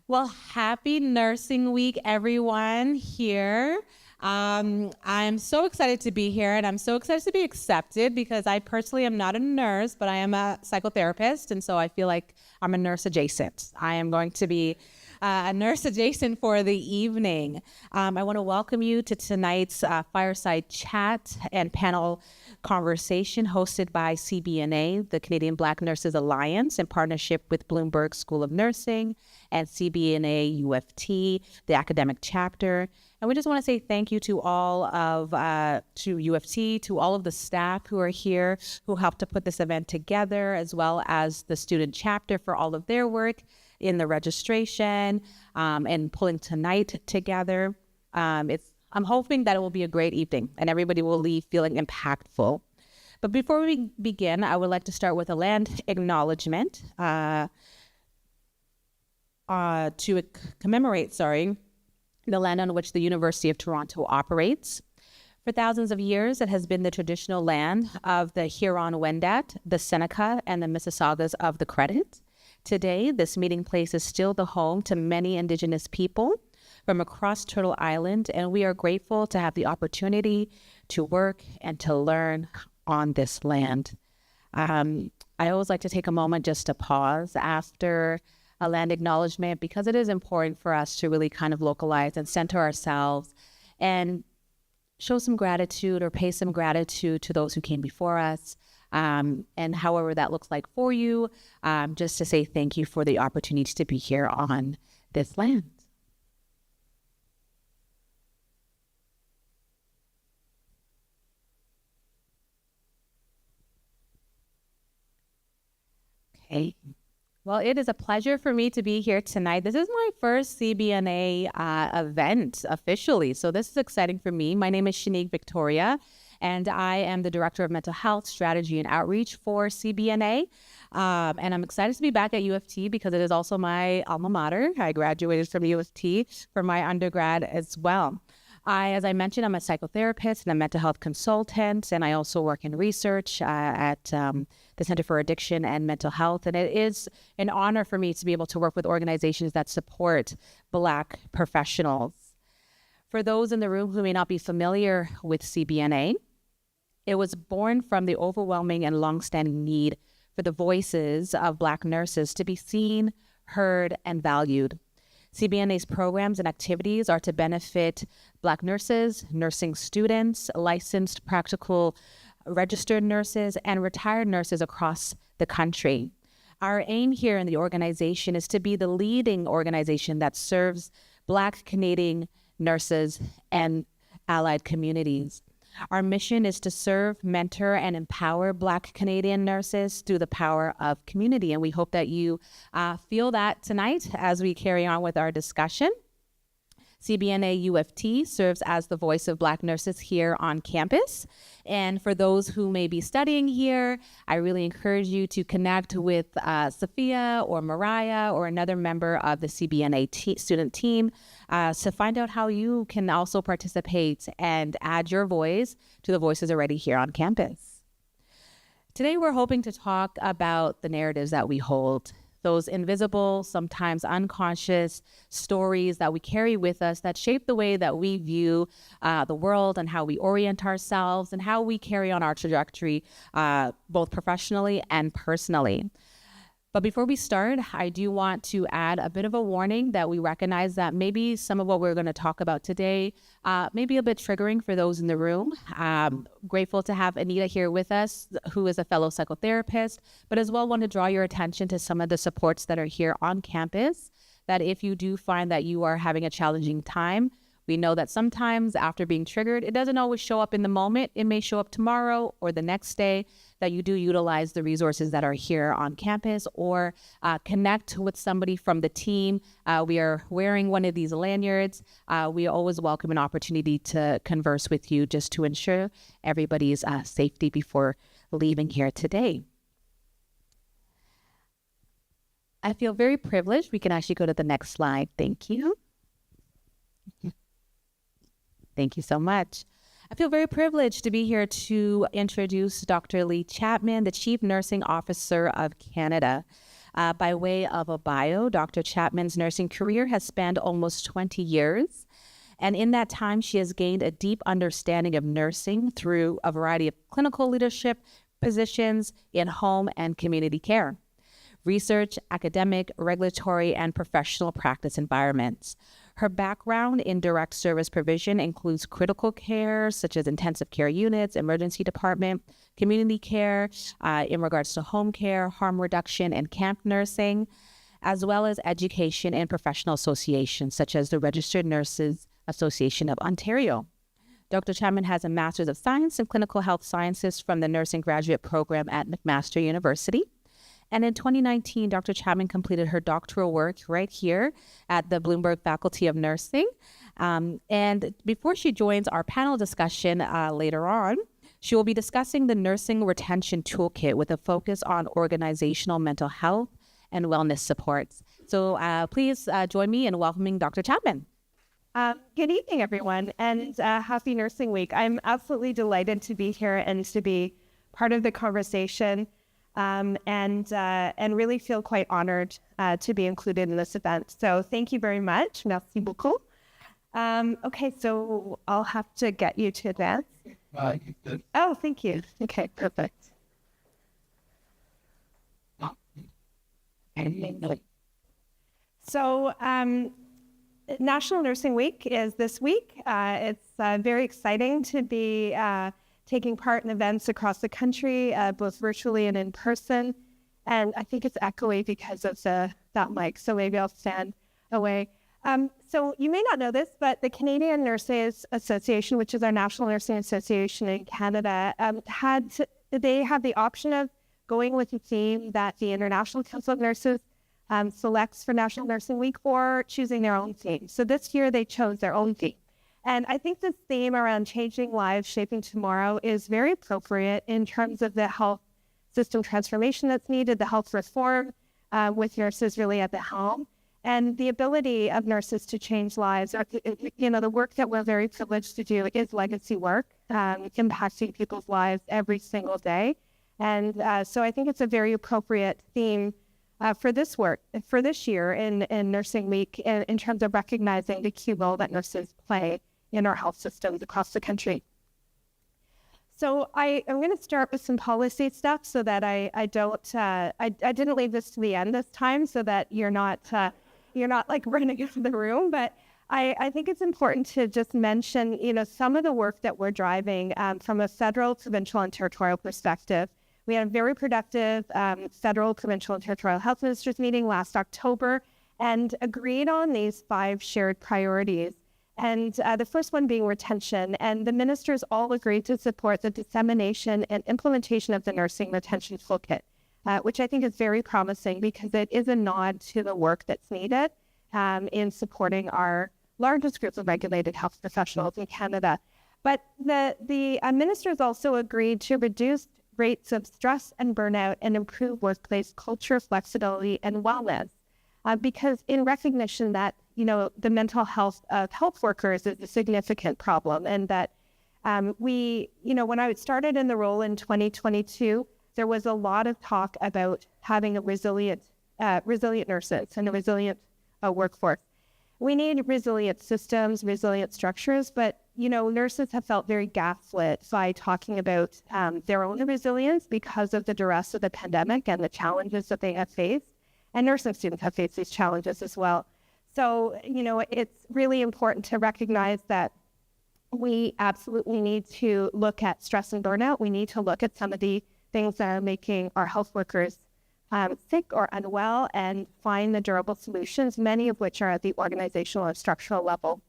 Well, happy Nursing Week, everyone here. I'm so excited to be here, and I'm so excited to be accepted because I personally am not a nurse, but I am a psychotherapist, and so I feel like I'm a nurse adjacent. I am going to be a nurse adjacent for the evening. I want to welcome you to tonight's fireside chat and panel conversation hosted by CBNA, the Canadian Black Nurses Alliance, in partnership with Bloomberg School of Nursing and CBNA UFT, the academic chapter. And we just want to say thank you to all of, to UFT, to all of the staff who are here, who helped to put this event together, as well as the student chapter for all of their work in the registration and pulling tonight together. I'm hoping that it will be a great evening and everybody will leave feeling impactful. But before we begin, I would like to start with a land acknowledgement to commemorate, the land on which the University of Toronto operates. For thousands of years, it has been the traditional land of the Huron-Wendat, the Seneca, and the Mississaugas of the Credit. Today, this meeting place is still the home to many Indigenous people from across Turtle Island, and we are grateful to have the opportunity to work and to learn on this land. I always like to take a moment just to pause after a land acknowledgement because it is important for us to really kind of localize and center ourselves and show some gratitude or pay some gratitude to those who came before us. And however that looks like for you, just to say thank you for the opportunity to be here on this land. Okay. Well, it is a pleasure for me to be here tonight. This is my first CBNA event officially, so this is exciting for me. My name is Shanique Victoria, and I am the Director of Mental Health Strategy and Outreach for CBNA. And I'm excited to be back at UFT because it is also my alma mater. I graduated from UFT for my undergrad as well. As I mentioned, I'm a psychotherapist and a mental health consultant, and I also work in research at the Center for Addiction and Mental Health. And it is an honor for me to be able to work with organizations that support Black professionals. For those in the room who may not be familiar with CBNA, it was born from the overwhelming and longstanding need for the voices of Black nurses to be seen, heard, and valued. CBNA's programs and activities are to benefit Black nurses, nursing students, licensed practical registered nurses, and retired nurses across the country. Our aim here in the organization is to be the leading organization that serves Black Canadian nurses and allied communities. Our mission is to serve, mentor, and empower Black Canadian nurses through the power of community. And we hope that you feel that tonight as we carry on with our discussion. CBNA UFT serves as the voice of Black nurses here on campus. And for those who may be studying here, I really encourage you to connect with Sophia or Mariah or another member of the CBNA student team to find out how you can also participate and add your voice to the voices already here on campus. Today, we're hoping to talk about the narratives that we hold, those invisible, sometimes unconscious stories that we carry with us that shape the way that we view the world and how we orient ourselves and how we carry on our trajectory, both professionally and personally. But before we start, I do want to add a bit of a warning that we recognize that maybe some of what we're going to talk about today may be a bit triggering for those in the room. Grateful to have Anita here with us, who is a fellow psychotherapist, but as well want to draw your attention to some of the supports that are here on campus, that if you do find that you are having a challenging time, we know that sometimes after being triggered, it doesn't always show up in the moment. It may show up tomorrow or the next day, that you do utilize the resources that are here on campus or connect with somebody from the team. We are wearing one of these lanyards. We always welcome an opportunity to converse with you just to ensure everybody's safety before leaving here today. I feel very privileged. We can actually go to the next slide. Thank you. Thank you so much. I feel very privileged to be here to introduce Dr. Lee Chapman, the Chief Nursing Officer of Canada. By way of a bio, Dr. Chapman's nursing career has spanned almost 20 years. And in that time, she has gained a deep understanding of nursing through a variety of clinical leadership positions in home and community care, research, academic, regulatory, and professional practice environments. Her background in direct service provision includes critical care, such as intensive care units, emergency department, community care, in regards to home care, harm reduction, and camp nursing, as well as education and professional associations, such as the Registered Nurses Association of Ontario. Dr. Chapman has a Master's of Science in Clinical Health Sciences from the Nursing Graduate Program at McMaster University. And in 2019, Dr. Chapman completed her doctoral work right here at the Bloomberg Faculty of Nursing. And before she joins our panel discussion later on, she will be discussing the Nursing Retention Toolkit with a focus on organizational mental health and wellness supports. So please join me in welcoming Dr. Chapman. Good evening, everyone, and happy Nursing Week. I'm absolutely delighted to be here and to be part of the conversation. And really feel quite honored to be included in this event. So thank you very much. Merci beaucoup. Okay, so I'll have to get you to advance. Oh, thank you. Okay, perfect. So National Nursing Week is this week. It's very exciting to be taking part in events across the country, both virtually and in person. And I think it's echoey because of that mic, so maybe I'll stand away. So you may not know this, but the Canadian Nurses Association, which is our national nursing association in Canada, they have the option of going with a theme that the International Council of Nurses selects for National Nursing Week, or choosing their own theme. So this year they chose their own theme. And I think this theme around changing lives, shaping tomorrow is very appropriate in terms of the health system transformation that's needed, the health reform with nurses really at the helm, and the ability of nurses to change lives. The work that we're very privileged to do is legacy work, impacting people's lives every single day. And so I think it's a very appropriate theme for this work, for this year in Nursing Week, in terms of recognizing the key role that nurses play in our health systems across the country. So I'm going to start with some policy stuff so that I didn't leave this to the end this time so that you're not like running into the room, but I think it's important to just mention, some of the work that we're driving from a federal, provincial, and territorial perspective. We had a very productive federal, provincial, and territorial health ministers meeting last October and agreed on these 5 shared priorities. And the first one being retention. And the ministers all agreed to support the dissemination and implementation of the Nursing Retention Toolkit, which I think is very promising because it is a nod to the work that's needed in supporting our largest group of regulated health professionals in Canada. But the ministers also agreed to reduce rates of stress and burnout and improve workplace culture, flexibility, and wellness. Because in recognition that, the mental health of health workers is a significant problem, and that when I started in the role in 2022, there was a lot of talk about having a resilient nurses and a resilient workforce. We need resilient systems, resilient structures, but, nurses have felt very gaslit by talking about their own resilience because of the duress of the pandemic and the challenges that they have faced. And nursing students have faced these challenges as well. So, it's really important to recognize that we absolutely need to look at stress and burnout. We need to look at some of the things that are making our health workers sick or unwell and find the durable solutions, many of which are at the organizational and structural level.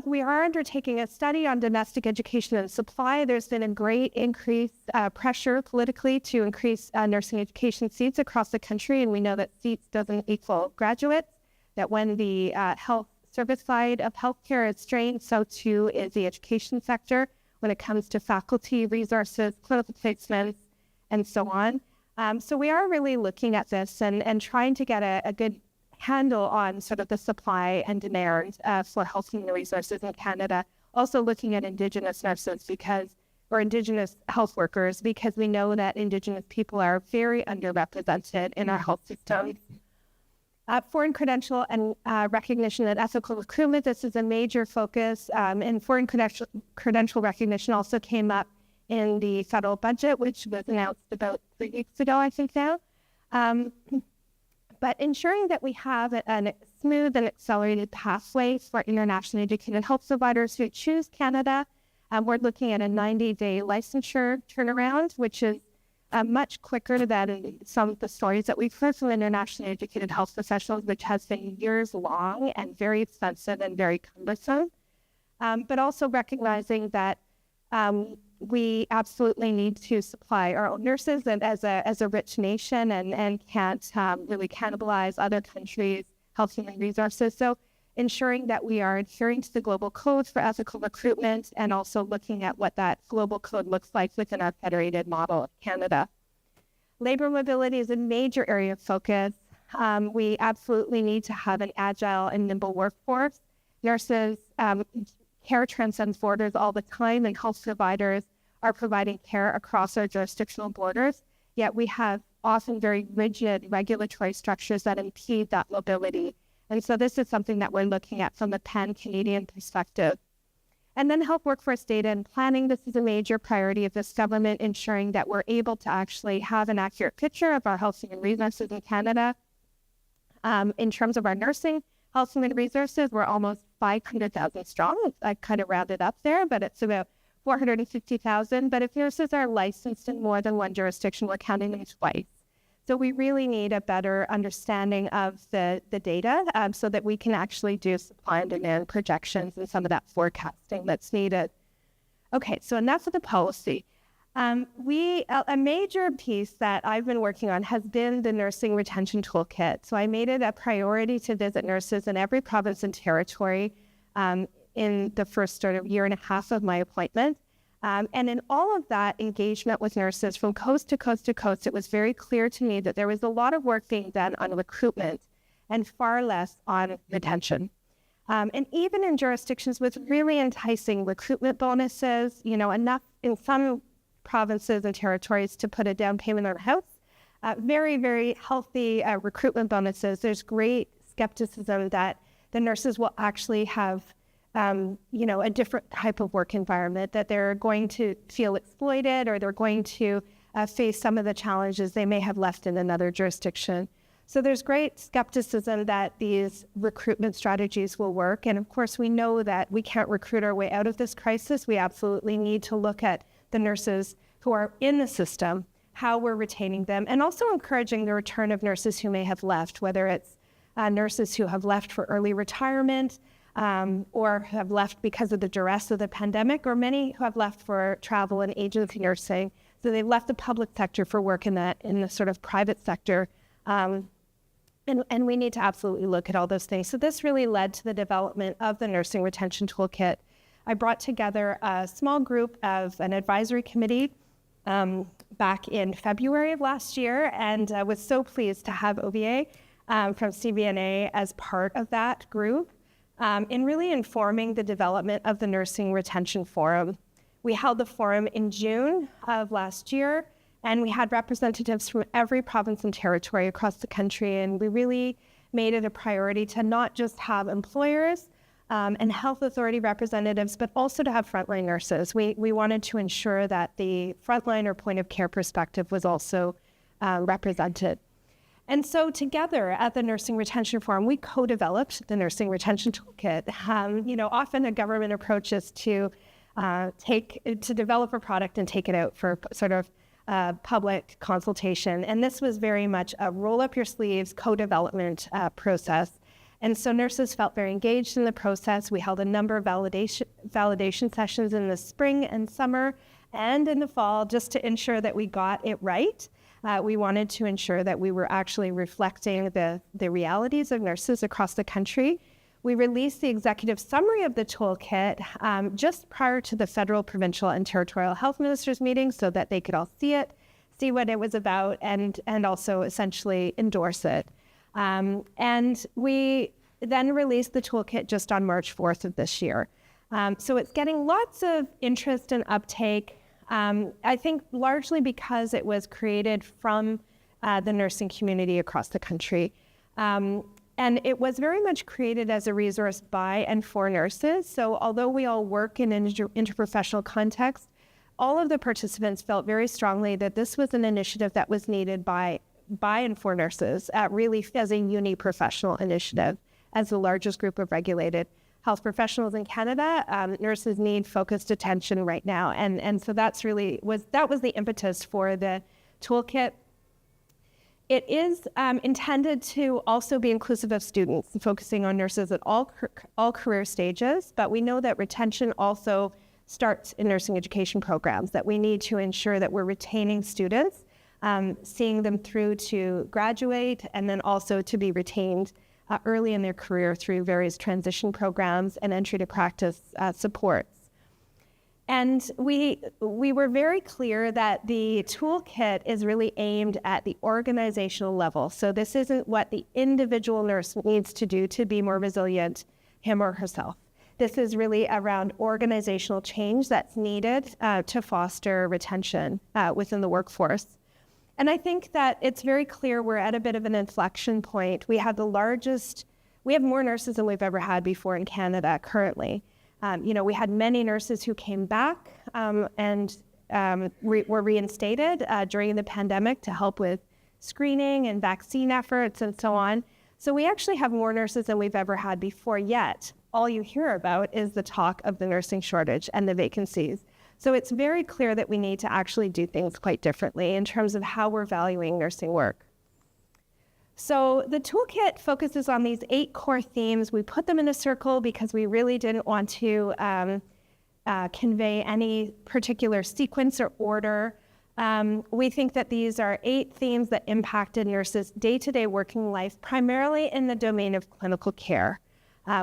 We are undertaking a study on domestic education and supply. There's been a great increased pressure politically to increase nursing education seats across the country, and we know that seats doesn't equal graduates, that when the health service side of healthcare is strained, so too is the education sector when it comes to faculty, resources, clinical placements, and so on. So we are really looking at this and trying to get a good handle on sort of the supply and demand for health human resources in Canada. Also looking at Indigenous nurses because or Indigenous health workers, because we know that Indigenous people are very underrepresented in our health systems. Foreign credential and recognition and ethical recruitment, this is a major focus, and foreign credential recognition also came up in the federal budget, which was announced about 3 weeks ago, I think now. But ensuring that we have a smooth and accelerated pathway for internationally educated health providers who choose Canada. We're looking at a 90-day licensure turnaround, which is much quicker than some of the stories that we've heard from internationally educated health professionals, which has been years long and very expensive and very cumbersome. But also recognizing that we absolutely need to supply our own nurses, and as a rich nation, and can't really cannibalize other countries' health human resources. So ensuring that we are adhering to the global code for ethical recruitment, and also looking at what that global code looks like within our federated model of Canada. Labor mobility is a major area of focus. We absolutely need to have an agile and nimble workforce. Nurses, care transcends borders all the time, and health providers are providing care across our jurisdictional borders, yet we have often very rigid regulatory structures that impede that mobility. And so this is something that we're looking at from the pan-Canadian perspective. And then health workforce data and planning. This is a major priority of this government, ensuring that we're able to actually have an accurate picture of our health human resources in Canada. In terms of our nursing health human resources, we're almost 500,000 strong. I kind of rounded up there, but it's about 450,000. But if nurses are licensed in more than one jurisdiction, we're counting them twice. So we really need a better understanding of the data so that we can actually do supply and demand projections and some of that forecasting that's needed. Okay, so enough of the policy. A major piece that I've been working on has been the nursing retention toolkit. So I made it a priority to visit nurses in every province and territory in the first sort of year and a half of my appointment. And in all of that engagement with nurses from coast to coast to coast, it was very clear to me that there was a lot of work being done on recruitment and far less on retention. And even in jurisdictions with really enticing recruitment bonuses, enough in some provinces and territories to put a down payment on a house, very, very healthy recruitment bonuses, there's great skepticism that the nurses will actually have a different type of work environment, that they're going to feel exploited, or they're going to face some of the challenges they may have left in another jurisdiction. So there's great skepticism that these recruitment strategies will work. And of course, we know that we can't recruit our way out of this crisis. We absolutely need to look at the nurses who are in the system, how we're retaining them, and also encouraging the return of nurses who may have left, whether it's nurses who have left for early retirement, or have left because of the duress of the pandemic, or many who have left for travel and agency nursing. So they've left the public sector for work in the sort of private sector. And we need to absolutely look at all those things. So this really led to the development of the Nursing Retention Toolkit. I brought together a small group of an advisory committee back in February of last year, and was so pleased to have OVA from CBNA as part of that group. In really informing the development of the Nursing Retention Forum. We held the forum in June of last year, and we had representatives from every province and territory across the country, and we really made it a priority to not just have employers and health authority representatives, but also to have frontline nurses. We wanted to ensure that the frontline or point of care perspective was also represented. And so together at the Nursing Retention Forum, we co-developed the Nursing Retention Toolkit. Often a government approach is to develop a product and take it out for sort of public consultation. And this was very much a roll up your sleeves co-development process. And so nurses felt very engaged in the process. We held a number of validation sessions in the spring and summer and in the fall, just to ensure that we got it right. We wanted to ensure that we were actually reflecting the realities of nurses across the country. We released the executive summary of the toolkit just prior to the federal, provincial, and territorial health ministers meeting so that they could all see it, see what it was about, and also essentially endorse it. And we then released the toolkit just on March 4th of this year. So it's getting lots of interest and uptake. I think largely because it was created from the nursing community across the country. And it was very much created as a resource by and for nurses. So although we all work in an interprofessional context, all of the participants felt very strongly that this was an initiative that was needed by and for nurses, really as a uni-professional initiative. As the largest group of regulated health professionals in Canada, nurses need focused attention right now. And so that was the impetus for the toolkit. It is intended to also be inclusive of students, focusing on nurses at all career stages, but we know that retention also starts in nursing education programs, that we need to ensure that we're retaining students, seeing them through to graduate, and then also to be retained early in their career through various transition programs and entry to practice supports. And we were very clear that the toolkit is really aimed at the organizational level. So this isn't what the individual nurse needs to do to be more resilient, him or herself. This is really around organizational change that's needed to foster retention within the workforce. And I think that it's very clear we're at a bit of an inflection point. We have more nurses than we've ever had before in Canada currently. We had many nurses who came back and were reinstated during the pandemic to help with screening and vaccine efforts and so on. So we actually have more nurses than we've ever had before, yet all you hear about is the talk of the nursing shortage and the vacancies. So it's very clear that we need to actually do things quite differently in terms of how we're valuing nursing work. So the toolkit focuses on these 8 core themes. We put them in a circle because we really didn't want to convey any particular sequence or order. We think that these are 8 themes that impacted nurses' day-to-day working life, primarily in the domain of clinical care.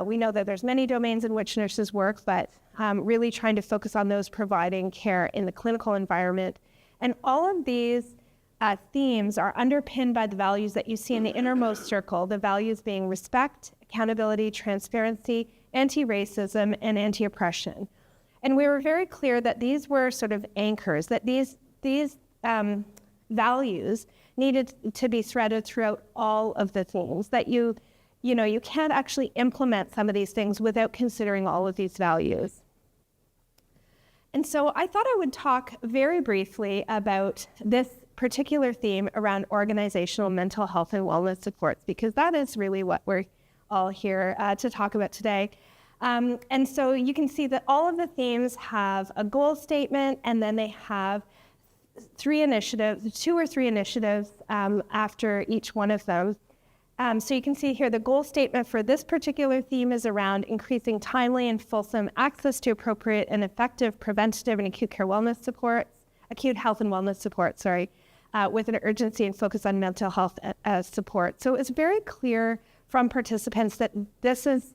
We know that there's many domains in which nurses work, but really trying to focus on those providing care in the clinical environment. And all of these themes are underpinned by the values that you see in the innermost circle, the values being respect, accountability, transparency, anti-racism, and anti-oppression. And we were very clear that these were sort of anchors, that these values needed to be threaded throughout all of the themes, that you can't actually implement some of these things without considering all of these values. And so I thought I would talk very briefly about this particular theme around organizational mental health and wellness supports, because that is really what we're all here to talk about today. And so you can see that all of the themes have a goal statement, and then they have 2 or 3 initiatives after each one of them. So you can see here the goal statement for this particular theme is around increasing timely and fulsome access to appropriate and effective preventative and acute health and wellness support, with an urgency and focus on mental health support. So it's very clear from participants that this is,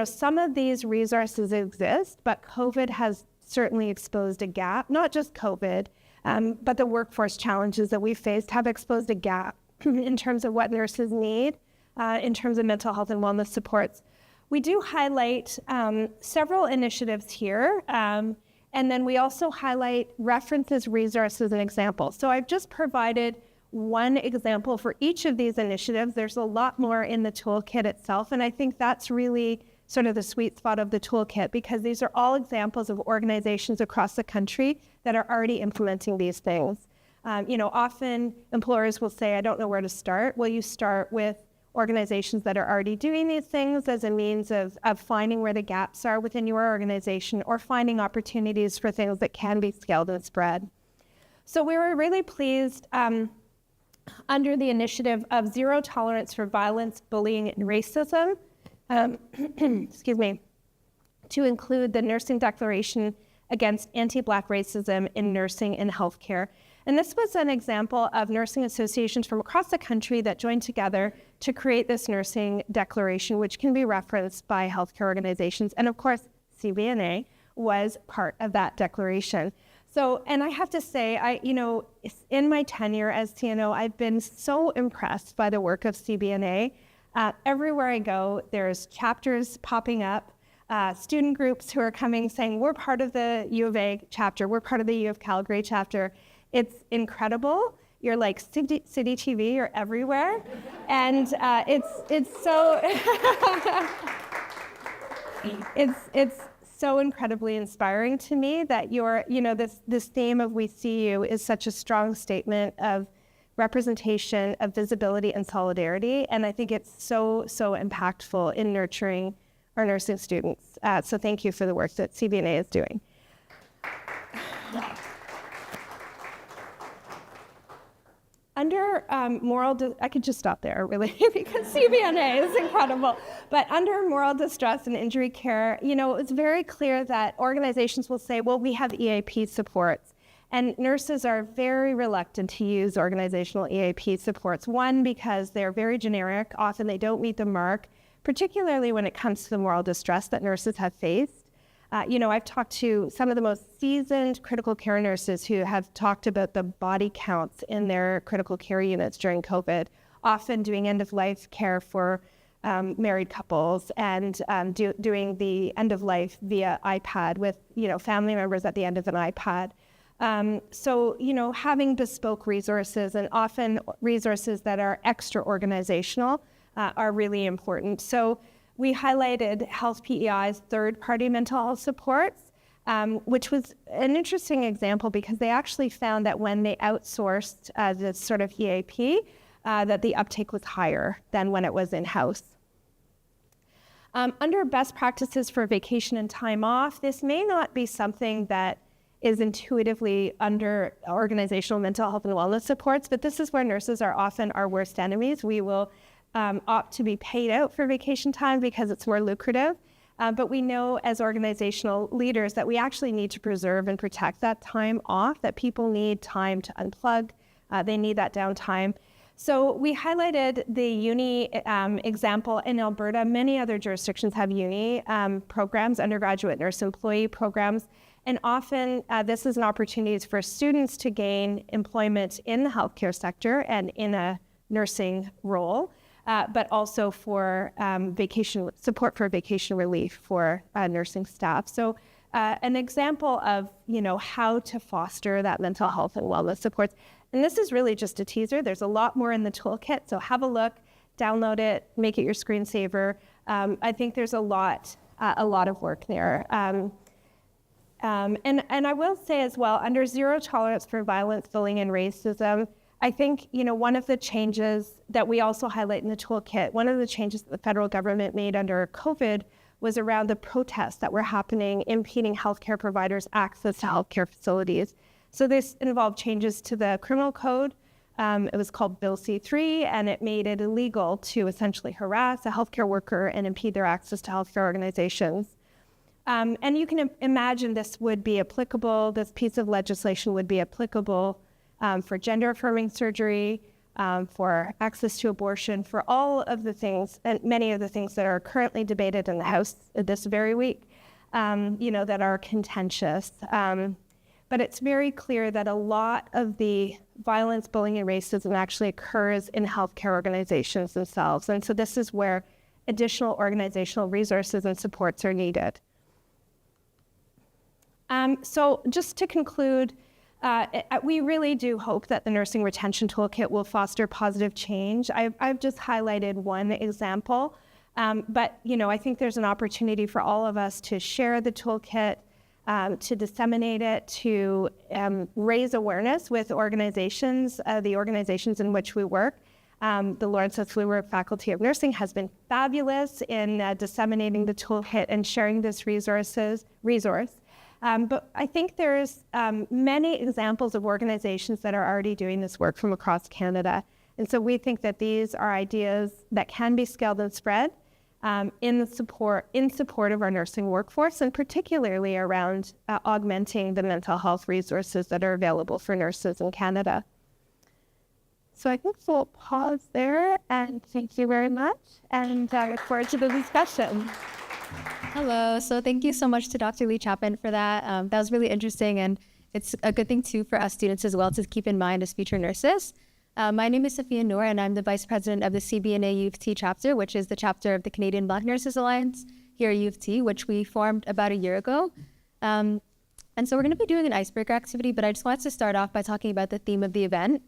some of these resources exist, but COVID has certainly exposed a gap. Not just COVID, but the workforce challenges that we faced have exposed a gap in terms of what nurses need in terms of mental health and wellness supports. We do highlight several initiatives here. And then we also highlight references, resources, and examples. So I've just provided one example for each of these initiatives. There's a lot more in the toolkit itself, and I think that's really sort of the sweet spot of the toolkit, because these are all examples of organizations across the country that are already implementing these things. Often employers will say, I don't know where to start. Well, you start with organizations that are already doing these things as a means of finding where the gaps are within your organization, or finding opportunities for things that can be scaled and spread. So we were really pleased under the initiative of Zero Tolerance for Violence, Bullying, and Racism, to include the Nursing Declaration Against Anti-Black Racism in Nursing and Healthcare. And this was an example of nursing associations from across the country that joined together to create this nursing declaration, which can be referenced by healthcare organizations. And of course, CBNA was part of that declaration. So, and I have to say, in my tenure as CNO, I've been so impressed by the work of CBNA. Everywhere I go, there's chapters popping up. student groups who are coming saying, we're part of the U of A chapter, we're part of the U of Calgary chapter. It's incredible. You're like City TV, you're everywhere. And it's so, it's so incredibly inspiring to me that this theme of We See You is such a strong statement of representation, of visibility and solidarity. And I think it's so impactful in nurturing our nursing students. So thank you for the work that CBNA is doing. Under I could just stop there, really, because CBNA is incredible. But under moral distress and injury care, it's very clear that organizations will say, well, we have EAP supports. And nurses are very reluctant to use organizational EAP supports. One, because they're very generic. Often they don't meet the mark, particularly when it comes to the moral distress that nurses have faced. I've talked to some of the most seasoned critical care nurses who have talked about the body counts in their critical care units during COVID, often doing end-of-life care for married couples and doing the end-of-life via iPad with, family members at the end of an iPad. So, having bespoke resources and often resources that are extra-organizational are really important. So we highlighted Health PEI's third-party mental health supports, which was an interesting example because they actually found that when they outsourced this sort of EAP, that the uptake was higher than when it was in-house. Under best practices for vacation and time off, this may not be something that is intuitively under organizational mental health and wellness supports, but this is where nurses are often our worst enemies. We will opt to be paid out for vacation time because it's more lucrative. But we know as organizational leaders that we actually need to preserve and protect that time off, that people need time to unplug. They need that downtime. So we highlighted the uni example in Alberta. Many other jurisdictions have uni programs, undergraduate nurse employee programs. And often this is an opportunity for students to gain employment in the healthcare sector and in a nursing role. But also for vacation support for vacation relief for nursing staff. So an example of, how to foster that mental health and wellness supports. And this is really just a teaser. There's a lot more in the toolkit. So have a look, download it, make it your screensaver. I think there's a lot of work there. And I will say as well, under zero tolerance for violence, bullying, and racism, I think, one of the changes that we also highlight in the toolkit, one of the changes that the federal government made under COVID was around the protests that were happening, impeding healthcare providers' access to healthcare facilities. So this involved changes to the criminal code. It was called Bill C-3, and it made it illegal to essentially harass a healthcare worker and impede their access to healthcare organizations. And you can imagine this would be applicable, this piece of legislation would be applicable for gender-affirming surgery, for access to abortion, for all of the things, and many of the things that are currently debated in the House this very week, that are contentious. But it's very clear that a lot of the violence, bullying, and racism actually occurs in healthcare organizations themselves. And so this is where additional organizational resources and supports are needed. So just to conclude, we really do hope that the Nursing Retention Toolkit will foster positive change. I've just highlighted one example, but I think there's an opportunity for all of us to share the toolkit, to disseminate it, to raise awareness with organizations, the organizations in which we work. The Lawrence S. Bloomberg Faculty of Nursing has been fabulous in disseminating the toolkit and sharing this resource. But I think there's many examples of organizations that are already doing this work from across Canada. And so we think that these are ideas that can be scaled and spread in support of our nursing workforce, and particularly around augmenting the mental health resources that are available for nurses in Canada. So I think we'll pause there, and thank you very much, and I look forward to the discussion. Hello. So thank you so much to Dr. Lee Chapman for that. That was really interesting, and it's a good thing too for us students as well to keep in mind as future nurses. My name is Sophia Noor, and I'm the Vice President of the CBNA U of T chapter, which is the chapter of the Canadian Black Nurses Alliance here at U of T, which we formed about a year ago. And so we're going to be doing an icebreaker activity, but I just wanted to start off by talking about the theme of the event.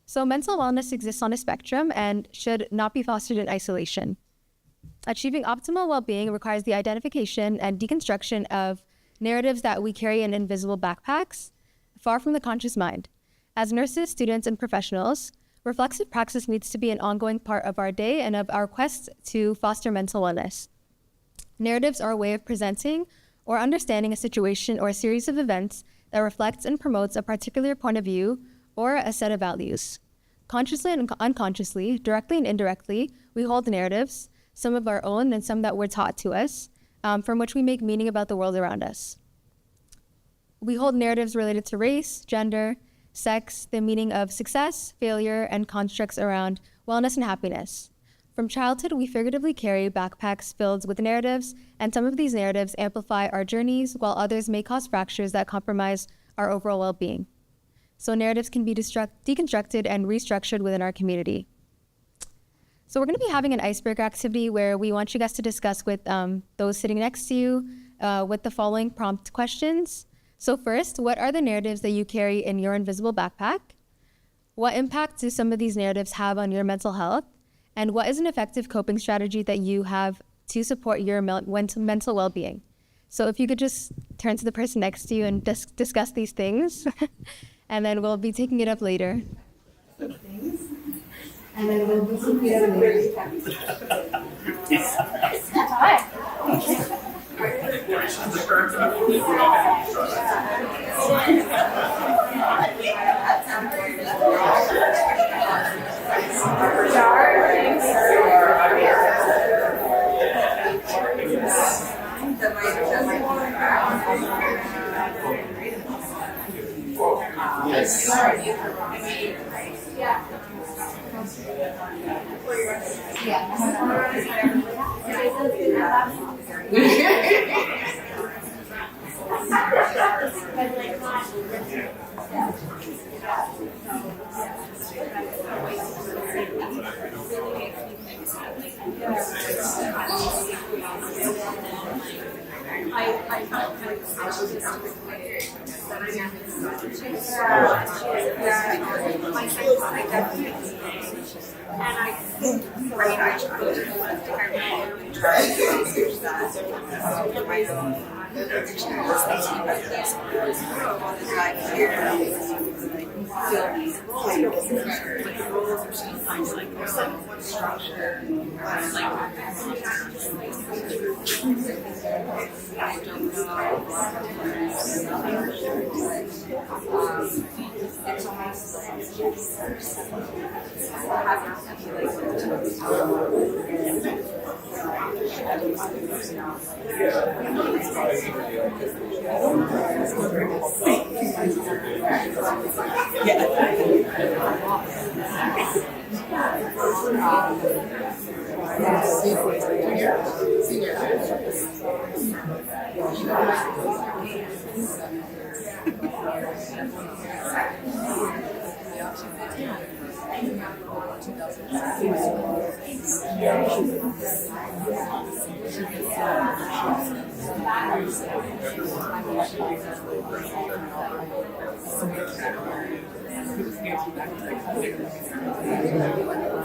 So mental wellness exists on a spectrum and should not be fostered in isolation. Achieving optimal well-being requires the identification and deconstruction of narratives that we carry in invisible backpacks, far from the conscious mind. As nurses, students, and professionals, reflexive praxis needs to be an ongoing part of our day and of our quest to foster mental wellness. Narratives are a way of presenting or understanding a situation or a series of events that reflects and promotes a particular point of view or a set of values. Consciously and unconsciously, directly and indirectly, we hold narratives, some of our own and some that were taught to us, from which we make meaning about the world around us. We hold narratives related to race, gender, sex, the meaning of success, failure, and constructs around wellness and happiness. From childhood, we figuratively carry backpacks filled with narratives, and some of these narratives amplify our journeys, while others may cause fractures that compromise our overall well-being. So narratives can be deconstructed and restructured within our community. So we're going to be having an icebreaker activity where we want you guys to discuss with those sitting next to you with the following prompt questions. So first, what are the narratives that you carry in your invisible backpack? What impact do some of these narratives have on your mental health? And what is an effective coping strategy that you have to support your mental well-being? So if you could just turn to the person next to you and discuss these things, and then we'll be taking it up later.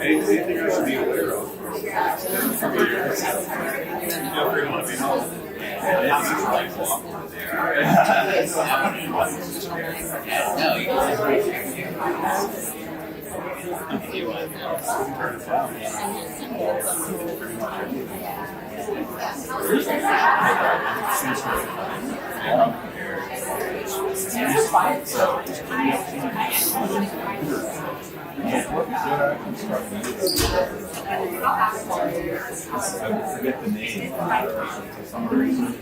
Anything I should be aware of? I forget the name for some reason.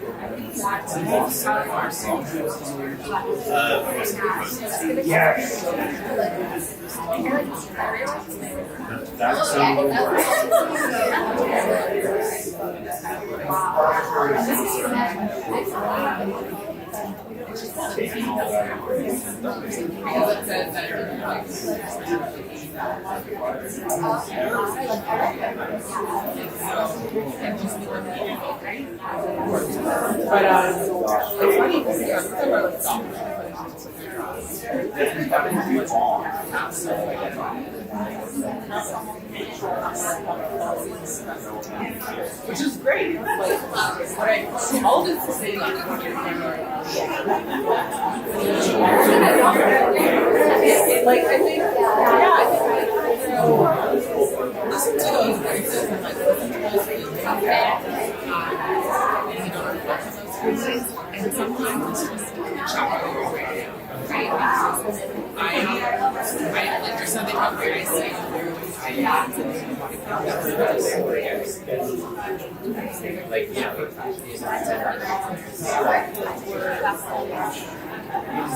Yes. That's so taking all that information But it's funny because we're like which is great. Like, right? All this is saying like, I think, yeah, I think listen to those voices and like listen to those feelings and sometimes it's just chop over right? I like there's something about where I say like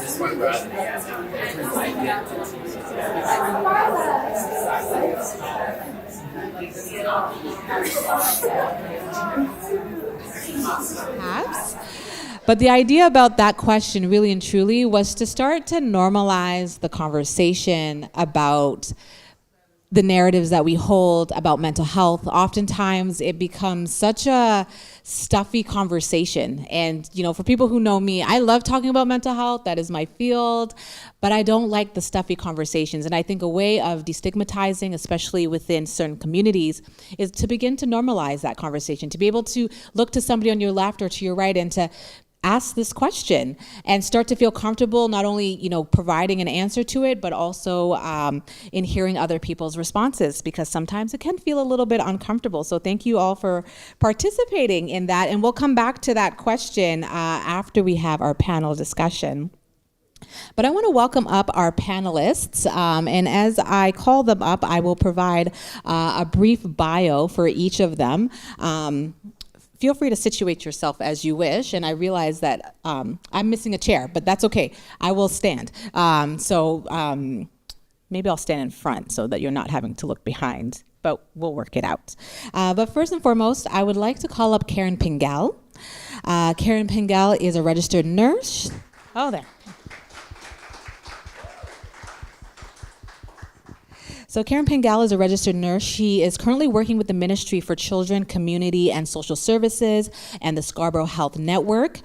this one rather Perhaps. But the idea about that question really and truly was to start to normalize the conversation about the narratives that we hold about mental health. Oftentimes it becomes such a stuffy conversation. And, you know, for people who know me, I love talking about mental health. That is my field, but I don't like the stuffy conversations. And I think a way of destigmatizing, especially within certain communities, is to begin to normalize that conversation, to be able to look to somebody on your left or to your right and to ask this question and start to feel comfortable not only, you know, providing an answer to it, but also in hearing other people's responses, because sometimes it can feel a little bit uncomfortable. So thank you all for participating in that. And we'll come back to that question after we have our panel discussion. But I want to welcome up our panelists, and as I call them up, I will provide a brief bio for each of them. Feel free to situate yourself as you wish, and I realize that I'm missing a chair, but that's okay. I will stand. Maybe I'll stand in front so that you're not having to look behind, but we'll work it out. But first and foremost, I would like to call up Karen Pingal. Karen Pingal is a registered nurse. Oh, there. So Karen Pingal is a registered nurse. She is currently working with the Ministry for Children, Community, and Social Services and the Scarborough Health Network.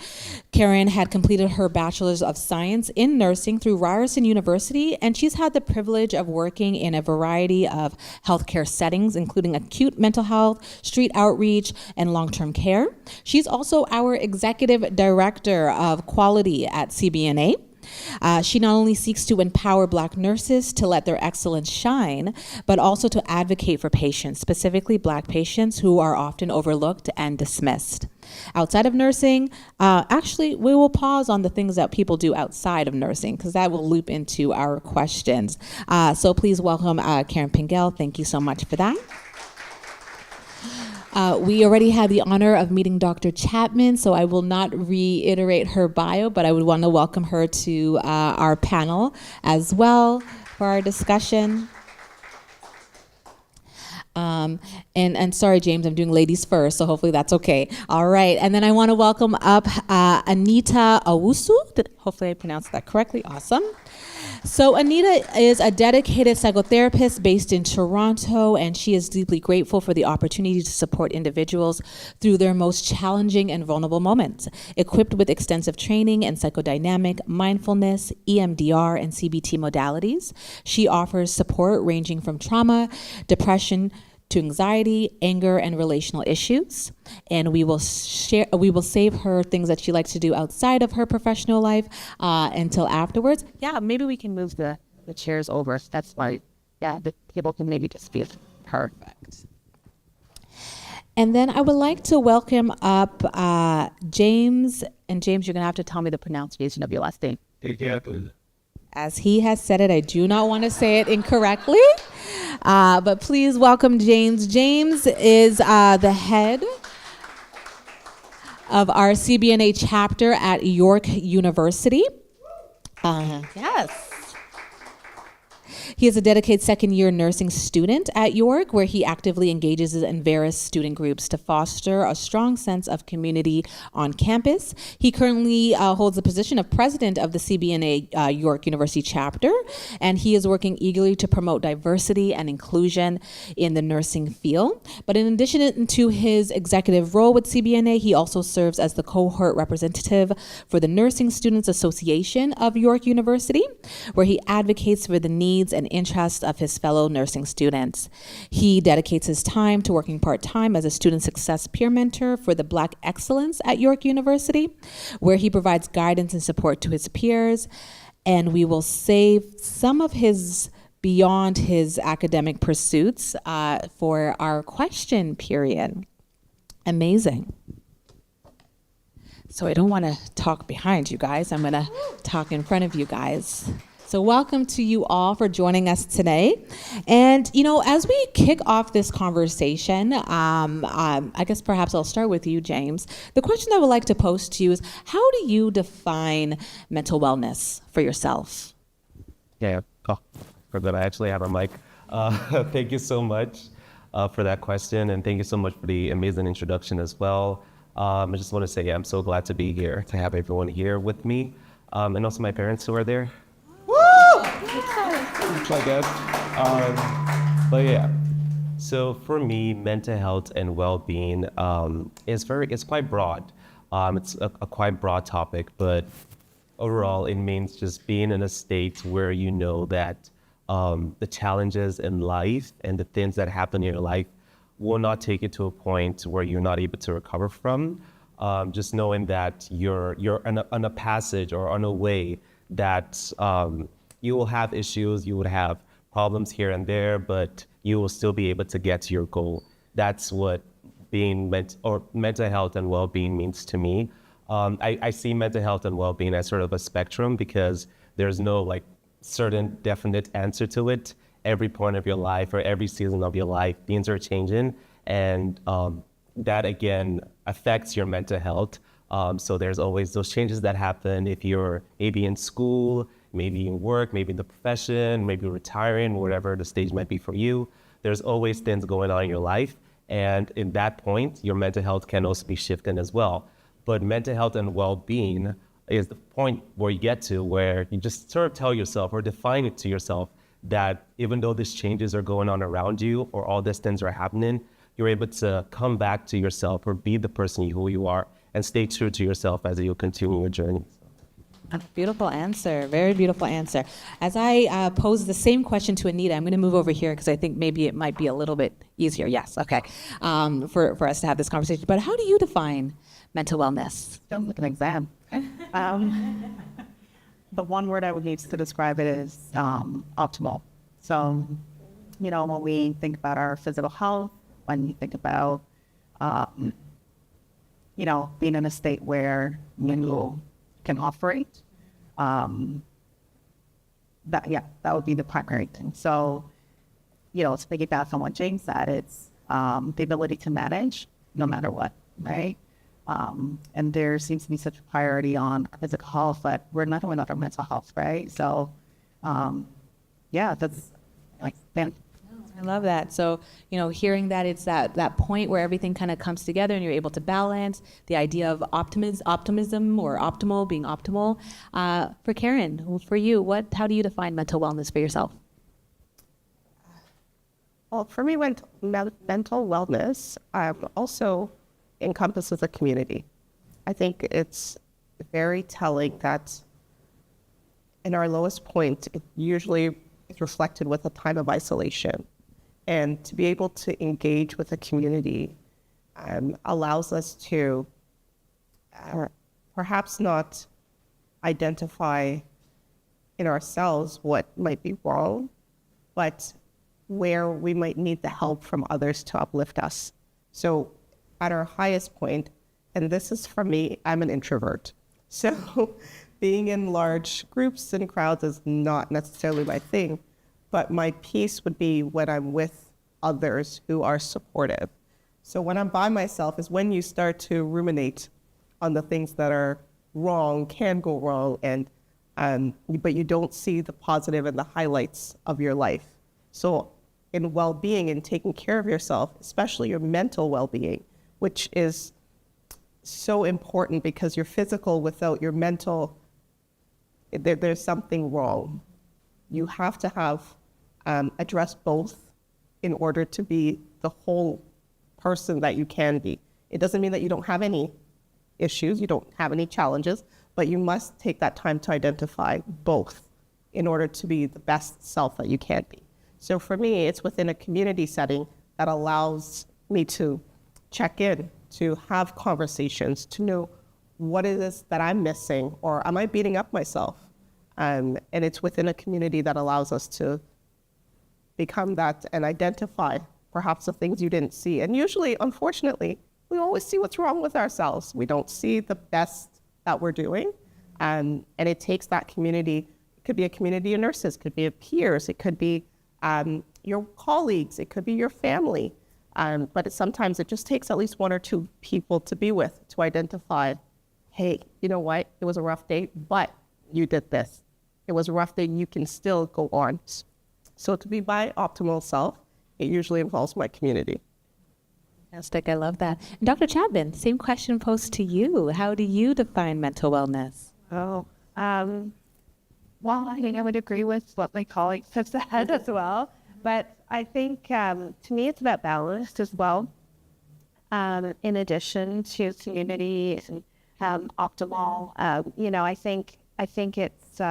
Karen had completed her Bachelor's of Science in Nursing through Ryerson University, and she's had the privilege of working in a variety of healthcare settings, including acute mental health, street outreach, and long-term care. She's also our Executive Director of Quality at CBNA. She not only seeks to empower Black nurses to let their excellence shine, but also to advocate for patients, specifically Black patients who are often overlooked and dismissed. Outside of nursing, actually, we will pause on the things that people do outside of nursing, because that will loop into our questions. So please welcome Karen Pingal. Thank you so much for that. We already had the honor of meeting Dr. Chapman, so I will not reiterate her bio, but I would want to welcome her to our panel as well for our discussion. And sorry, James, I'm doing ladies first, so hopefully that's okay. All right, and then I want to welcome up Anita Owusu. Hopefully I pronounced that correctly. Awesome. So Anita is a dedicated psychotherapist based in Toronto, and she is deeply grateful for the opportunity to support individuals through their most challenging and vulnerable moments. Equipped with extensive training in psychodynamic, mindfulness, EMDR, and CBT modalities, she offers support ranging from trauma, depression, to anxiety, anger, and relational issues. And we will save her things that she likes to do outside of her professional life until afterwards. Yeah, maybe we can move the chairs over. That's fine. Yeah, the table can maybe just be perfect. And then I would like to welcome up James. And James, you're gonna have to tell me the pronunciation of your last name. As he has said it, I do not want to say it incorrectly, but please welcome James. James is the head of our CBNA chapter at York University. Yes. He is a dedicated second-year nursing student at York, where he actively engages in various student groups to foster a strong sense of community on campus. He currently holds the position of president of the CBNA York University chapter, and he is working eagerly to promote diversity and inclusion in the nursing field. But in addition to his executive role with CBNA, he also serves as the cohort representative for the Nursing Students Association of York University, where he advocates for the needs and interests of his fellow nursing students. He dedicates his time to working part-time as a student success peer mentor for the Black Excellence at York University, where he provides guidance and support to his peers. And we will save some of his beyond his academic pursuits for our question period. Amazing. So I don't want to talk behind you guys. I'm going to talk in front of you guys. So welcome to you all for joining us today. And, you know, as we kick off this conversation, I guess perhaps I'll start with you, James. The question I would like to pose to you is, how do you define mental wellness for yourself? Yeah. Oh, forgot I actually have a mic. Thank you so much for that question, and thank you so much for the amazing introduction as well. I just want to say, I'm so glad to be here, to have everyone here with me, and also my parents who are there. Woo! I guess. But yeah. So for me, mental health and well-being it's quite broad. It's a quite broad topic, but overall, it means just being in a state where you know that the challenges in life and the things that happen in your life will not take you to a point where you're not able to recover from. Just knowing that you're on a passage or on a way that you will have issues, you would have problems here and there, but you will still be able to get to your goal. That's what being mental health and well-being means to me. I see mental health and well-being as sort of a spectrum, because there's no like certain definite answer to it. Every point of your life or every season of your life, things are changing, and that again affects your mental health. So there's always those changes that happen if you're maybe in school, maybe in work, maybe in the profession, maybe retiring, whatever the stage might be for you. There's always things going on in your life, and in that point, your mental health can also be shifting as well. But mental health and well-being is the point where you get to where you just sort of tell yourself or define it to yourself that even though these changes are going on around you or all these things are happening, you're able to come back to yourself or be the person who you are and stay true to yourself as you continue your journey. Beautiful answer. Very beautiful answer. As I pose the same question to Anita, I'm going to move over here because I think maybe it might be a little bit easier. Yes, okay, for us to have this conversation. But how do you define mental wellness? Don't look at an exam. The one word I would use to describe it is optimal. So, you know, when we think about our physical health, when you think about, you know, being in a state where you can operate, that would be the primary thing. So, you know, to piggyback on what James said, it's the ability to manage no matter what, right? And there seems to be such a priority on physical health, but we're not doing our mental health, right? So, that's like, I love that. So, you know, hearing that it's that point where everything kind of comes together and you're able to balance the idea of optimism or optimal, being optimal. For Karen, for you, how do you define mental wellness for yourself? Well, for me, mental wellness also encompasses a community. I think it's very telling that in our lowest point, it usually is reflected with a time of isolation. And to be able to engage with a community allows us to perhaps not identify in ourselves what might be wrong, but where we might need the help from others to uplift us. So at our highest point, and this is for me, I'm an introvert. So being in large groups and crowds is not necessarily my thing, but my peace would be when I'm with others who are supportive. So when I'm by myself is when you start to ruminate on the things that are wrong, can go wrong, and but you don't see the positive and the highlights of your life. So in well-being and taking care of yourself, especially your mental well-being, which is so important because your physical without your mental, there's something wrong. You have to have address both in order to be the whole person that you can be. It doesn't mean that you don't have any issues, you don't have any challenges, but you must take that time to identify both in order to be the best self that you can be. So for me, it's within a community setting that allows me to check in, to have conversations, to know what it is that I'm missing, or am I beating up myself? And it's within a community that allows us to become that and identify perhaps the things you didn't see. And usually, unfortunately, we always see what's wrong with ourselves. We don't see the best that we're doing. And it takes that community. It could be a community of nurses, it could be peers, it could be your colleagues, it could be your family. But sometimes it just takes at least one or two people to be with to identify, hey, you know what? It was a rough day, but you did this. It was a rough day, you can still go on. So to be my optimal self, it usually involves my community. Fantastic. I love that. And Dr. Chapman, same question posed to you. How do you define mental wellness? Well, I think I would agree with what my colleagues have said as well. But I think to me, it's about balance as well. In addition to community and optimal, I think it's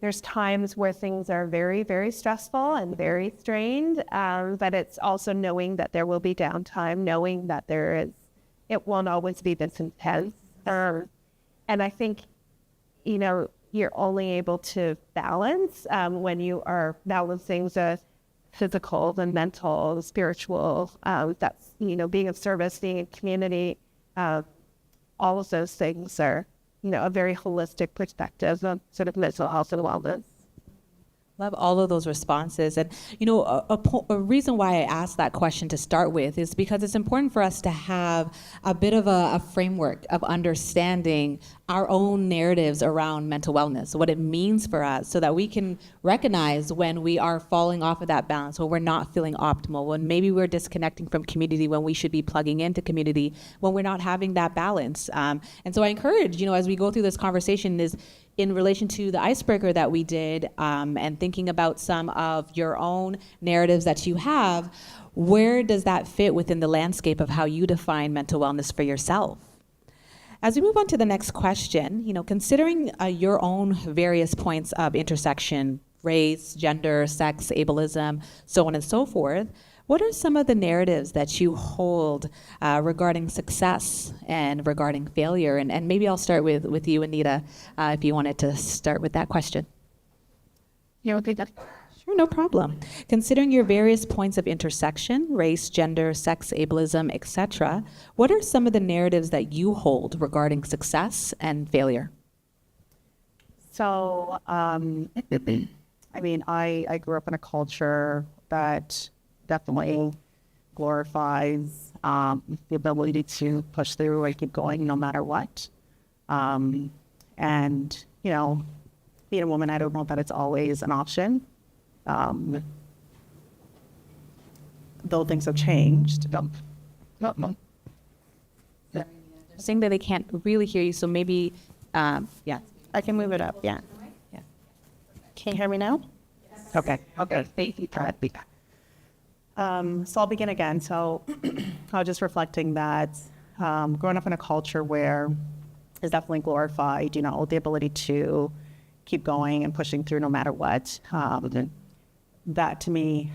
there's times where things are very, very stressful and very strained. But it's also knowing that there will be downtime, knowing that it won't always be this intense. And I think, you're only able to balance when you are balancing the physical, the mental, the spiritual, that's, being of service, being in community, all of those things are, a very holistic perspective of sort of mental health and wellness. Love all of those responses. And, a reason why I asked that question to start with is because it's important for us to have a bit of a framework of understanding our own narratives around mental wellness, what it means for us, so that we can recognize when we are falling off of that balance, when we're not feeling optimal, when maybe we're disconnecting from community, when we should be plugging into community, when we're not having that balance. And so I encourage, as we go through this conversation, is in relation to the icebreaker that we did, and thinking about some of your own narratives that you have, where does that fit within the landscape of how you define mental wellness for yourself? As we move on to the next question, considering your own various points of intersection, race, gender, sex, ableism, so on and so forth, what are some of the narratives that you hold regarding success and regarding failure? And maybe I'll start with you, Anita, if you wanted to start with that question. Sure, no problem. Considering your various points of intersection, race, gender, sex, ableism, etc., what are some of the narratives that you hold regarding success and failure? So, I grew up in a culture that definitely glorifies the ability to push through and keep going no matter what. And, being a woman, I don't know that it's always an option. Though things have changed. Saying that they can't really hear you, so maybe, yeah. I can move it up, yeah. Can you hear me now? Okay. Thank you. So I'll begin again. So I was just reflecting that growing up in a culture where it's definitely glorified, the ability to keep going and pushing through no matter what. That to me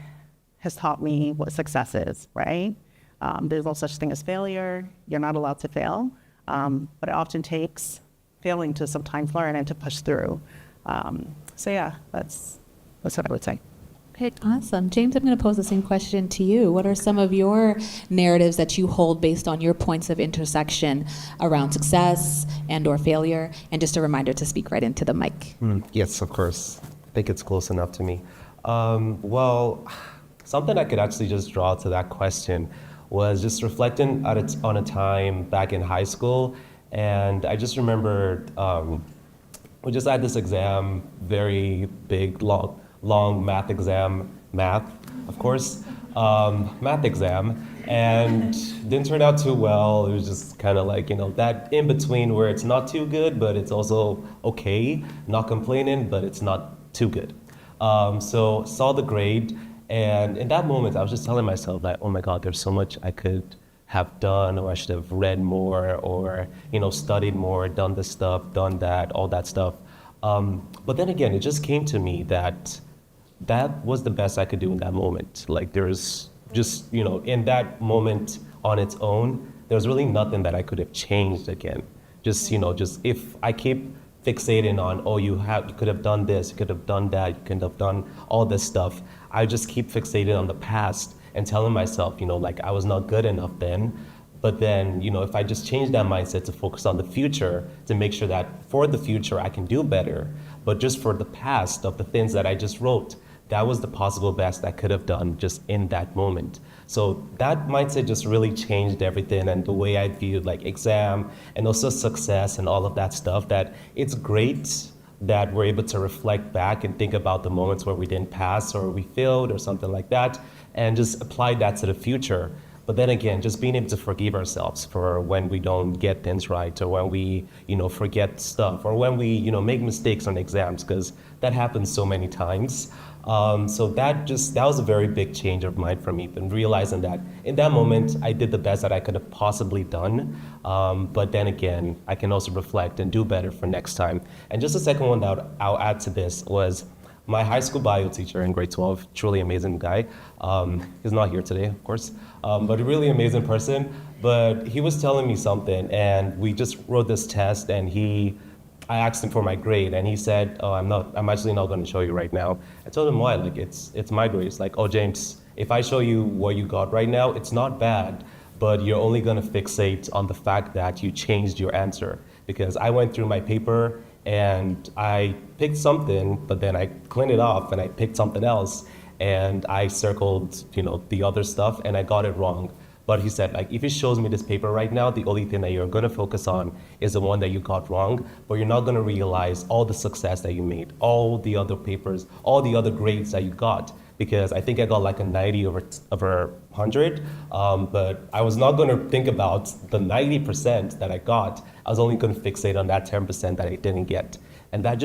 has taught me what success is, right? There's no such thing as failure. You're not allowed to fail. But it often takes failing to sometimes learn and to push through. So yeah, that's what I would say. Okay, awesome. James, I'm going to pose the same question to you. What are some of your narratives that you hold based on your points of intersection around success and or failure? And just a reminder to speak right into the mic. Yes, of course. I think it's close enough to me. Well, something I could actually just draw to that question was just reflecting on a time back in high school. And I just remember we just had this exam, very big, long math exam, of course, math exam, and didn't turn out too well. It was just kind of like, that in between where it's not too good, but it's also okay, not complaining, but it's not too good. So saw the grade, and in that moment, I was just telling myself that, oh my God, there's so much I could have done, or I should have read more, or studied more, done this stuff, done that, all that stuff. But then again, it just came to me that that was the best I could do in that moment. Like there's just, in that moment on its own, there's really nothing that I could have changed again. Just, just if I keep fixating on, oh, you could have done this, you could have done that, you could have done all this stuff. I just keep fixated on the past and telling myself, like I was not good enough then. But then, if I just change that mindset to focus on the future, to make sure that for the future I can do better, but just for the past of the things that I just wrote, that was the possible best I could have done just in that moment. So that mindset just really changed everything, and the way I viewed like exam and also success and all of that stuff, that it's great that we're able to reflect back and think about the moments where we didn't pass or we failed or something like that, and just apply that to the future. But then again, just being able to forgive ourselves for when we don't get things right, or when we, forget stuff, or when we, make mistakes on exams, because that happens so many times. So that was a very big change of mind for me, and realizing that in that moment, I did the best that I could have possibly done. But then again, I can also reflect and do better for next time. And just a second one that I'll add to this was my high school bio teacher in grade 12, truly amazing guy. He's not here today, of course, but a really amazing person. But he was telling me something, and we just wrote this test, and I asked him for my grade, and he said, "Oh, I'm actually not going to show you right now." I told him why. Like it's my grade. It's like, "Oh, James, if I show you what you got right now, it's not bad, but you're only going to fixate on the fact that you changed your answer." Because I went through my paper and I picked something, but then I cleaned it off and I picked something else, and I circled, the other stuff, and I got it wrong. But he said, like, if he shows me this paper right now, the only thing that you're going to focus on is the one that you got wrong, but you're not going to realize all the success that you made, all the other papers, all the other grades that you got. Because I think I got like a 90 over 100, but I was not going to think about the 90% that I got. I was only going to fixate on that 10% that I didn't get. And that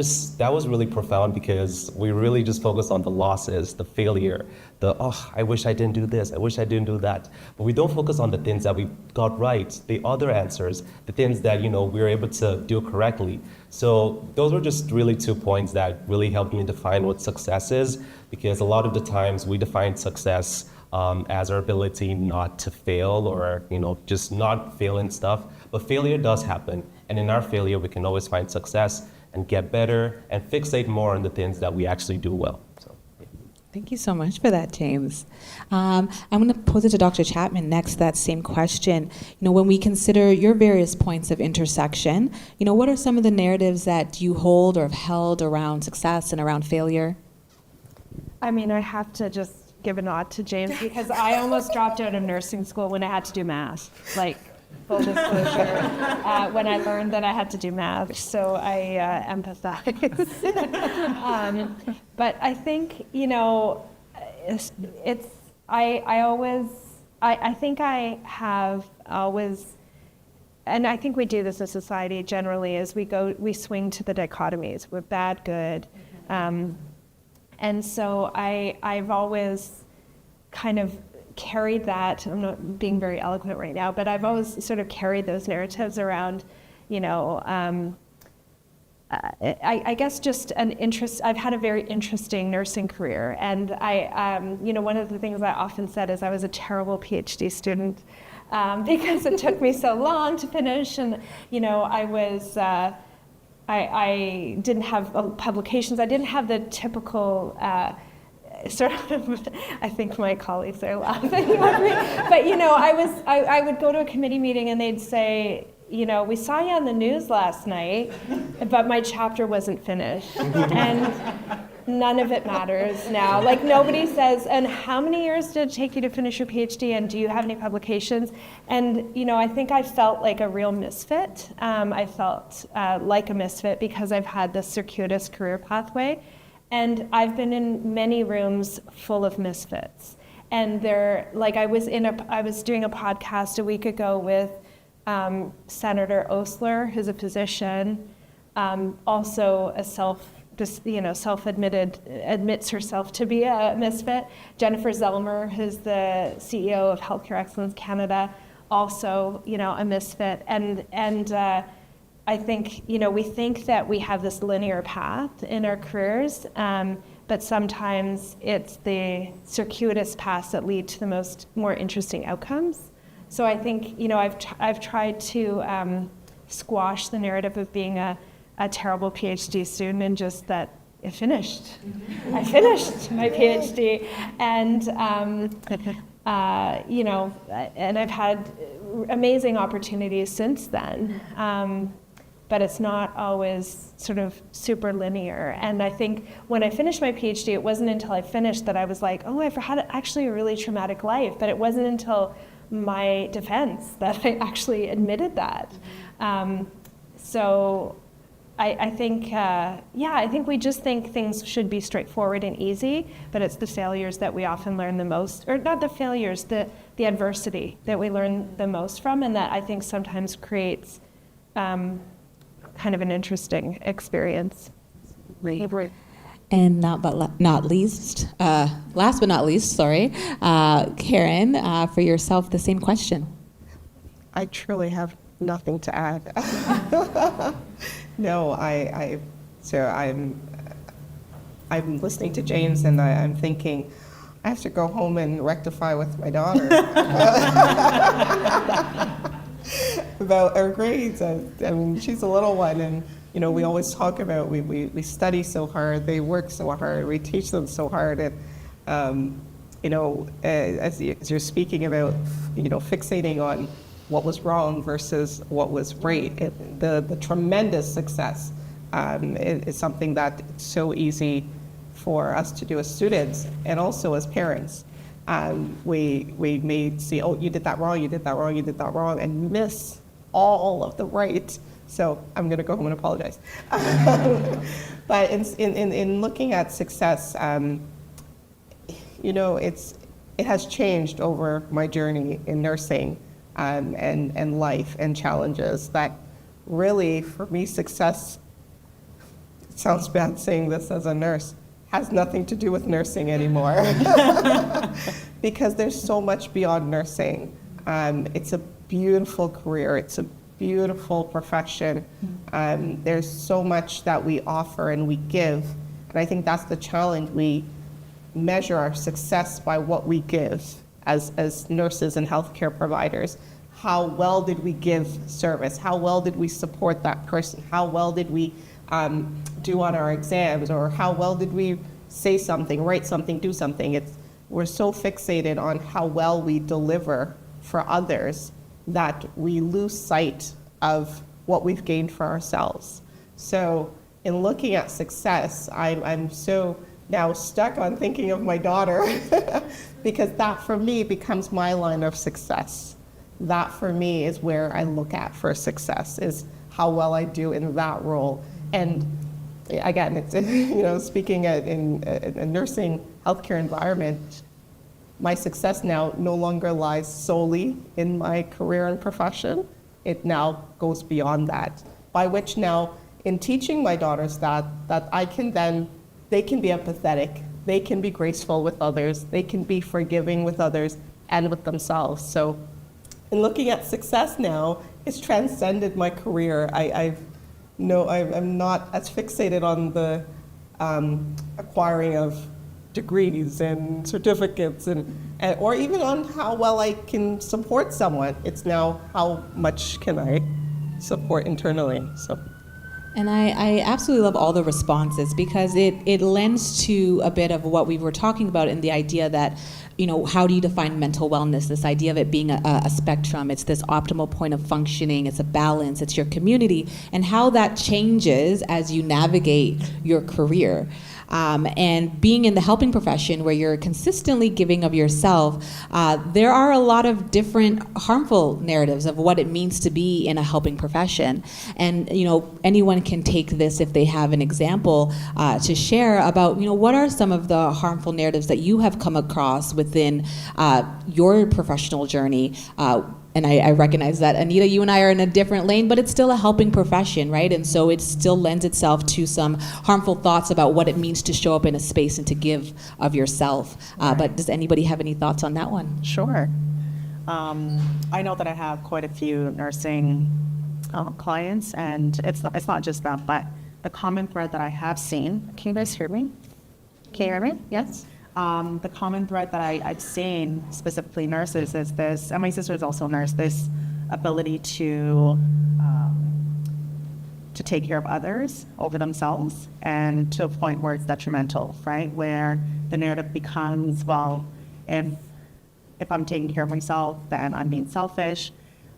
was really profound, because we really just focus on the losses, the failure, I wish I didn't do this, I wish I didn't do that. But we don't focus on the things that we got right, the other answers, the things that, we were able to do correctly. So those were just really 2 points that really helped me define what success is, because a lot of the times we define success as our ability not to fail, or, just not failing stuff. But failure does happen. And in our failure, we can always find success and get better and fixate more on the things that we actually do well. So, yeah. Thank you so much for that, James. I'm going to pose it to Dr. Chapman next, that same question. When we consider your various points of intersection, what are some of the narratives that you hold or have held around success and around failure? I mean, I have to just give a nod to James, because I almost dropped out of nursing school when I had to do math. Like, full disclosure, when I learned that I had to do math, so I empathize. But I think, I think I have always, and I think we do this in society generally, is we swing to the dichotomies. We're bad, good. And so I've always kind of carried that. I'm not being very eloquent right now, but I've always sort of carried those narratives around, I guess just an interest. I've had a very interesting nursing career, and one of the things I often said is I was a terrible PhD student, because it took me so long to finish, and I was. I didn't have publications. I didn't have the typical sort of. I think my colleagues are laughing at me. But I would go to a committee meeting and they'd say, we saw you on the news last night, but my chapter wasn't finished. And none of it matters now. Like nobody says, and how many years did it take you to finish your PhD, and do you have any publications? And I think I felt like a real misfit. I felt like a misfit because I've had this circuitous career pathway, and I've been in many rooms full of misfits. And I was doing a podcast a week ago with Senator Osler, who's a physician, also a admits herself to be a misfit. Jennifer Zellmer, who's the CEO of Healthcare Excellence Canada, also, a misfit. And I think, we think that we have this linear path in our careers, but sometimes it's the circuitous paths that lead to the more interesting outcomes. So I think, I've tried to squash the narrative of being a terrible PhD student, and just that I finished my PhD, and and I've had amazing opportunities since then, but it's not always sort of super linear. And I think when I finished my PhD, it wasn't until I finished that I was like, oh, I've had actually a really traumatic life, but it wasn't until my defense that I actually admitted that. So I think, I think we just think things should be straightforward and easy, but it's the failures that we often learn the most, or not the failures, the adversity that we learn the most from, and that I think sometimes creates kind of an interesting experience. And last but not least, Karen, for yourself, the same question. I truly have nothing to add. No, I'm listening to James, and I'm thinking, I have to go home and rectify with my daughter about her grades. I mean, she's a little one, and we always talk about we study so hard, they work so hard, we teach them so hard, and as you're speaking about fixating on what was wrong versus what was right, the tremendous success is something that it's so easy for us to do as students and also as parents. We may see, oh, you did that wrong, you did that wrong, you did that wrong, and miss all of the right. So I'm going to go home and apologize. But in looking at success, it has changed over my journey in nursing and life and challenges. That really, for me, success, it sounds bad saying this as a nurse, has nothing to do with nursing anymore. Because there's so much beyond nursing. It's a beautiful career. It's a beautiful profession. There's so much that we offer and we give. And I think that's the challenge. We measure our success by what we give as nurses and healthcare providers. How well did we give service? How well did we support that person? How well did we do on our exams? Or how well did we say something, write something, do something? We're so fixated on how well we deliver for others that we lose sight of what we've gained for ourselves. So in looking at success, I'm so now stuck on thinking of my daughter because that for me becomes my line of success. That for me is where I look at for success, is how well I do in that role. And again, it's speaking in a nursing healthcare environment, my success now no longer lies solely in my career and profession. It now goes beyond that, by which now in teaching my daughters that I can then, they can be empathetic, they can be graceful with others, they can be forgiving with others and with themselves. So in looking at success now, it's transcended my career. I'm not as fixated on the acquiring of degrees and certificates or even on how well I can support someone. It's now how much can I support internally. So. And I absolutely love all the responses because it lends to a bit of what we were talking about in the idea that, how do you define mental wellness? This idea of it being a spectrum. It's this optimal point of functioning. It's a balance. It's your community and how that changes as you navigate your career. And being in the helping profession where you're consistently giving of yourself, there are a lot of different harmful narratives of what it means to be in a helping profession. And, anyone can take this if they have an example to share about, what are some of the harmful narratives that you have come across within your professional journey. And I recognize that, Anita, you and I are in a different lane, but it's still a helping profession, right? And so it still lends itself to some harmful thoughts about what it means to show up in a space and to give of yourself. But does anybody have any thoughts on that one? Sure. I know that I have quite a few nursing clients, and it's not just that, but the common thread that I have seen. Can you guys hear me? Can you hear me? Yes? The common thread that I've seen, specifically nurses, is this, and my sister is also a nurse, this ability to take care of others over themselves, and to a point where it's detrimental, right? Where the narrative becomes, well, if I'm taking care of myself, then I'm being selfish.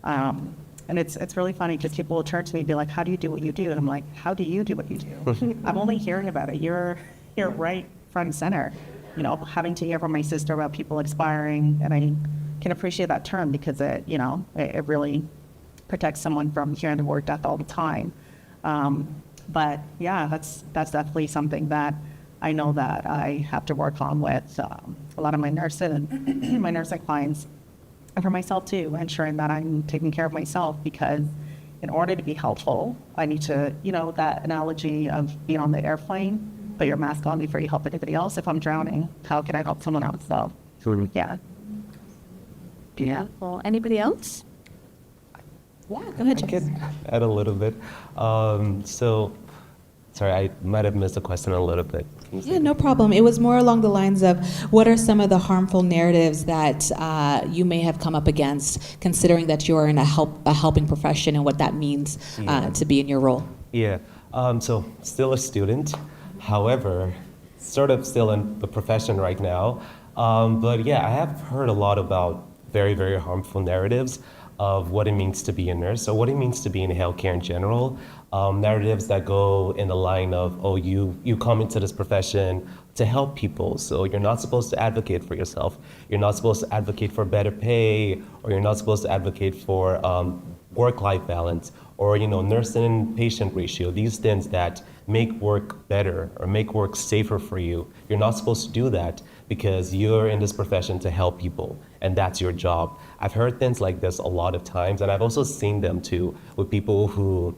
And it's really funny because people will turn to me and be like, how do you do what you do? And I'm like, how do you do what you do? I'm only hearing about it. You're right front and center. Having to hear from my sister about people expiring, and I can appreciate that term because it really protects someone from hearing the word death all the time. But yeah, that's definitely something that I know that I have to work on with a lot of my nursing clients, and for myself too, ensuring that I'm taking care of myself, because in order to be helpful, I need to, that analogy of being on the airplane, put your mask on before you help anybody else. If I'm drowning, how can I help someone else? So, yeah. Well, anybody else? Yeah, go ahead, I James. could add a little bit. So, sorry, I might have missed the question a little bit. Can you say Yeah, no problem. It was more along the lines of what are some of the harmful narratives that you may have come up against, considering that you're in a helping profession and what that means to be in your role? Yeah, so still a student. However, sort of still in the profession right now. But yeah, I have heard a lot about very, very harmful narratives of what it means to be a nurse, or what it means to be in healthcare in general. Narratives that go in the line of, oh, you come into this profession to help people, so you're not supposed to advocate for yourself. You're not supposed to advocate for better pay, or you're not supposed to advocate for work-life balance, or nursing and patient ratio, these things that make work better or make work safer for you. You're not supposed to do that because you're in this profession to help people, and that's your job. I've heard things like this a lot of times, and I've also seen them too with people who,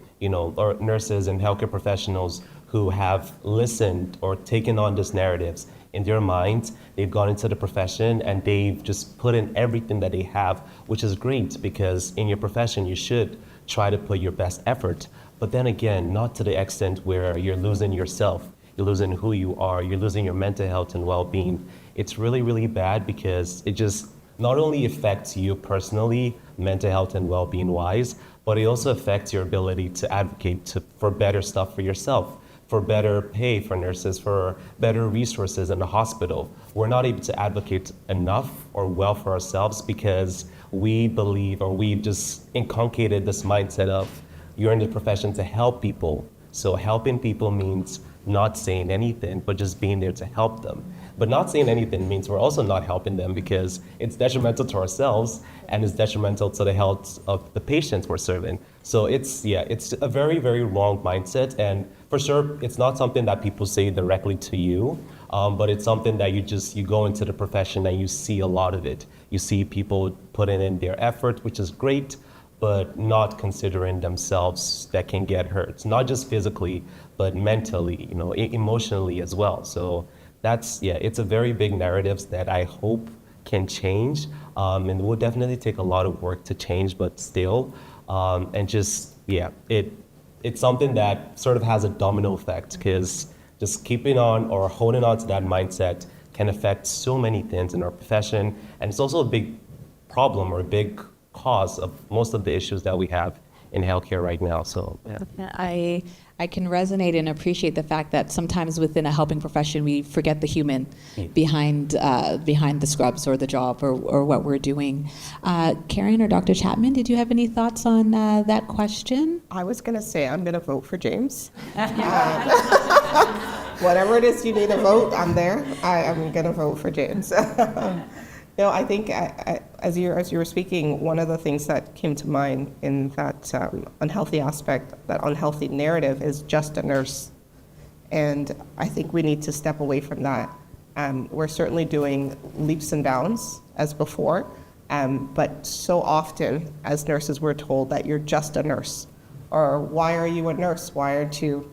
are nurses and healthcare professionals who have listened or taken on these narratives in their minds. They've gone into the profession and they've just put in everything that they have, which is great because in your profession you should try to put your best effort. But then again, not to the extent where you're losing yourself, you're losing who you are, you're losing your mental health and well-being. It's really, really bad because it just not only affects you personally, mental health and well-being wise, but it also affects your ability to advocate for better stuff for yourself, for better pay for nurses, for better resources in the hospital. We're not able to advocate enough or well for ourselves because we believe, or we've just inculcated this mindset of you're in the profession to help people. So helping people means not saying anything, but just being there to help them. But not saying anything means we're also not helping them because it's detrimental to ourselves and it's detrimental to the health of the patients we're serving. So it's a very, very wrong mindset. And for sure, it's not something that people say directly to you, but it's something that you go into the profession and you see a lot of it. You see people putting in their effort, which is great, but not considering themselves that can get hurt, not just physically, but mentally, emotionally as well. So it's a very big narrative that I hope can change, and it will definitely take a lot of work to change, but still, it's something that sort of has a domino effect, because just keeping on or holding on to that mindset can affect so many things in our profession, and it's also a big problem or a big cause of most of the issues that we have in healthcare right now. So yeah. I can resonate and appreciate the fact that sometimes within a helping profession we forget the human behind the scrubs or the job or what we're doing. Karen or Dr. Chapman, did you have any thoughts on that question? I was going to say I'm going to vote for James. whatever it is you need a vote, I'm there. I'm going to vote for James. No, I think as you were speaking, one of the things that came to mind in that unhealthy aspect, that unhealthy narrative, is just a nurse. And I think we need to step away from that. We're certainly doing leaps and bounds as before, but so often as nurses we're told that you're just a nurse, or why are you a nurse? Why aren't you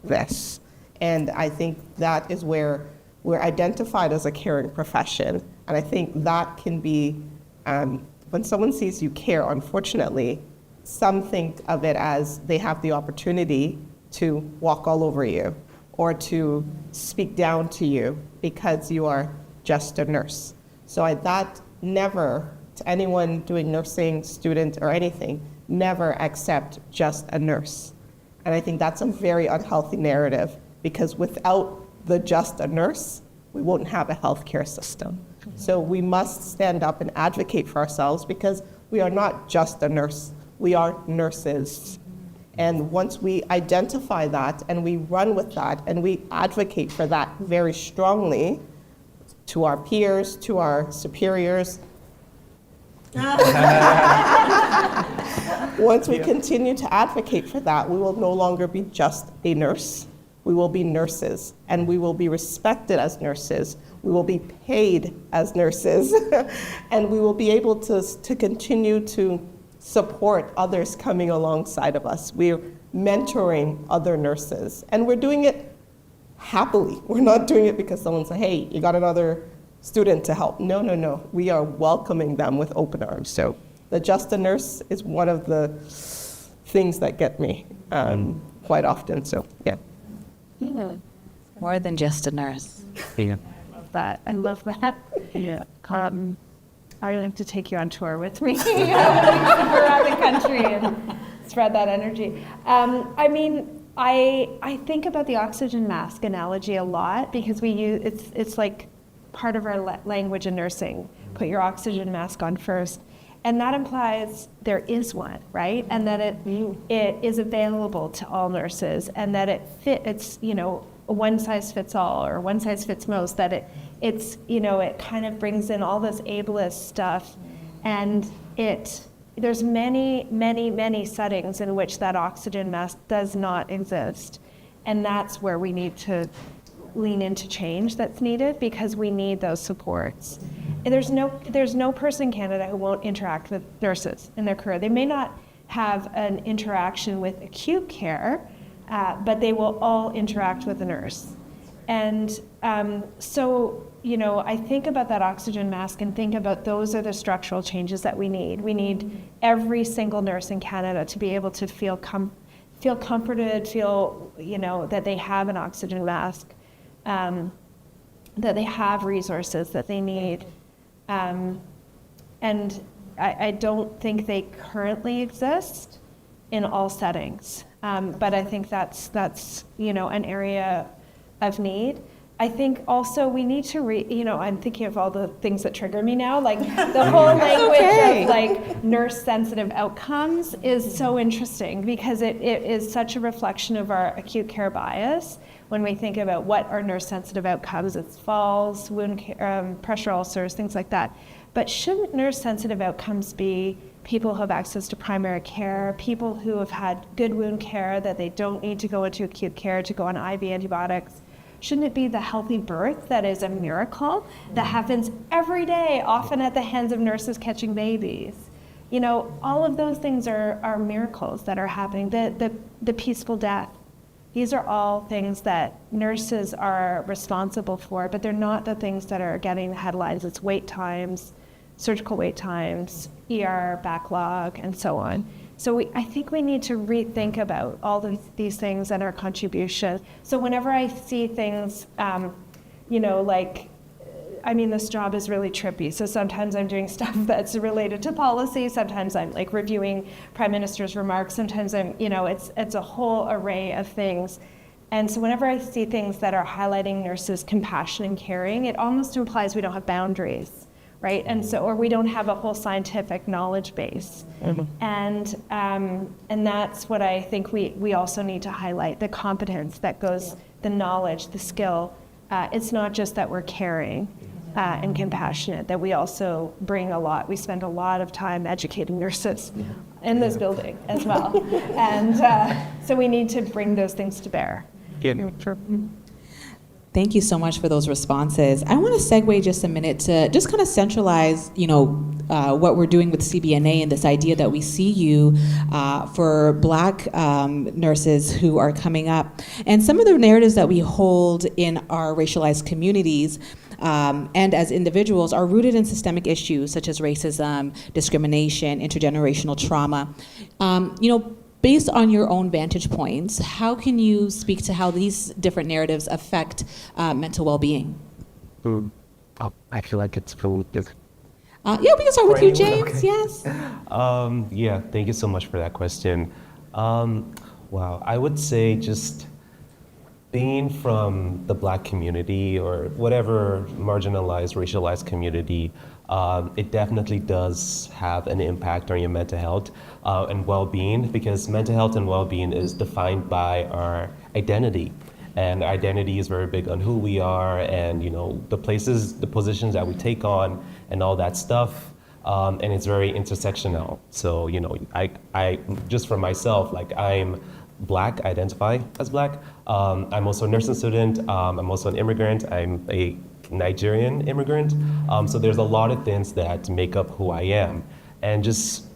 this? And I think that is where we're identified as a caring profession. And I think that can be, when someone sees you care, unfortunately, some think of it as they have the opportunity to walk all over you or to speak down to you because you are just a nurse. So that never, to anyone doing nursing, student or anything, never accept just a nurse. And I think that's a very unhealthy narrative, because without the just a nurse, we won't have a healthcare system. So we must stand up and advocate for ourselves, because we are not just a nurse, we are nurses. And once we identify that and we run with that and we advocate for that very strongly to our peers, to our superiors, once we continue to advocate for that, we will no longer be just a nurse. We will be nurses, and we will be respected as nurses. We will be paid as nurses, and we will be able to continue to support others coming alongside of us. We're mentoring other nurses, and we're doing it happily. We're not doing it because someone said, hey, you got another student to help. No, no, no. We are welcoming them with open arms. So the just a nurse is one of the things that get me quite often. So, yeah. More than just a nurse. Yeah. I love that. Yeah. I would like to take you on tour with me around the country and spread that energy. I mean, I think about the oxygen mask analogy a lot, because we use it's like part of our language in nursing. Put your oxygen mask on first, and that implies there is one, right? And that it is available to all nurses, and that it's a one size fits all or one size fits most. That it's it kind of brings in all this ableist stuff, and there's many settings in which that oxygen mask does not exist, and that's where we need to lean into change that's needed, because we need those supports. And there's no person in Canada who won't interact with nurses in their career. They may not have an interaction with acute care, but they will all interact with a nurse. And so I think about that oxygen mask and think about those are the structural changes that we need. We need every single nurse in Canada to be able to feel comforted, feel that they have an oxygen mask, that they have resources that they need. And I don't think they currently exist in all settings. But I think that's an area of need. I think also we need to I'm thinking of all the things that trigger me now, like the whole language of like nurse-sensitive outcomes is so interesting, because it is such a reflection of our acute care bias. When we think about what are nurse-sensitive outcomes, it's falls, wound care, pressure ulcers, things like that. But shouldn't nurse-sensitive outcomes be people who have access to primary care, people who have had good wound care, that they don't need to go into acute care to go on IV antibiotics? Shouldn't it be the healthy birth that is a miracle that happens every day, often at the hands of nurses catching babies? All of those things are miracles that are happening. The peaceful death. These are all things that nurses are responsible for, but they're not the things that are getting the headlines. It's wait times, surgical wait times, ER backlog, and so on. So I think we need to rethink about all these things and our contribution. So whenever I see things, this job is really trippy. So sometimes I'm doing stuff that's related to policy. Sometimes I'm like reviewing Prime Minister's remarks. Sometimes I'm, it's a whole array of things. And so whenever I see things that are highlighting nurses' compassion and caring, it almost implies we don't have boundaries. right? And so, or we don't have a whole scientific knowledge base. And that's what I think we also need to highlight, the competence that goes, the knowledge, the skill. It's not just that we're caring and compassionate, that we also bring a lot. We spend a lot of time educating nurses in this building as well. And so we need to bring those things to bear. Thank you so much for those responses. I want to segue just a minute to just kind of centralize, what we're doing with CBNA and this idea that we see you for Black nurses who are coming up. And some of the narratives that we hold in our racialized communities and as individuals are rooted in systemic issues such as racism, discrimination, intergenerational trauma. Based on your own vantage points, how can you speak to how these different narratives affect mental well-being? Oh, I feel like it's really good. Yeah, we can start with you, anyone? James. Okay. Yes. Yeah, thank you so much for that question. Wow, I would say just being from the Black community or whatever marginalized, racialized community, it definitely does have an impact on your mental health and well-being, because mental health and well-being is defined by our identity. And identity is very big on who we are and, the places, the positions that we take on and all that stuff. And it's very intersectional. So, I just for myself, like I'm Black, identify as Black. I'm also a nursing student. I'm also an immigrant. I'm a Nigerian immigrant. So there's a lot of things that make up who I am. And just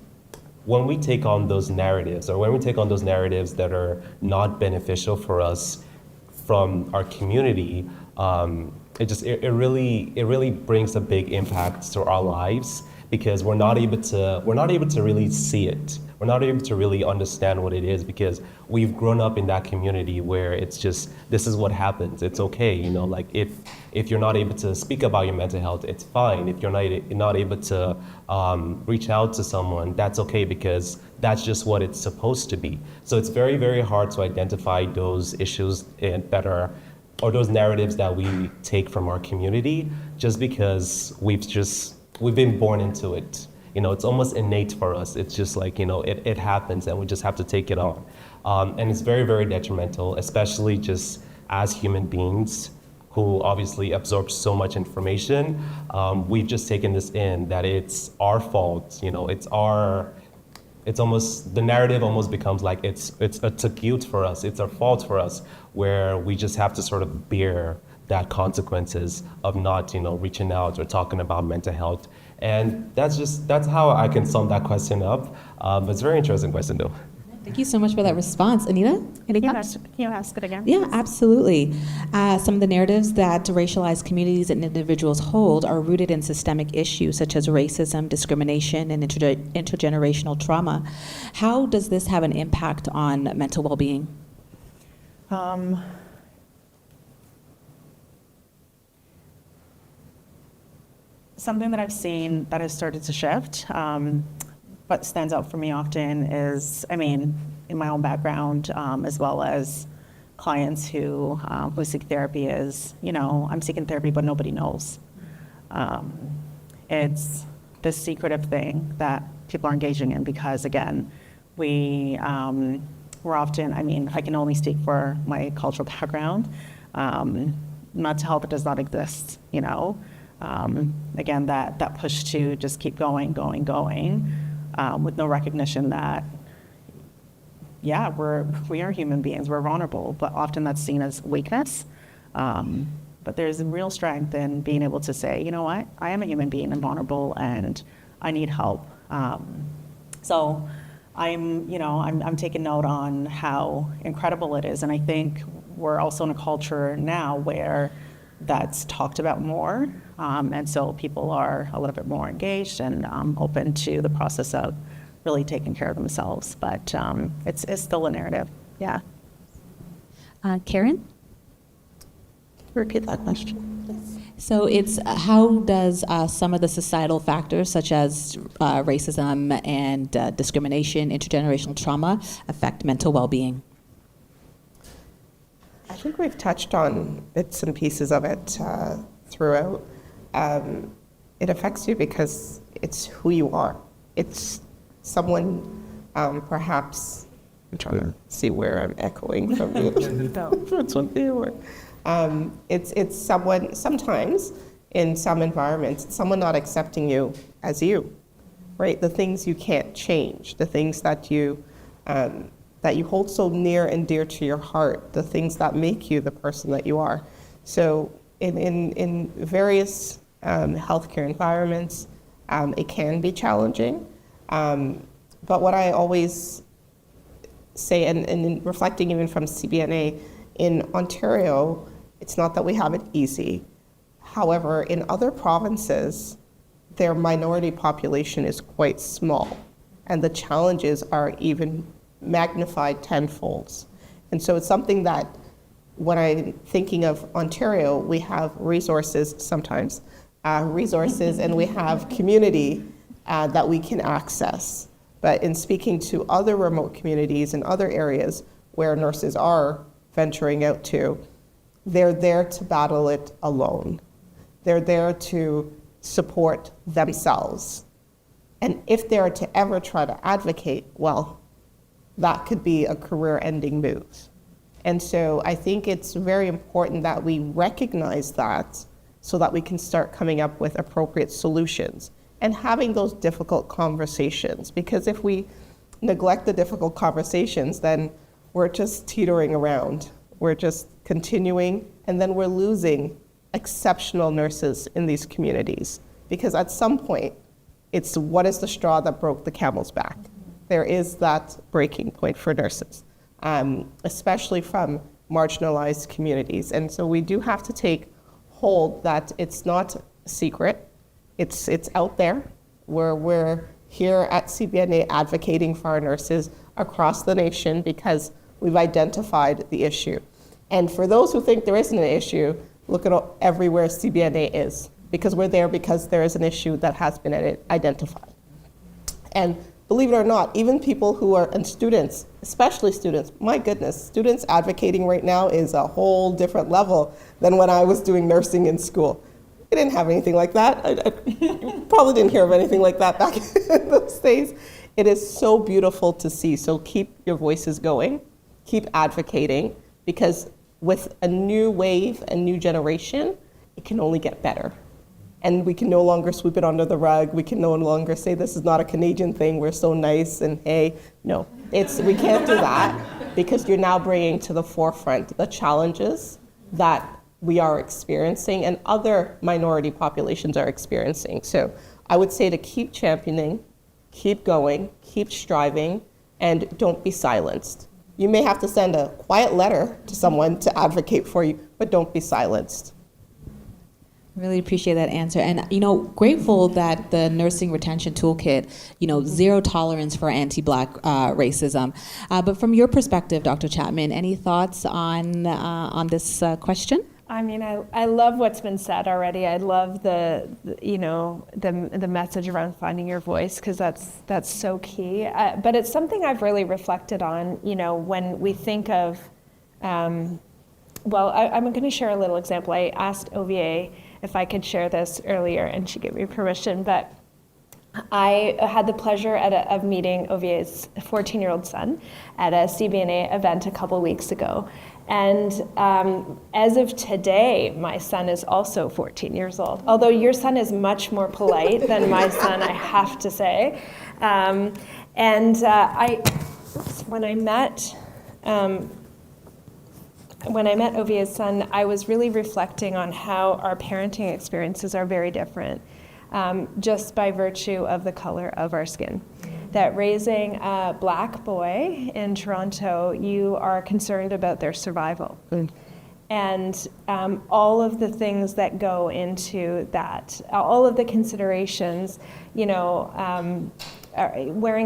when we take on those narratives, or when we take on those narratives that are not beneficial for us from our community, it really brings a big impact to our lives, because we're not able to really see it. We're not able to really understand what it is, because we've grown up in that community where it's just, this is what happens. It's okay, like if you're not able to speak about your mental health, it's fine. If you're not able to reach out to someone, that's okay, because that's just what it's supposed to be. So it's very, very hard to identify those issues or those narratives that we take from our community, just because we've been born into it. It's almost innate for us. It's just like, it happens and we just have to take it on. And it's very, very detrimental, especially just as human beings who obviously absorb so much information. We've just taken this in, that it's our fault, the narrative almost becomes like it's a guilt for us, it's our fault for us, where we just have to sort of bear that consequences of not, reaching out or talking about mental health. And that's how I can sum that question up. But it's a very interesting question, though. Thank you so much for that response. Anita, any Can thoughts? you ask it again? Yeah, absolutely. Some of the narratives that racialized communities and individuals hold are rooted in systemic issues such as racism, discrimination, and intergenerational trauma. How does this have an impact on mental well-being? Something that I've seen that has started to shift, what stands out for me often is, in my own background, as well as clients who seek therapy, is, I'm seeking therapy, but nobody knows. It's this secretive thing that people are engaging in, because again, we're often, I can only speak for my cultural background. Mental health does not exist, Again, that push to just keep going, with no recognition that, yeah, we are human beings, we're vulnerable, but often that's seen as weakness. But there's real strength in being able to say, you know what, I am a human being and vulnerable, and I need help. So I'm taking note on how incredible it is, and I think we're also in a culture now where that's talked about more, and so people are a little bit more engaged and open to the process of really taking care of themselves. But it's still a narrative. Yeah. Karen? Repeat that question. So it's how does some of the societal factors such as racism and discrimination, intergenerational trauma affect mental well-being? I think we've touched on bits and pieces of it throughout. it affects you because it's who you are. It's someone, perhaps, I'm trying to see where I'm echoing from you. It's one thing, or, it's someone, sometimes in some environments, someone not accepting you as you, right? The things you can't change, the things that you hold so near and dear to your heart, the things that make you the person that you are. So in various healthcare environments, it can be challenging. But what I always say, and in reflecting even from CBNA, in Ontario, it's not that we have it easy. However, in other provinces, their minority population is quite small, and the challenges are even magnified tenfold. And so it's something that when I'm thinking of Ontario, we have resources sometimes, and we have community that we can access. But in speaking to other remote communities and other areas where nurses are venturing out to, they're there to battle it alone. They're there to support themselves. And if they're to ever try to advocate, well, that could be a career-ending move. And so I think it's very important that we recognize that so that we can start coming up with appropriate solutions and having those difficult conversations. Because if we neglect the difficult conversations, then we're just teetering around. We're just continuing, and then we're losing exceptional nurses in these communities. Because at some point, it's what is the straw that broke the camel's back? There is that breaking point for nurses, especially from marginalized communities. And so we do have to take hold that it's not a secret. It's out there. We're here at CBNA advocating for our nurses across the nation because we've identified the issue. And for those who think there isn't an issue, look at everywhere CBNA is, because we're there because there is an issue that has been identified. And believe it or not, even people who are, and students, especially students, my goodness, students advocating right now is a whole different level than when I was doing nursing in school. I didn't have anything like that. I probably didn't hear of anything like that back in those days. It is so beautiful to see. So keep your voices going, keep advocating, because with a new wave, a new generation, it can only get better. And we can no longer sweep it under the rug. We can no longer say this is not a Canadian thing, we're so nice and hey. No, we can't do that, because you're now bringing to the forefront the challenges that we are experiencing and other minority populations are experiencing. So I would say to keep championing, keep going, keep striving, and don't be silenced. You may have to send a quiet letter to someone to advocate for you, but don't be silenced. Really appreciate that answer. And, grateful that the Nursing Retention Toolkit, zero tolerance for anti-Black racism. But from your perspective, Dr. Chapman, any thoughts on this question? I mean, I love what's been said already. I love the message around finding your voice, because that's so key. But it's something I've really reflected on, when we think of, I'm going to share a little example. I asked OVA if I could share this earlier, and she gave me permission. But I had the pleasure of meeting OVA's 14-year-old son at a CBNA event a couple weeks ago. And as of today, my son is also 14 years old. Although your son is much more polite than my son, I have to say. When I met OVA's son, I was really reflecting on how our parenting experiences are very different, just by virtue of the color of our skin. That raising a Black boy in Toronto, you are concerned about their survival. And all of the things that go into that, all of the considerations, wearing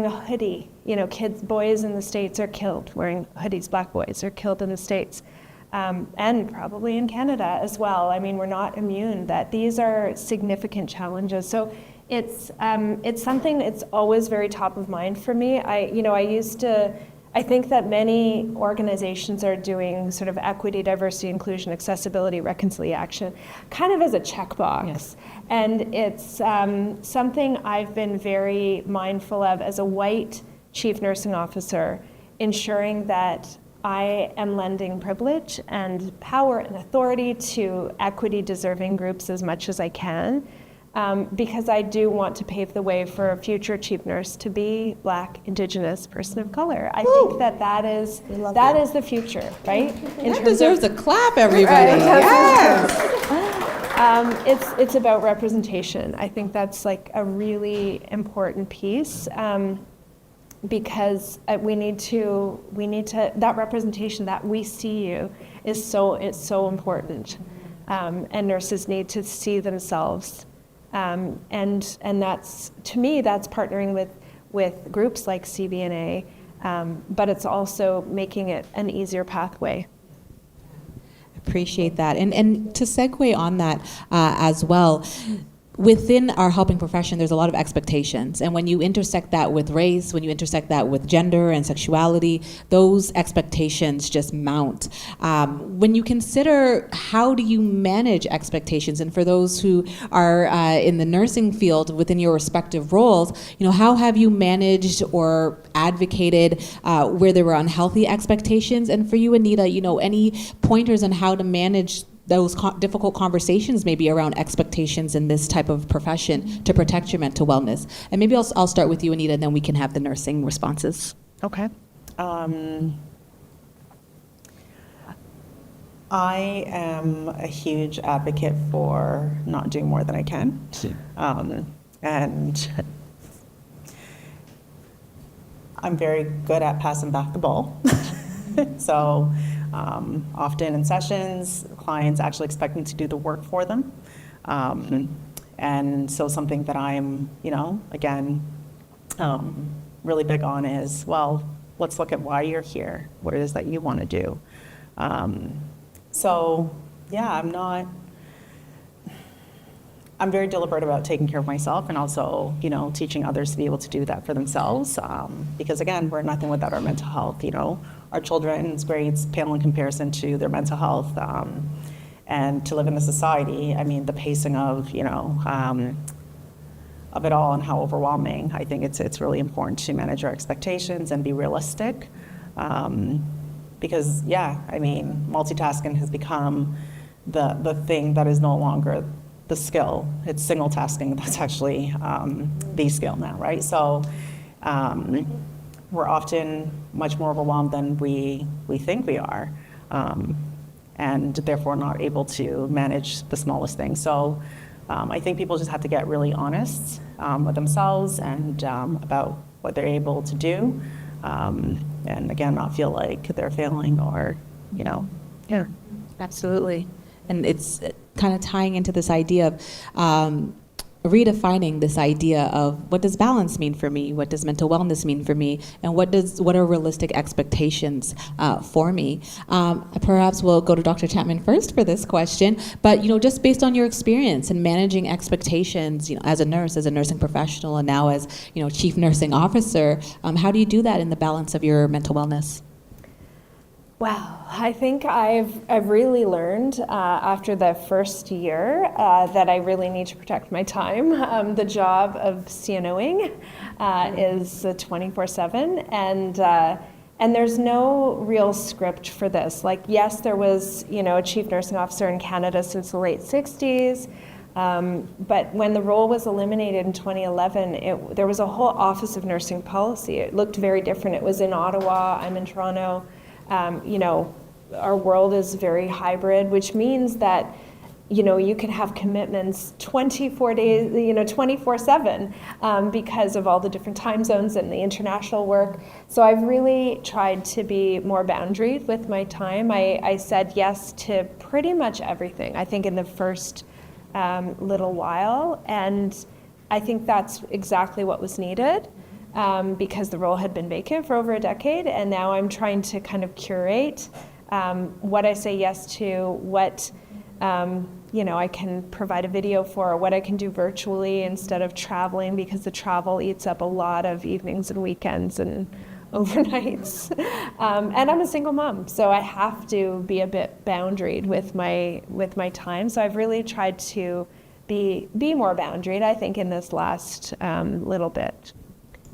a hoodie, boys in the States are killed wearing hoodies, Black boys are killed in the States. And probably in Canada as well. I mean, we're not immune. That these are significant challenges. So it's something that's always very top of mind for me. I I think that many organizations are doing sort of equity, diversity, inclusion, accessibility, reconciliation, kind of as a checkbox. Yes. And it's something I've been very mindful of as a white chief nursing officer, ensuring that I am lending privilege and power and authority to equity-deserving groups as much as I can. Because I do want to pave the way for a future chief nurse to be Black, Indigenous, person of color. I think that is the future, right? That deserves a clap, everybody. Yes. It's about representation. I think that's like a really important piece, because we need to that representation, that we see you, is so important, and nurses need to see themselves. And that's, to me, that's partnering with groups like CBNA, but it's also making it an easier pathway. Appreciate that. And to segue on that as well, within our helping profession, there's a lot of expectations. And when you intersect that with race, when you intersect that with gender and sexuality, those expectations just mount. When you consider how do you manage expectations, and for those who are in the nursing field within your respective roles, how have you managed or advocated where there were unhealthy expectations? And for you, Anita, any pointers on how to manage those difficult conversations maybe around expectations in this type of profession to protect your mental wellness? And maybe I'll start with you, Anita, and then we can have the nursing responses. Okay. I am a huge advocate for not doing more than I can. And I'm very good at passing back the ball. So often in sessions, clients actually expect me to do the work for them. And so something that I'm, again, really big on is, well, let's look at why you're here, what it is that you want to do. So yeah, I'm very deliberate about taking care of myself, and also, teaching others to be able to do that for themselves. Because again, we're nothing without our mental health. Our children's grades pale in comparison to their mental health. And to live in the society, the pacing of it all and how overwhelming, I think it's really important to manage our expectations and be realistic. Because multitasking has become the thing that is no longer the skill. It's single tasking that's actually the skill now, right? So we're often much more overwhelmed than we think we are, and therefore not able to manage the smallest things. So I think people just have to get really honest with themselves and about what they're able to do, and again, not feel like they're failing or, Yeah, absolutely. And it's kind of tying into this idea of redefining this idea of what does balance mean for me, what does mental wellness mean for me, and what are realistic expectations for me. Perhaps we'll go to Dr. Chapman first for this question, but just based on your experience in managing expectations, as a nurse, as a nursing professional, and now as chief nursing officer, how do you do that in the balance of your mental wellness? Wow, I think I've really learned after the first year that I really need to protect my time. The job of CNOing is 24/7, and there's no real script for this. Like, yes, there was a chief nursing officer in Canada since the late 60s. But when the role was eliminated in 2011, there was a whole Office of Nursing Policy. It looked very different. It was in Ottawa. I'm in Toronto. Our world is very hybrid, which means that, you can have commitments 24 days, 24/7, because of all the different time zones and the international work. So I've really tried to be more boundaried with my time. I said yes to pretty much everything, I think, in the first little while. And I think that's exactly what was needed. Because the role had been vacant for over a decade, and now I'm trying to kind of curate what I say yes to, what I can provide a video for, or what I can do virtually instead of traveling, because the travel eats up a lot of evenings and weekends and overnights. And I'm a single mom, so I have to be a bit boundaried with my time. So I've really tried to be more boundaried, I think, in this last little bit.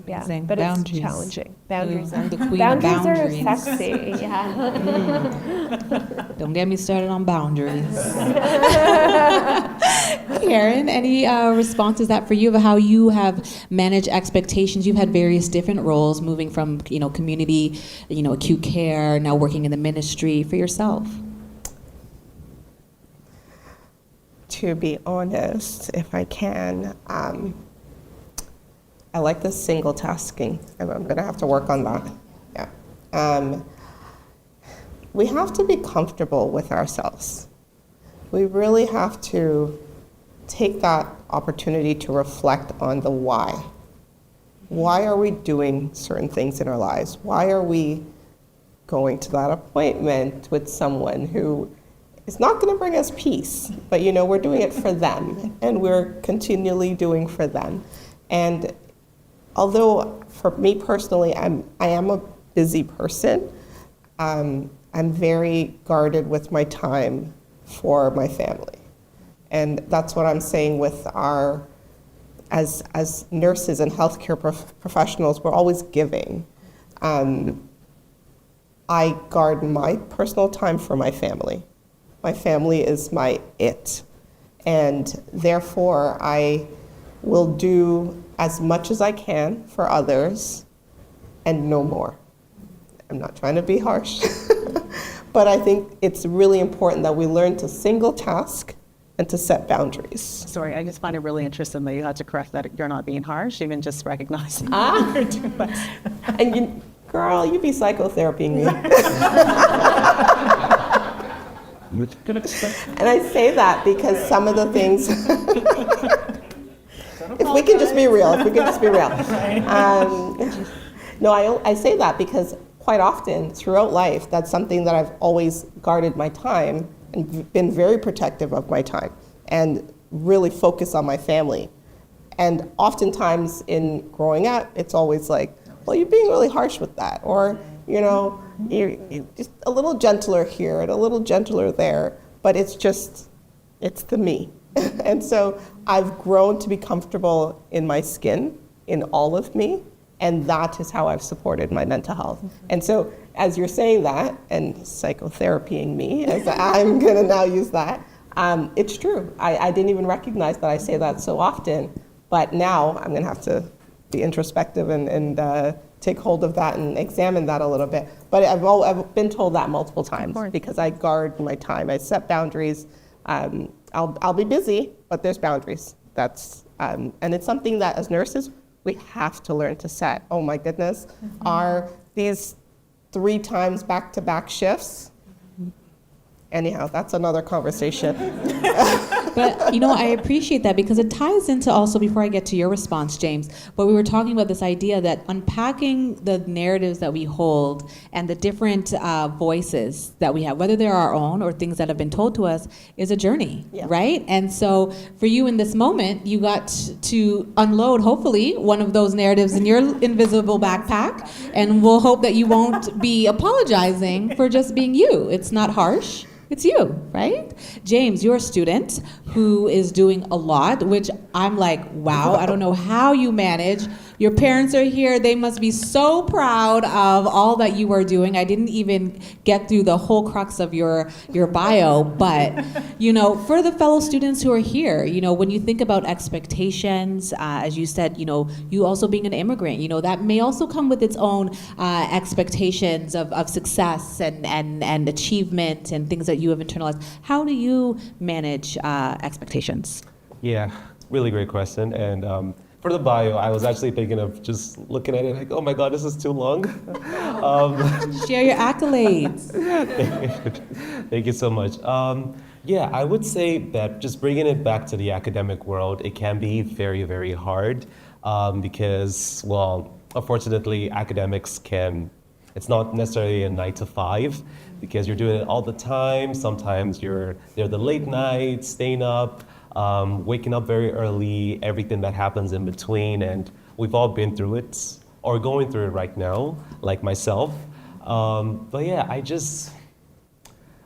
Yeah, Amazing. but Boundaries. it's challenging. Boundaries, I'm the queen of boundaries. are sexy. Yeah. Don't get me started on boundaries. Karen, any response to that for you of how you have managed expectations? You've had various different roles, moving from community, acute care, now working in the ministry for yourself. To be honest, if I can, I like the single tasking, and I'm going to have to work on that. Yeah. We have to be comfortable with ourselves. We really have to take that opportunity to reflect on the why. Why are we doing certain things in our lives? Why are we going to that appointment with someone who is not going to bring us peace, but we're doing it for them, and we're continually doing for them. And although for me personally, I am a busy person, I'm very guarded with my time for my family. And that's what I'm saying with as nurses and healthcare professionals, we're always giving. I guard my personal time for my family. My family is my it. And therefore, I will do as much as I can for others and no more. I'm not trying to be harsh, but I think it's really important that we learn to single task and to set boundaries. Sorry, I just find it really interesting that you had to correct that you're not being harsh, even just recognizing you're too much. And girl, you be psychotherapying me. And I say that because some of the things, if we can just be real, No, I say that because quite often throughout life, that's something that I've always guarded my time and been very protective of my time and really focused on my family. And oftentimes in growing up, it's always like, well, you're being really harsh with that. Or, you're just a little gentler here and a little gentler there. But it's the me. And so I've grown to be comfortable in my skin, in all of me. And that is how I've supported my mental health. And so as you're saying that, and psychotherapying me, as I'm going to now use that, it's true. I didn't even recognize that I say that so often. But now I'm going to have to be introspective and take hold of that and examine that a little bit. But I've been told that multiple times because I guard my time. I set boundaries. I'll be busy, but there's boundaries. And it's something that as nurses, we have to learn to set. Oh my goodness, are these 3 times back-to-back shifts? Anyhow, that's another conversation. But, I appreciate that because it ties into also, before I get to your response, James, but we were talking about this idea that unpacking the narratives that we hold and the different voices that we have, whether they're our own or things that have been told to us, is a journey, right? And so for you in this moment, you got to unload, hopefully, one of those narratives in your invisible backpack, and we'll hope that you won't be apologizing for just being you. It's not harsh. It's you, right? James, you're a student who is doing a lot, which I'm like, wow, I don't know how you manage. Your parents are here. They must be so proud of all that you are doing. I didn't even get through the whole crux of your bio, but, for the fellow students who are here, when you think about expectations, as you said, you also being an immigrant, that may also come with its own expectations of success and achievement and things that you have internalized. How do you manage expectations? Yeah, really great question. And for the bio, I was actually thinking of just looking at it like, oh my God, this is too long. Share your accolades. Thank you so much. Yeah, I would say that just bringing it back to the academic world, it can be very, very hard because, well, unfortunately, academics it's not necessarily a 9 to 5 because you're doing it all the time. Sometimes they're the late nights, staying up, waking up very early, everything that happens in between, and we've all been through it. or going through it right now, like myself. But yeah,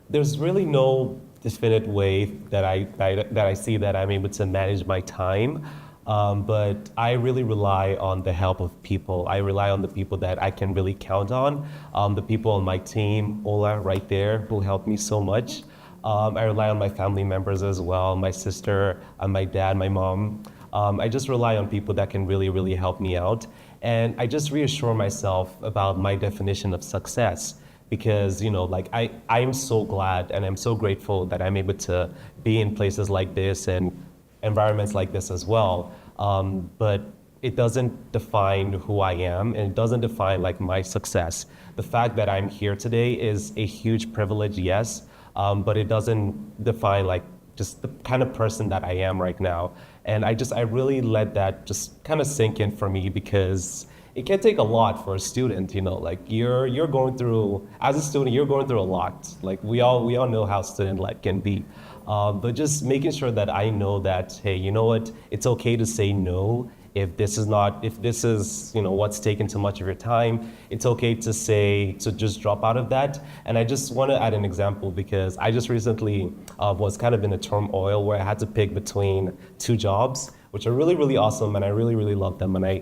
there's really no definite way that I see that I'm able to manage my time. But I really rely on the help of people. I rely on the people that I can really count on. The people on my team, Ola right there, who helped me so much. I rely on my family members as well, my sister, my dad, my mom. I just rely on people that can really, really help me out. And I just reassure myself about my definition of success because, like I'm so glad and I'm so grateful that I'm able to be in places like this and environments like this as well. But it doesn't define who I am and it doesn't define like my success. The fact that I'm here today is a huge privilege, yes, but it doesn't define like just the kind of person that I am right now. And I really let that just kind of sink in for me because it can take a lot for a student, like you're going through, as a student, you're going through a lot. Like we all know how student life can be. But just making sure that I know that, hey, you know what, it's okay to say no. If this is what's taking too much of your time, it's okay to just drop out of that. And I just want to add an example because I just recently was kind of in a turmoil where I had to pick between 2 jobs, which are really, really awesome, and I really, really love them. And I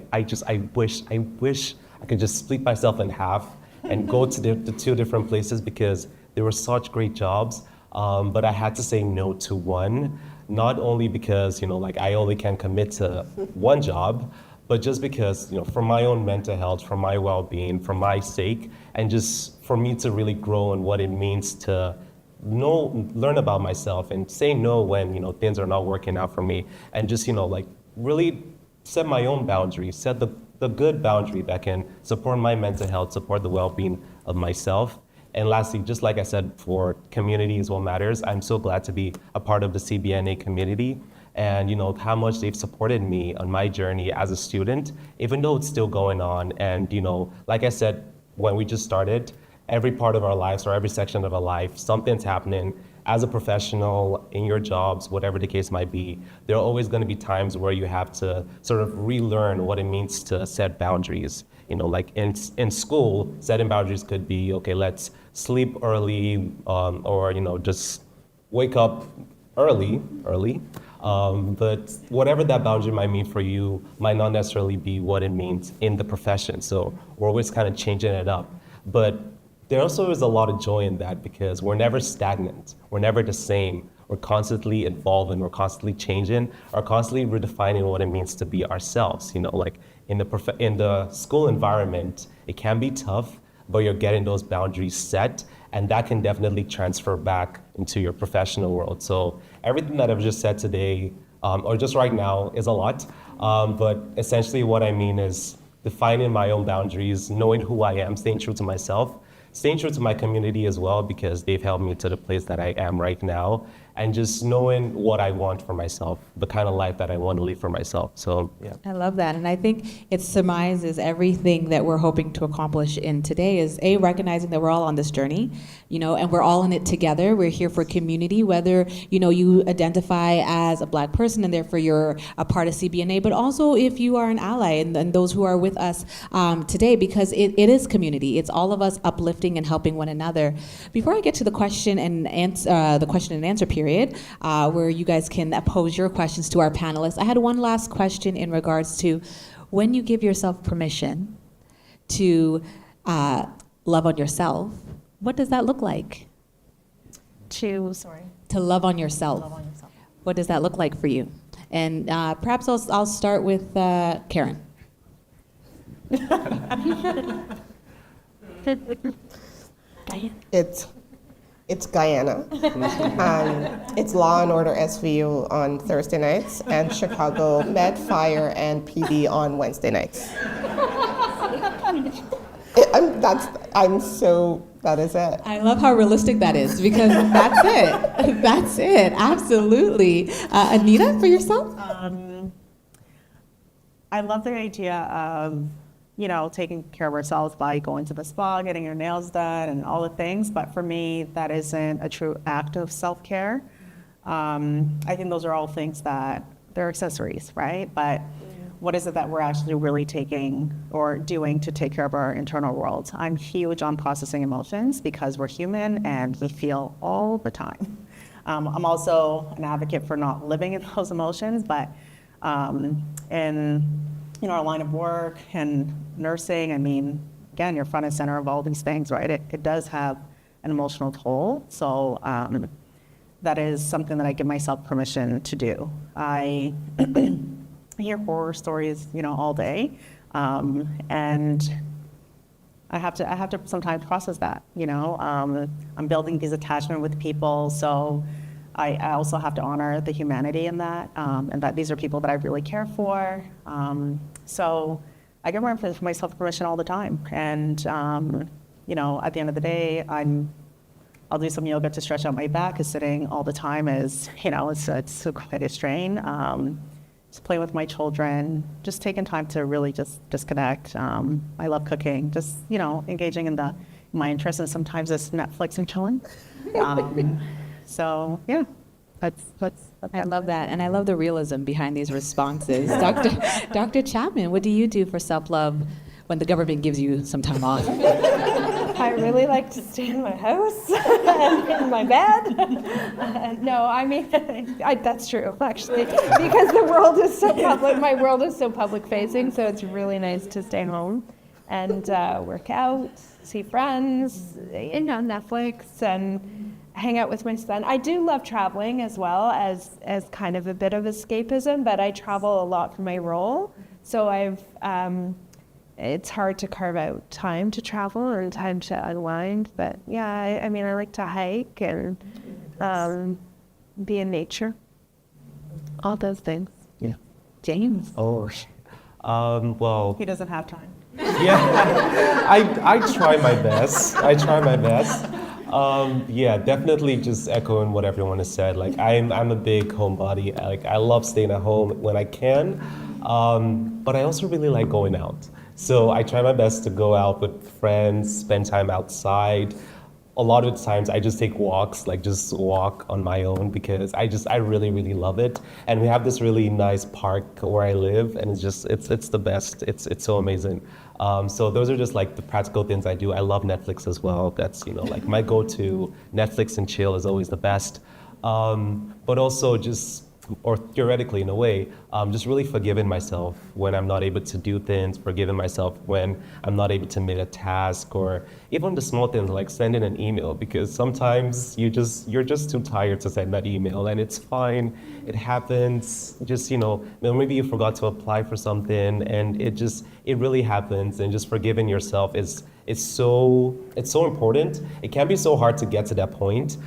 wish I could just split myself in half and go to the 2 different places because they were such great jobs. But I had to say no to one. Not only because, like I only can commit to one job, but just because, for my own mental health, for my well-being, for my sake, and just for me to really grow in what it means to learn about myself and say no when, things are not working out for me. And just, like really set my own boundaries, set the good boundary that can support my mental health, support the well-being of myself. And lastly, just like I said, for community is what matters. I'm so glad to be a part of the CBNA community and how much they've supported me on my journey as a student, even though it's still going on. And like I said, when we just started, every part of our lives or every section of our life, something's happening. As a professional, in your jobs, whatever the case might be, there are always going to be times where you have to sort of relearn what it means to set boundaries. Like in school, setting boundaries could be, okay, let's sleep early, or, just wake up early. But whatever that boundary might mean for you might not necessarily be what it means in the profession. So we're always kind of changing it up. But there also is a lot of joy in that because we're never stagnant. We're never the same. We're constantly evolving, we're constantly changing, or constantly redefining what it means to be ourselves. Like in the school environment, it can be tough, but you're getting those boundaries set, and that can definitely transfer back into your professional world. So everything that I've just said today, or just right now, is a lot. But essentially what I mean is defining my own boundaries, knowing who I am, staying true to myself, staying true to my community as well, because they've helped me to the place that I am right now, and just knowing what I want for myself, the kind of life that I want to live for myself. So, yeah. I love that. And I think it surmises everything that we're hoping to accomplish in today is recognizing that we're all on this journey, and we're all in it together. We're here for community, whether, you identify as a Black person and therefore you're a part of CBNA, but also if you are an ally and those who are with us today, because it is community. It's all of us uplifting and helping one another. Before I get to the question and answer period, where you guys can pose your questions to our panelists, I had one last question in regards to when you give yourself permission to love on yourself, what does that look like? To love on yourself. What does that look like for you? And perhaps I'll start with Karen. It's Guyana. It's Law and Order SVU on Thursday nights and Chicago Med, Fire, and PD on Wednesday nights. That is it. I love how realistic that is because that's it. That's it. Absolutely. Anita, for yourself? I love the idea of taking care of ourselves by going to the spa, getting your nails done, and all the things. But for me, that isn't a true act of self-care. I think those are all things that they're accessories, right? But what is it that we're actually really taking or doing to take care of our internal world? I'm huge on processing emotions because we're human and we feel all the time. I'm also an advocate for not living in those emotions, but in our line of work and nursing, I mean, again, you're front and center of all these things, right? It does have an emotional toll. So that is something that I give myself permission to do. I hear horror stories, all day, and I have to sometimes process that. I'm building these attachments with people, so I also have to honor the humanity in that, and that these are people that I really care for. So I give myself permission all the time, and at the end of the day, I'll do some yoga to stretch out my back, because sitting all the time is, it's quite a strain. Just play with my children, just taking time to really just disconnect. I love cooking, just, engaging in my interests, and sometimes it's Netflix and chilling. So yeah, that's I love that. And I love the realism behind these responses. Dr. Chapman, what do you do for self-love when the government gives you some time off? I really like to stay in my house and in my bed. No, I mean, that's true, actually, because the world is so public. My world is so public facing, so it's really nice to stay home and work out, see friends, Netflix, and hang out with my son. I do love traveling as well as kind of a bit of escapism, but I travel a lot for my role. So it's hard to carve out time to travel and time to unwind. But yeah, I mean, I like to hike and be in nature. All those things. Yeah. James? Oh, well, he doesn't have time. yeah, I try my best. Yeah, definitely just echoing what everyone has said. Like, I'm a big homebody. Like, I love staying at home when I can, but I also really like going out. So I try my best to go out with friends, spend time outside. A lot of times I just take walks, like just walk on my own, because I really, really love it. And we have this really nice park where I live, and it's the best. It's so amazing. So those are just like the practical things I do. I love Netflix as well. That's, like my go-to. Netflix and chill is always the best. But also just, or theoretically in a way, just really forgiving myself when I'm not able to do things, forgiving myself when I'm not able to meet a task, or even the small things like sending an email, because sometimes you're just too tired to send that email, and it's fine, it happens. Just, maybe you forgot to apply for something, and it really happens, and just forgiving yourself it's so important. It can be so hard to get to that point.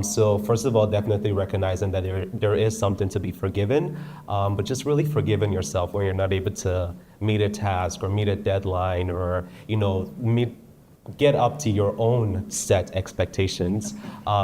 So first of all, definitely recognizing that there is something to be forgiven, but just really forgiving yourself when you're not able to meet a task or meet a deadline, or get up to your own set expectations.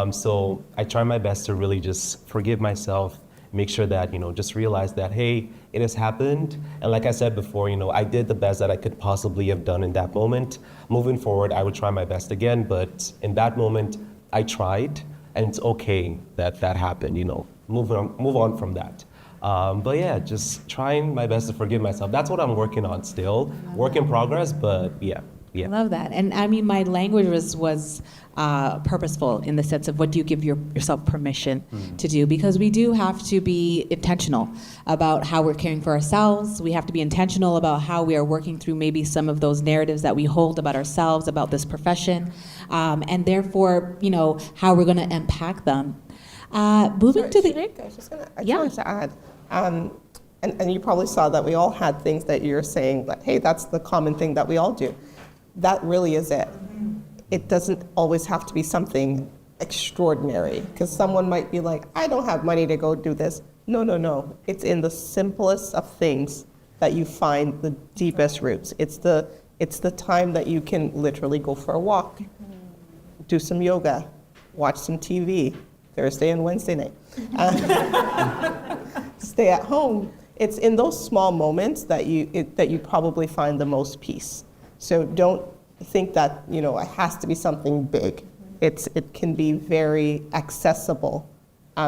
So I try my best to really just forgive myself, make sure that, just realize that, hey, it has happened. And like I said before, I did the best that I could possibly have done in that moment. Moving forward, I would try my best again, but in that moment, I tried, and it's okay that happened, move on from that. But yeah, just trying my best to forgive myself. That's what I'm working on still. Work in progress, but yeah. I love that. And I mean, my language was purposeful in the sense of what do you give yourself permission to do? Because we do have to be intentional about how we're caring for ourselves. We have to be intentional about how we are working through maybe some of those narratives that we hold about ourselves, about this profession, and therefore, how we're going to unpack them. Moving to the... Sinead, I just wanted to add, and you probably saw that we all had things that you're saying, like, hey, that's the common thing that we all do. That really is it. It doesn't always have to be something extraordinary, because someone might be like, I don't have money to go do this. No. It's in the simplest of things that you find the deepest roots. It's the time that you can literally go for a walk, do some yoga, watch some TV, Thursday and Wednesday night, stay at home. It's in those small moments that you probably find the most peace. So don't think that, it has to be something big. It can be very accessible,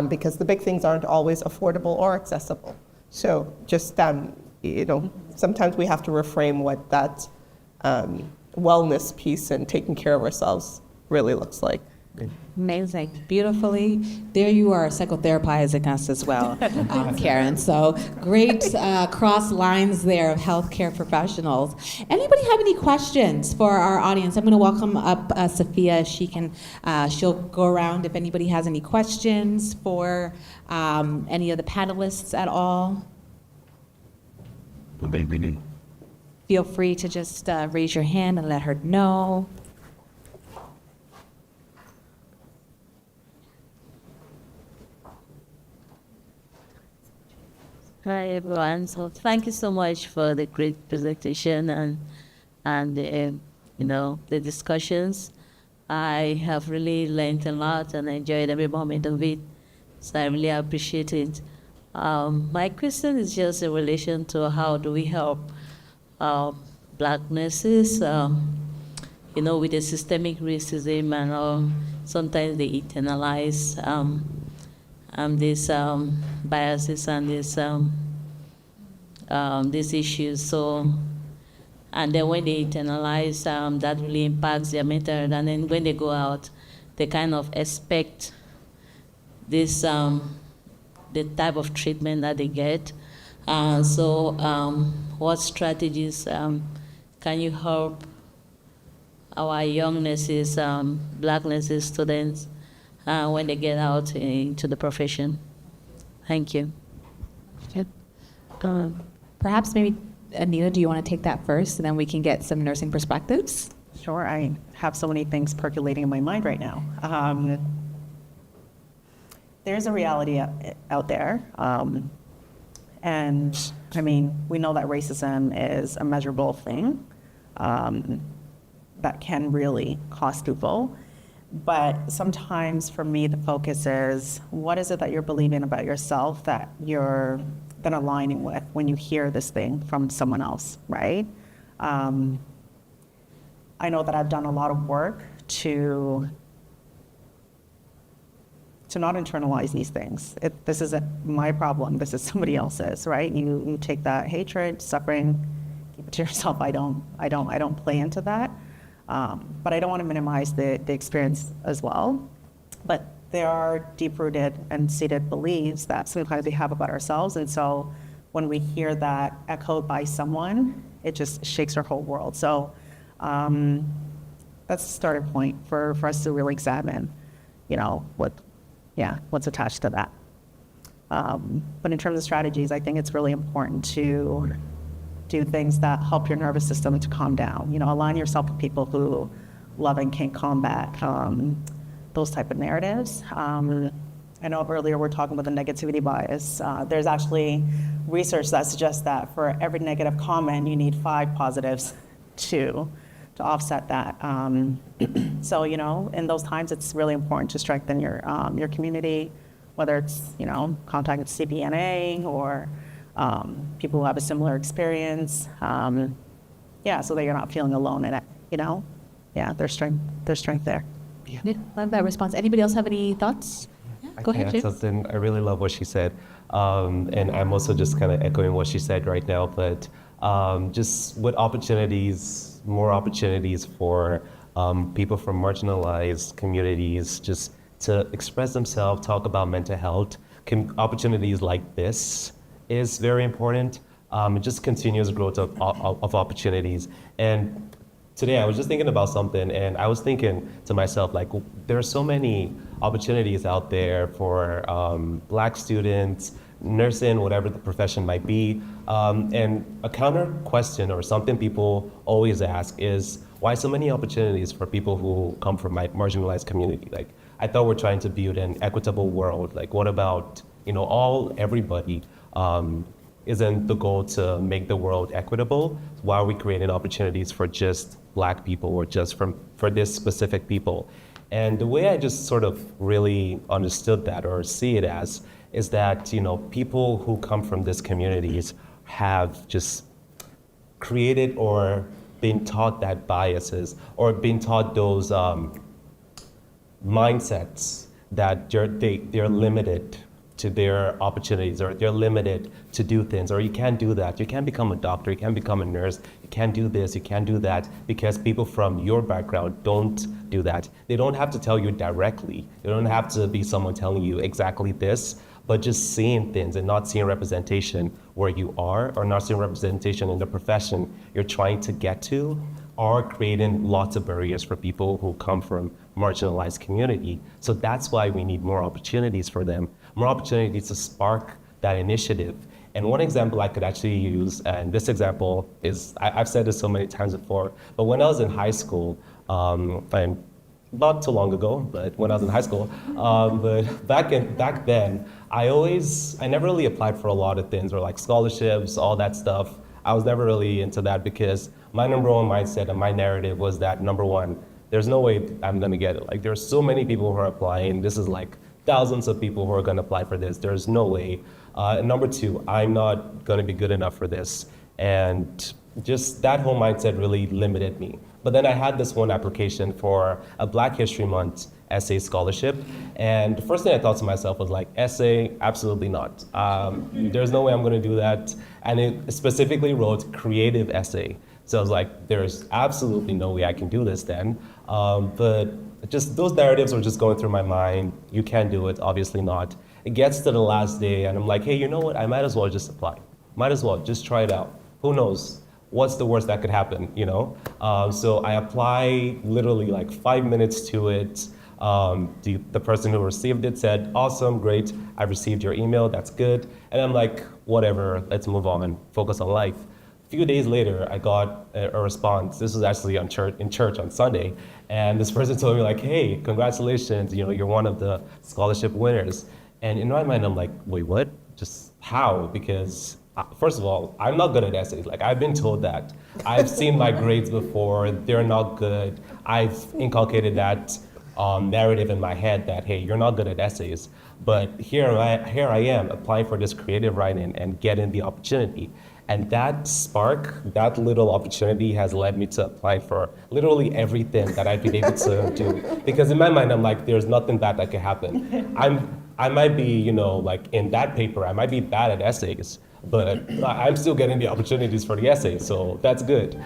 because the big things aren't always affordable or accessible. So just, sometimes we have to reframe what that wellness piece and taking care of ourselves really looks like. Amazing. Beautifully. There you are, psychotherapizing us as well, Karen. So great cross lines there of healthcare professionals. Anybody have any questions for our audience? I'm going to welcome up Sophia. She'll go around if anybody has any questions for any of the panelists at all. Feel free to just raise your hand and let her know. Hi everyone. So thank you so much for the great presentation and the discussions. I have really learned a lot and enjoyed every moment of it. So I really appreciate it. My question is just in relation to how do we help Black nurses, with the systemic racism and sometimes they internalize these biases and these issues. So, and then when they internalize, that really impacts their mental health. And then when they go out, they kind of expect this the type of treatment that they get. So, what strategies can you help our young nurses, Black nurses, students, when they get out into the profession? Thank you. Perhaps maybe, Anita, do you want to take that first, and then we can get some nursing perspectives? Sure, I have so many things percolating in my mind right now. There's a reality out there, and I mean, we know that racism is a measurable thing that can really cost people. But sometimes for me, the focus is, what is it that you're believing about yourself that you're then aligning with when you hear this thing from someone else, right? I know that I've done a lot of work to not internalize these things. This isn't my problem, this is somebody else's, right? You take that hatred, suffering, keep it to yourself. I don't play into that. But I don't want to minimize the experience as well. But there are deep-rooted and seated beliefs that sometimes we have about ourselves. And so when we hear that echoed by someone, it just shakes our whole world. So that's the starting point for us to really examine, what's attached to that. But in terms of strategies, I think it's really important to do things that help your nervous system to calm down. Align yourself with people who love and can combat those type of narratives. I know earlier we're talking about the negativity bias. There's actually research that suggests that for every negative comment, you need 5 positives to offset that. So, in those times, it's really important to strengthen your community, whether it's, contacting CBNA or people who have a similar experience. So that you're not feeling alone in it, there's strength there. Yeah, love that response. Anybody else have any thoughts? Yeah, go ahead, James. I really love what she said. And I'm also just kind of echoing what she said right now, but just with more opportunities for people from marginalized communities just to express themselves, talk about mental health. Opportunities like this is very important. Just continuous growth of opportunities. And today I was just thinking about something, and I was thinking to myself, like, there are so many opportunities out there for Black students, nursing, whatever the profession might be. And a counter question or something people always ask is, why so many opportunities for people who come from my marginalized community? Like, I thought we're trying to build an equitable world. Like, what about, everybody? Isn't the goal to make the world equitable? Why are we creating opportunities for just Black people or just for this specific people? And the way I just sort of really understood that or see it as is that, people who come from these communities have just created or been taught that biases or been taught those mindsets that they're limited to their opportunities, or they're limited to do things, or you can't do that. You can't become a doctor, you can't become a nurse, you can't do this, you can't do that, because people from your background don't do that. They don't have to tell you directly. They don't have to be someone telling you exactly this, but just seeing things and not seeing representation where you are, or not seeing representation in the profession you're trying to get to, are creating lots of barriers for people who come from marginalized community. So that's why we need more opportunities for them, more opportunities to spark that initiative. And one example I could actually use, and this example is, I've said this so many times before, but when I was in high school, and not too long ago, but when I was in high school, but back then, I never really applied for a lot of things, or like scholarships, all that stuff. I was never really into that, because my number one mindset and my narrative was that, number one, there's no way I'm gonna get it. Like, there's so many people who are applying. This is like thousands of people who are gonna apply for this. There's no way. And number two, I'm not gonna be good enough for this. And just that whole mindset really limited me. But then I had this one application for a Black History Month essay scholarship. And the first thing I thought to myself was like, essay, absolutely not. There's no way I'm gonna do that. And it specifically wrote creative essay. So I was like, there's absolutely no way I can do this then. But just those narratives were just going through my mind. You can't do it, obviously not. It gets to the last day and I'm like, hey, you know what? I might as well just apply. Might as well, just try it out. Who knows? What's the worst that could happen, you know? So I apply literally like 5 minutes to it. The person who received it said, awesome, great, I received your email, that's good. And I'm like, whatever, let's move on, focus on life. A few days later, I got a response. This was actually in church on Sunday. And this person told me like, hey, congratulations, you know, you're one of the scholarship winners. And in my mind, I'm like, wait, what? Just how? Because first of all, I'm not good at essays. Like, I've been told that. I've seen my grades before, they're not good. I've inculcated that narrative in my head that, hey, you're not good at essays. But here I am applying for this creative writing and getting the opportunity. And that spark, that little opportunity has led me to apply for literally everything that I've been able to do. Because in my mind, I'm like, there's nothing bad that could happen. I might be, you know, like in that paper, I might be bad at essays, but I'm still getting the opportunities for the essays, so that's good.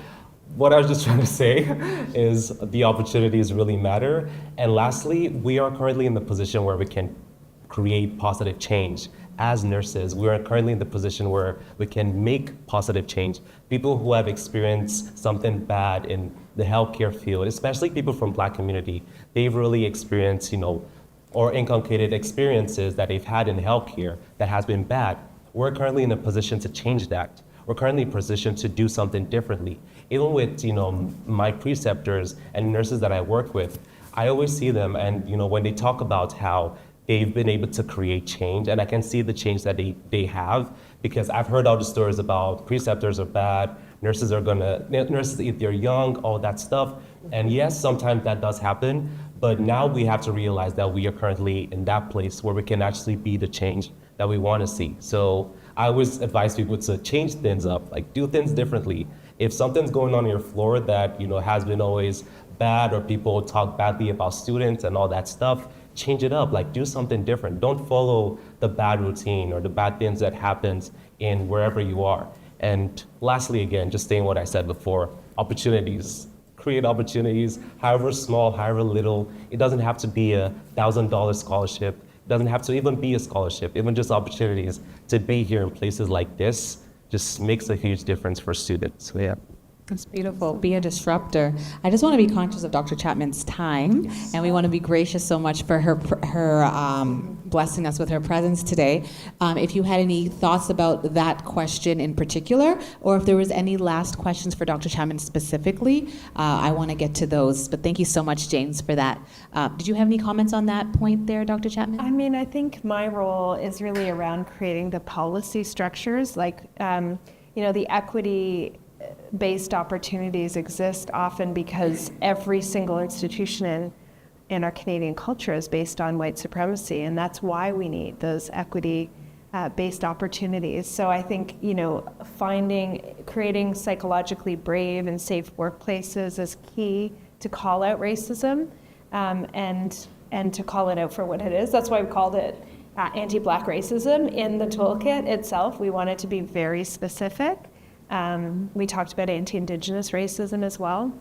What I was just trying to say is the opportunities really matter. And lastly, we are currently in the position where we can create positive change. As nurses, we are currently in the position where we can make positive change. People who have experienced something bad in the healthcare field, especially people from Black community, they've really experienced, you know, or inculcated experiences that they've had in healthcare that has been bad. We're currently in a position to change that. We're currently in a position to do something differently. Even with, you know, my preceptors and nurses that I work with, I always see them, and, you know, when they talk about how they've been able to create change, and I can see the change that they have, because I've heard all the stories about preceptors are bad, nurses, if they're young, all that stuff. And yes, sometimes that does happen, but now we have to realize that we are currently in that place where we can actually be the change that we want to see. So I always advise people to change things up, like do things differently. If something's going on your floor that, you know, has been always bad, or people talk badly about students and all that stuff, change it up, like do something different. Don't follow the bad routine or the bad things that happens in wherever you are. And lastly, again, just saying what I said before, opportunities. Create opportunities, however small, however little. It doesn't have to be a $1,000 scholarship. It doesn't have to even be a scholarship. Even just opportunities to be here in places like this just makes a huge difference for students. So yeah. That's beautiful. Be a disruptor. I just want to be conscious of Dr. Chapman's time, and we want to be gracious so much for her blessing us with her presence today. If you had any thoughts about that question in particular, or if there was any last questions for Dr. Chapman specifically, I want to get to those. But thank you so much, James, for that. Did you have any comments on that point there, Dr. Chapman? I mean, I think my role is really around creating the policy structures, like, you know, the equity-based opportunities exist often because every single institution in our Canadian culture is based on white supremacy, and that's why we need those equity-based opportunities. So I think, you know, creating psychologically brave and safe workplaces is key to call out racism, and to call it out for what it is. That's why we called it anti-Black racism in the toolkit itself. We wanted to be very specific. We talked about anti-Indigenous racism as well.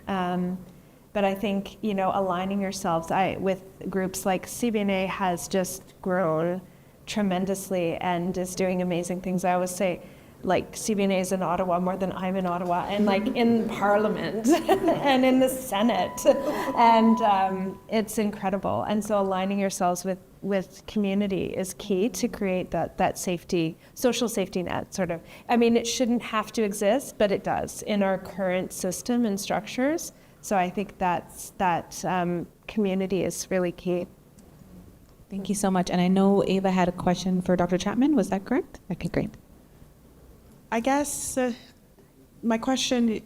But I think, aligning yourselves with groups like CBNA has just grown tremendously and is doing amazing things. I always say, like, CBNA is in Ottawa more than I'm in Ottawa, and like in Parliament and in the Senate, and it's incredible. And so aligning yourselves with community is key to create that safety, social safety net, sort of. I mean, it shouldn't have to exist, but it does in our current system and structures. So I think that community is really key. Thank you so much. And I know Ava had a question for Dr. Chapman. Was that correct? Okay, great. I guess my question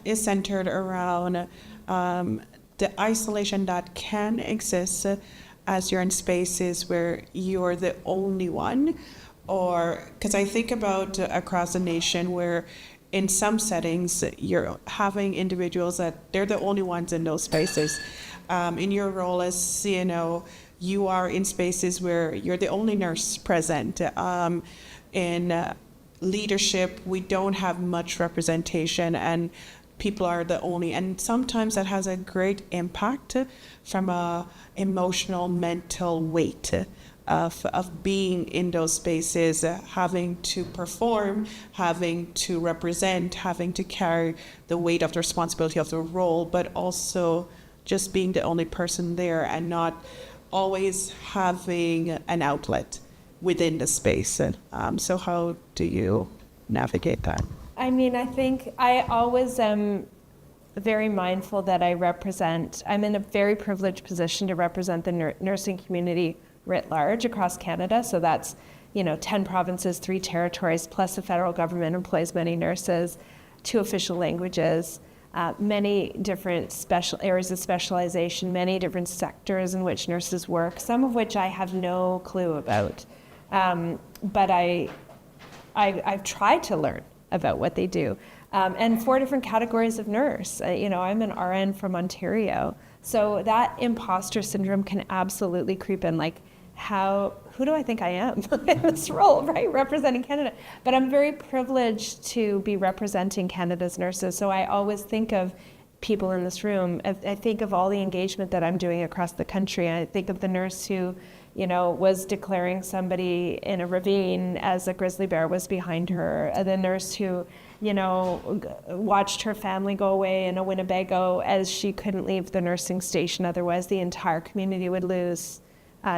is centered around the isolation that can exist as you're in spaces where you're the only one, or because I think about across the nation where in some settings you're having individuals that they're the only ones in those spaces. In your role as CNO, you are in spaces where you're the only nurse present. In leadership, we don't have much representation, and people are the only, and sometimes that has a great impact from a emotional, mental weight of being in those spaces, having to perform, having to represent, having to carry the weight of the responsibility of the role, but also just being the only person there and not always having an outlet within the space. So how do you navigate that? I mean, I think I always am very mindful that I'm in a very privileged position to represent the nursing community writ large across Canada. So that's, 10 provinces, 3 territories, plus the federal government employs many nurses, 2 official languages, many different special areas of specialization, many different sectors in which nurses work, some of which I have no clue about. But I've tried to learn about what they do. And 4 different categories of nurse. I'm an RN from Ontario. So that imposter syndrome can absolutely creep in. Like, who do I think I am in this role, right? Representing Canada. But I'm very privileged to be representing Canada's nurses. So I always think of people in this room. I think of all the engagement that I'm doing across the country. I think of the nurse who was declaring somebody in a ravine as a grizzly bear was behind her. The nurse who, watched her family go away in a Winnebago as she couldn't leave the nursing station. Otherwise, the entire community would lose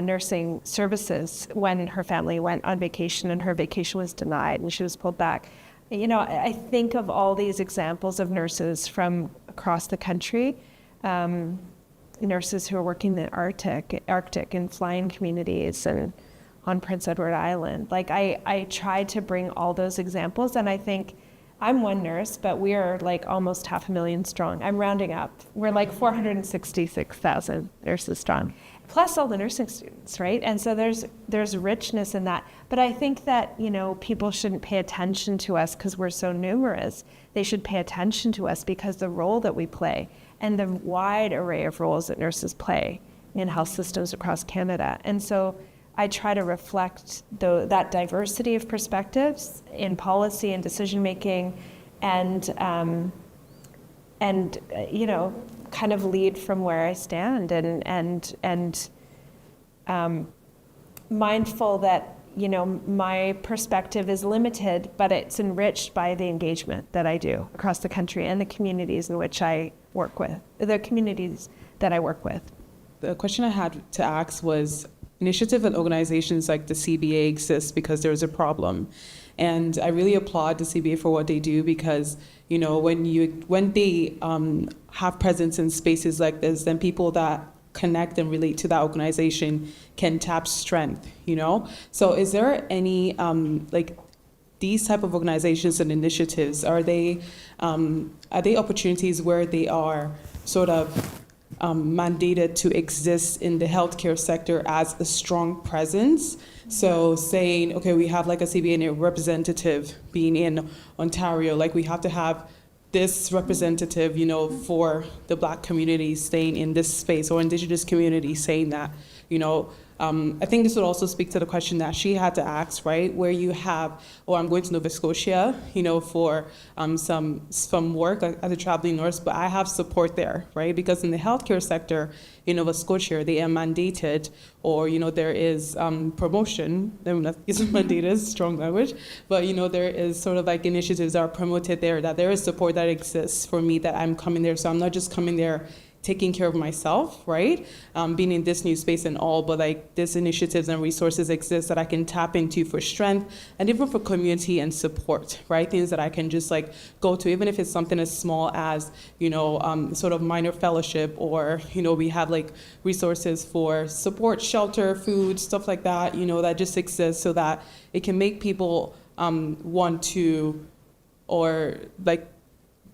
nursing services when her family went on vacation and her vacation was denied and she was pulled back. I think of all these examples of nurses from across the country. Nurses who are working in the Arctic and flying communities and on Prince Edward Island. Like I try to bring all those examples, and I think I'm one nurse, but we are like almost 500,000 strong. I'm rounding up. We're like 466,000 nurses strong, plus all the nursing students, right? And so there's richness in that. But I think that, people shouldn't pay attention to us because we're so numerous. They should pay attention to us because the role that we play and the wide array of roles that nurses play in health systems across Canada. And so I try to reflect that diversity of perspectives in policy and decision making, and kind of lead from where I stand, and mindful that my perspective is limited, but it's enriched by the engagement that I do across the country and the communities in which I work with, the communities that I work with. The question I had to ask was, initiative and organizations like the CBA exist because there's a problem. And I really applaud the CBA for what they do, because when they have presence in spaces like this, then people that connect and relate to that organization can tap strength, So is there any these type of organizations and initiatives, are they opportunities where they are sort of mandated to exist in the healthcare sector as a strong presence? So saying, okay, we have like a CBNA representative being in Ontario, like we have to have this representative, for the Black community staying in this space, or Indigenous community saying that, I think this would also speak to the question that she had to ask, right? Where you have, or I'm going to Nova Scotia, for some work as a traveling nurse, but I have support there, right? Because in the healthcare sector in Nova Scotia, they are mandated, or there is promotion. Isn't mandated strong language, but there is sort of like initiatives that are promoted there. That there is support that exists for me, that I'm coming there, so I'm not just coming there taking care of myself, right? Being in this new space and all, but like these initiatives and resources exist that I can tap into for strength and even for community and support, right? Things that I can just like go to, even if it's something as small as, sort of minor fellowship, or, we have like resources for support, shelter, food, stuff like that, that just exists so that it can make people want to, or like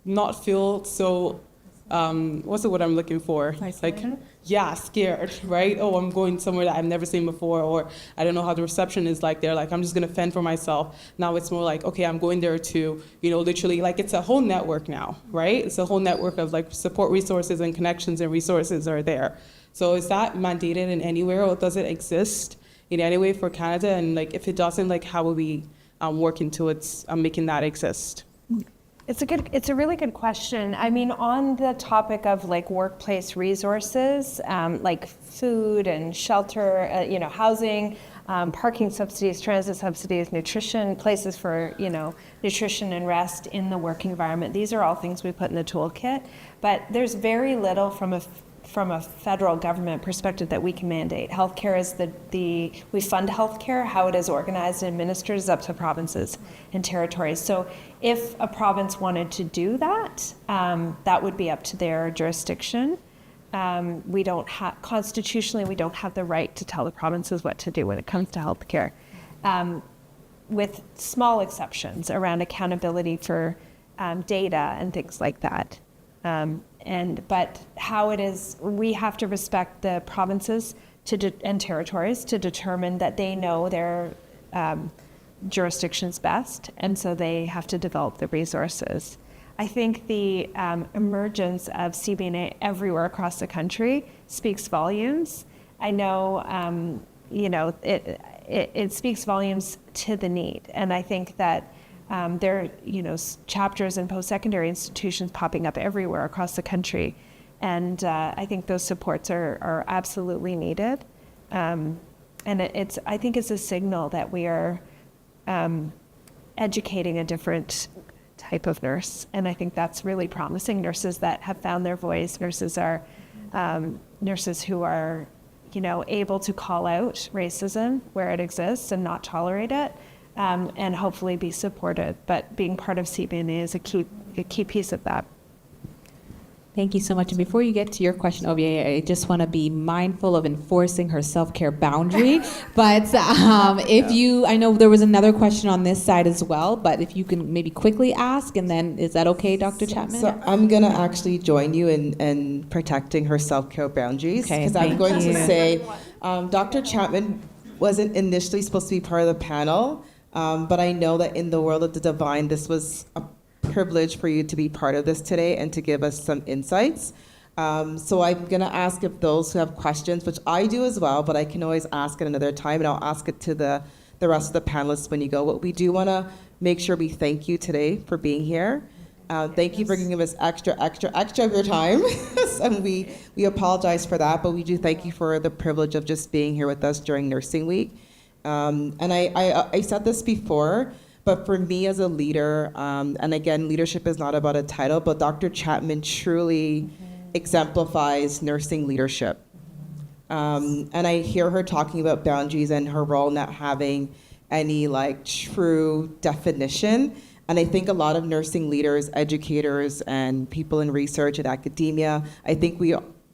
not feel so what's the word I'm looking for? Isolated? Yeah, scared, right? Oh, I'm going somewhere that I've never seen before, or I don't know how the reception is like there. Like, I'm just gonna fend for myself. Now it's more like, okay, I'm going there to, literally, like, it's a whole network now, right? It's a whole network of like support resources and connections and resources are there. So is that mandated in anywhere, or does it exist in any way for Canada? And like, if it doesn't, like, how will we work into its making that exist? It's a really good question. I mean, on the topic of like workplace resources, like food and shelter, housing, parking subsidies, transit subsidies, nutrition, places for, nutrition and rest in the work environment. These are all things we put in the toolkit, but there's very little from a federal government perspective that we can mandate. Healthcare is we fund healthcare. How it is organized and administered is up to provinces and territories. So if a province wanted to do that, that would be up to their jurisdiction. We don't have, constitutionally, we don't have the right to tell the provinces what to do when it comes to healthcare, with small exceptions around accountability for data and things like that. But how it is, we have to respect the provinces and territories to determine that they know their jurisdictions best, and so they have to develop the resources. I think the emergence of CBNA everywhere across the country speaks volumes. I know, it speaks volumes to the need, and I think that there are, chapters in post-secondary institutions popping up everywhere across the country. And I think those supports are absolutely needed. And I think it's a signal that we are educating a different type of nurse. And I think that's really promising. Nurses that have found their voice, nurses who are, able to call out racism where it exists and not tolerate it. And hopefully be supported. But being part of CBNA is a key piece of that. Thank you so much. And before you get to your question, Ovia, I just want to be mindful of enforcing her self-care boundary. But I know there was another question on this side as well, but if you can maybe quickly ask, and then is that okay, Dr. Chapman? So I'm going to actually join you in protecting her self-care boundaries. Because I'm going to say Dr. Chapman wasn't initially supposed to be part of the panel. But I know that in the world of the divine, this was a privilege for you to be part of this today and to give us some insights. So I'm going to ask if those who have questions, which I do as well, but I can always ask at another time, and I'll ask it to the rest of the panelists when you go. But we do want to make sure we thank you today for being here. Thank you for giving us extra of your time. And we apologize for that, but we do thank you for the privilege of just being here with us during Nursing Week. And I said this before, but for me as a leader, and again, leadership is not about a title, but Dr. Chapman truly exemplifies nursing leadership. And I hear her talking about boundaries and her role not having any like true definition. And I think a lot of nursing leaders, educators, and people in research and academia, I think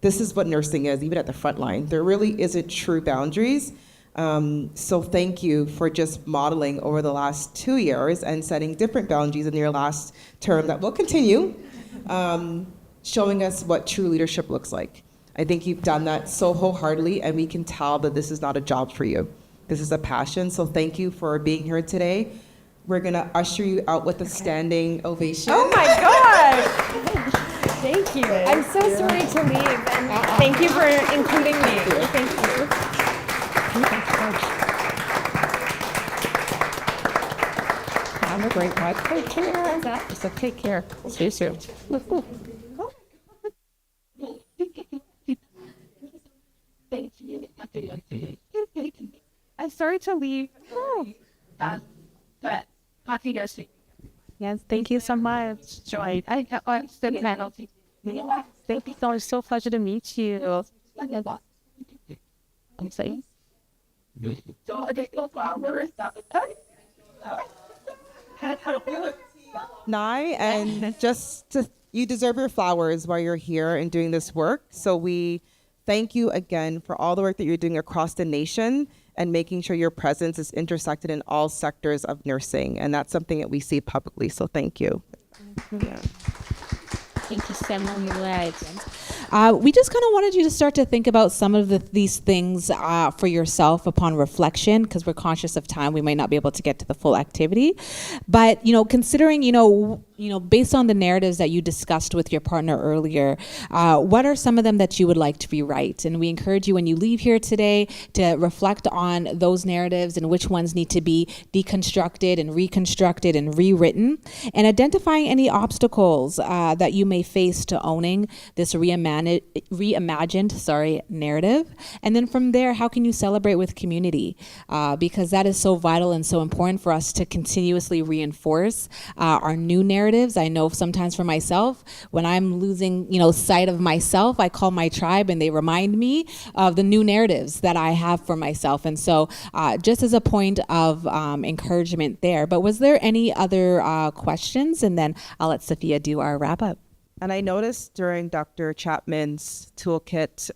this is what nursing is, even at the front line. There really isn't true boundaries. So thank you for just modeling over the last 2 years and setting different boundaries in your last term that will continue, showing us what true leadership looks like. I think you've done that so wholeheartedly, and we can tell that this is not a job for you. This is a passion, so thank you for being here today. We're gonna usher you out with a standing ovation. Oh my gosh! Thank you. I'm so sorry to leave, and thank you for including me. Thank you. Have a great one. Take care. So take care. See you soon. I'm sorry to leave. Yes, thank you so much, Joy. Thank you so much. So pleasure to meet you. I'm saying. Nye, and you deserve your flowers while you're here and doing this work. So we thank you again for all the work that you're doing across the nation and making sure your presence is intersected in all sectors of nursing. And that's something that we see publicly. So thank you. Thank you so much. We just kind of wanted you to start to think about some of these things for yourself upon reflection, because we're conscious of time. We might not be able to get to the full activity. But, considering, based on the narratives that you discussed with your partner earlier, what are some of them that you would like to rewrite? And we encourage you when you leave here today to reflect on those narratives and which ones need to be deconstructed and reconstructed and rewritten, and identifying any obstacles that you may face to owning this reimagined narrative. And then from there, how can you celebrate with community? Because that is so vital and so important for us to continuously reinforce our new narratives. I know sometimes for myself, when I'm losing, sight of myself, I call my tribe and they remind me of the new narratives that I have for myself. And so just as a point of encouragement there. But was there any other questions? And then I'll let Sophia do our wrap up. And I noticed during Dr. Chapman's toolkit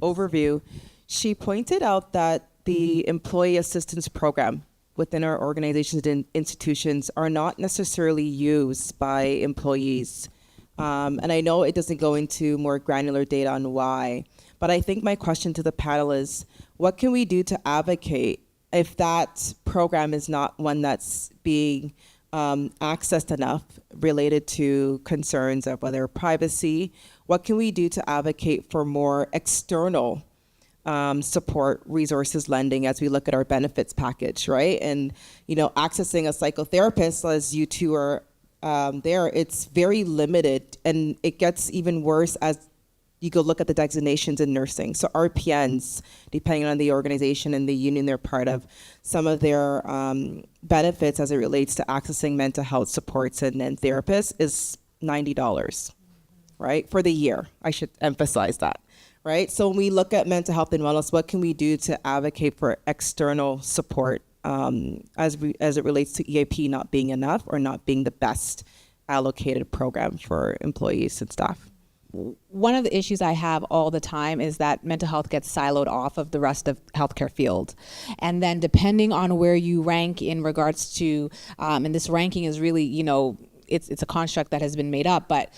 overview, she pointed out that the employee assistance program within our organizations and institutions are not necessarily used by employees. And I know it doesn't go into more granular data on why, but I think my question to the panel is, what can we do to advocate if that program is not one that's being accessed enough related to concerns of whether privacy? What can we do to advocate for more external support resources lending as we look at our benefits package, right? And, accessing a psychotherapist, as you two are there, it's very limited, and it gets even worse as you go look at the designations in nursing. So RPNs, depending on the organization and the union they're part of, some of their benefits as it relates to accessing mental health supports and therapists is $90, right? For the year, I should emphasize that, right? So when we look at mental health and wellness, what can we do to advocate for external support as it relates to EAP not being enough or not being the best allocated program for employees and staff? One of the issues I have all the time is that mental health gets siloed off of the rest of healthcare field. And then depending on where you rank in regards to, and this ranking is really, it's a construct that has been made up, but,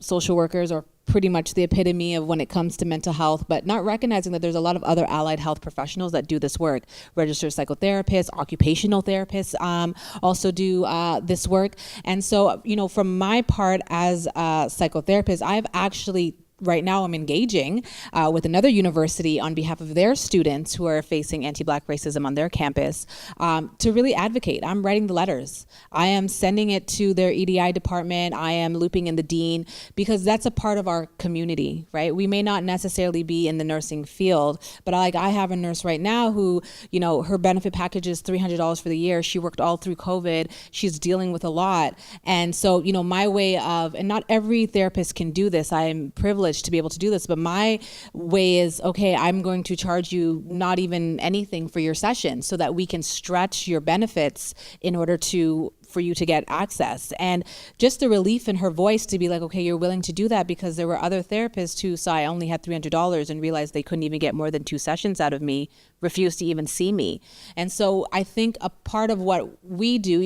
social workers are pretty much the epitome of when it comes to mental health, but not recognizing that there's a lot of other allied health professionals that do this work. Registered psychotherapists, occupational therapists also do this work. And so, from my part as a psychotherapist, I've actually right now I'm engaging with another university on behalf of their students who are facing anti-Black racism on their campus to really advocate. I'm writing the letters. I am sending it to their EDI department. I am looping in the dean, because that's a part of our community, right? We may not necessarily be in the nursing field, but I have a nurse right now who, her benefit package is $300 for the year. She worked all through COVID. She's dealing with a lot. And so, my way of, and not every therapist can do this. I am privileged to be able to do this, but my way is, okay, I'm going to charge you not even anything for your session so that we can stretch your benefits in order for you to get access. And just the relief in her voice to be like, okay, you're willing to do that, because there were other therapists who saw I only had $300 and realized they couldn't even get more than 2 sessions out of me, refused to even see me. And so I think a part of what we do,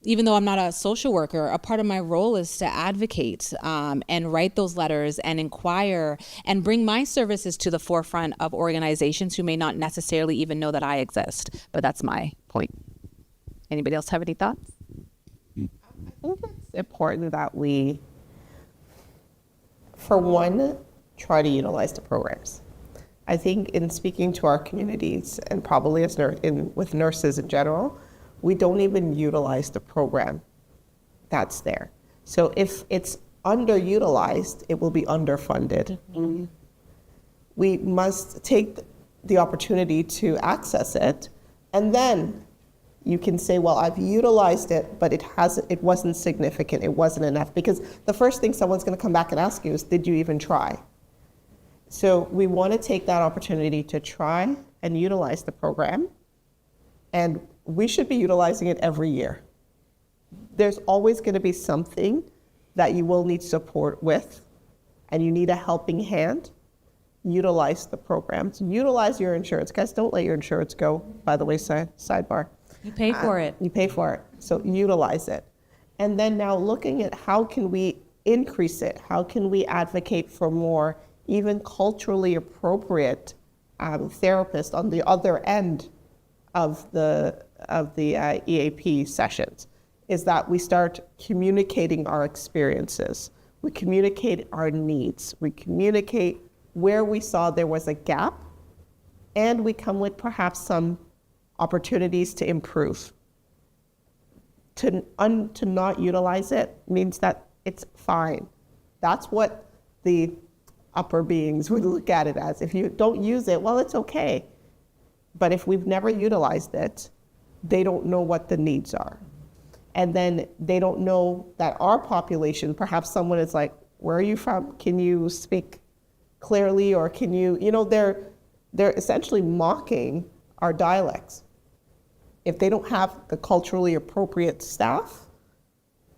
even though I'm not a social worker, a part of my role is to advocate and write those letters and inquire and bring my services to the forefront of organizations who may not necessarily even know that I exist. But that's my point. Anybody else have any thoughts? I think it's important that we, for one, try to utilize the programs. I think in speaking to our communities and probably as with nurses in general, we don't even utilize the program that's there. So if it's underutilized, it will be underfunded. Mm-hmm. We must take the opportunity to access it, and then you can say, well, I've utilized it, but it wasn't significant, it wasn't enough. Because the first thing someone's gonna come back and ask you is, did you even try? So we wanna take that opportunity to try and utilize the program, and we should be utilizing it every year. There's always gonna be something that you will need support with, and you need a helping hand. Utilize the programs, utilize your insurance. Guys, don't let your insurance go by the wayside, sidebar. You pay for it. You pay for it, so utilize it. And then now looking at how can we increase it? How can we advocate for more, even culturally appropriate therapists on the other end of the EAP sessions? Is that we start communicating our experiences. We communicate our needs. We communicate where we saw there was a gap, and we come with perhaps some opportunities to improve. To not utilize it means that it's fine. That's what the upper beings would look at it as. If you don't use it, well, it's okay. But if we've never utilized it, they don't know what the needs are. And then they don't know that our population, perhaps someone is like, where are you from? Can you speak clearly? Or can you, they're essentially mocking our dialects. If they don't have the culturally appropriate staff,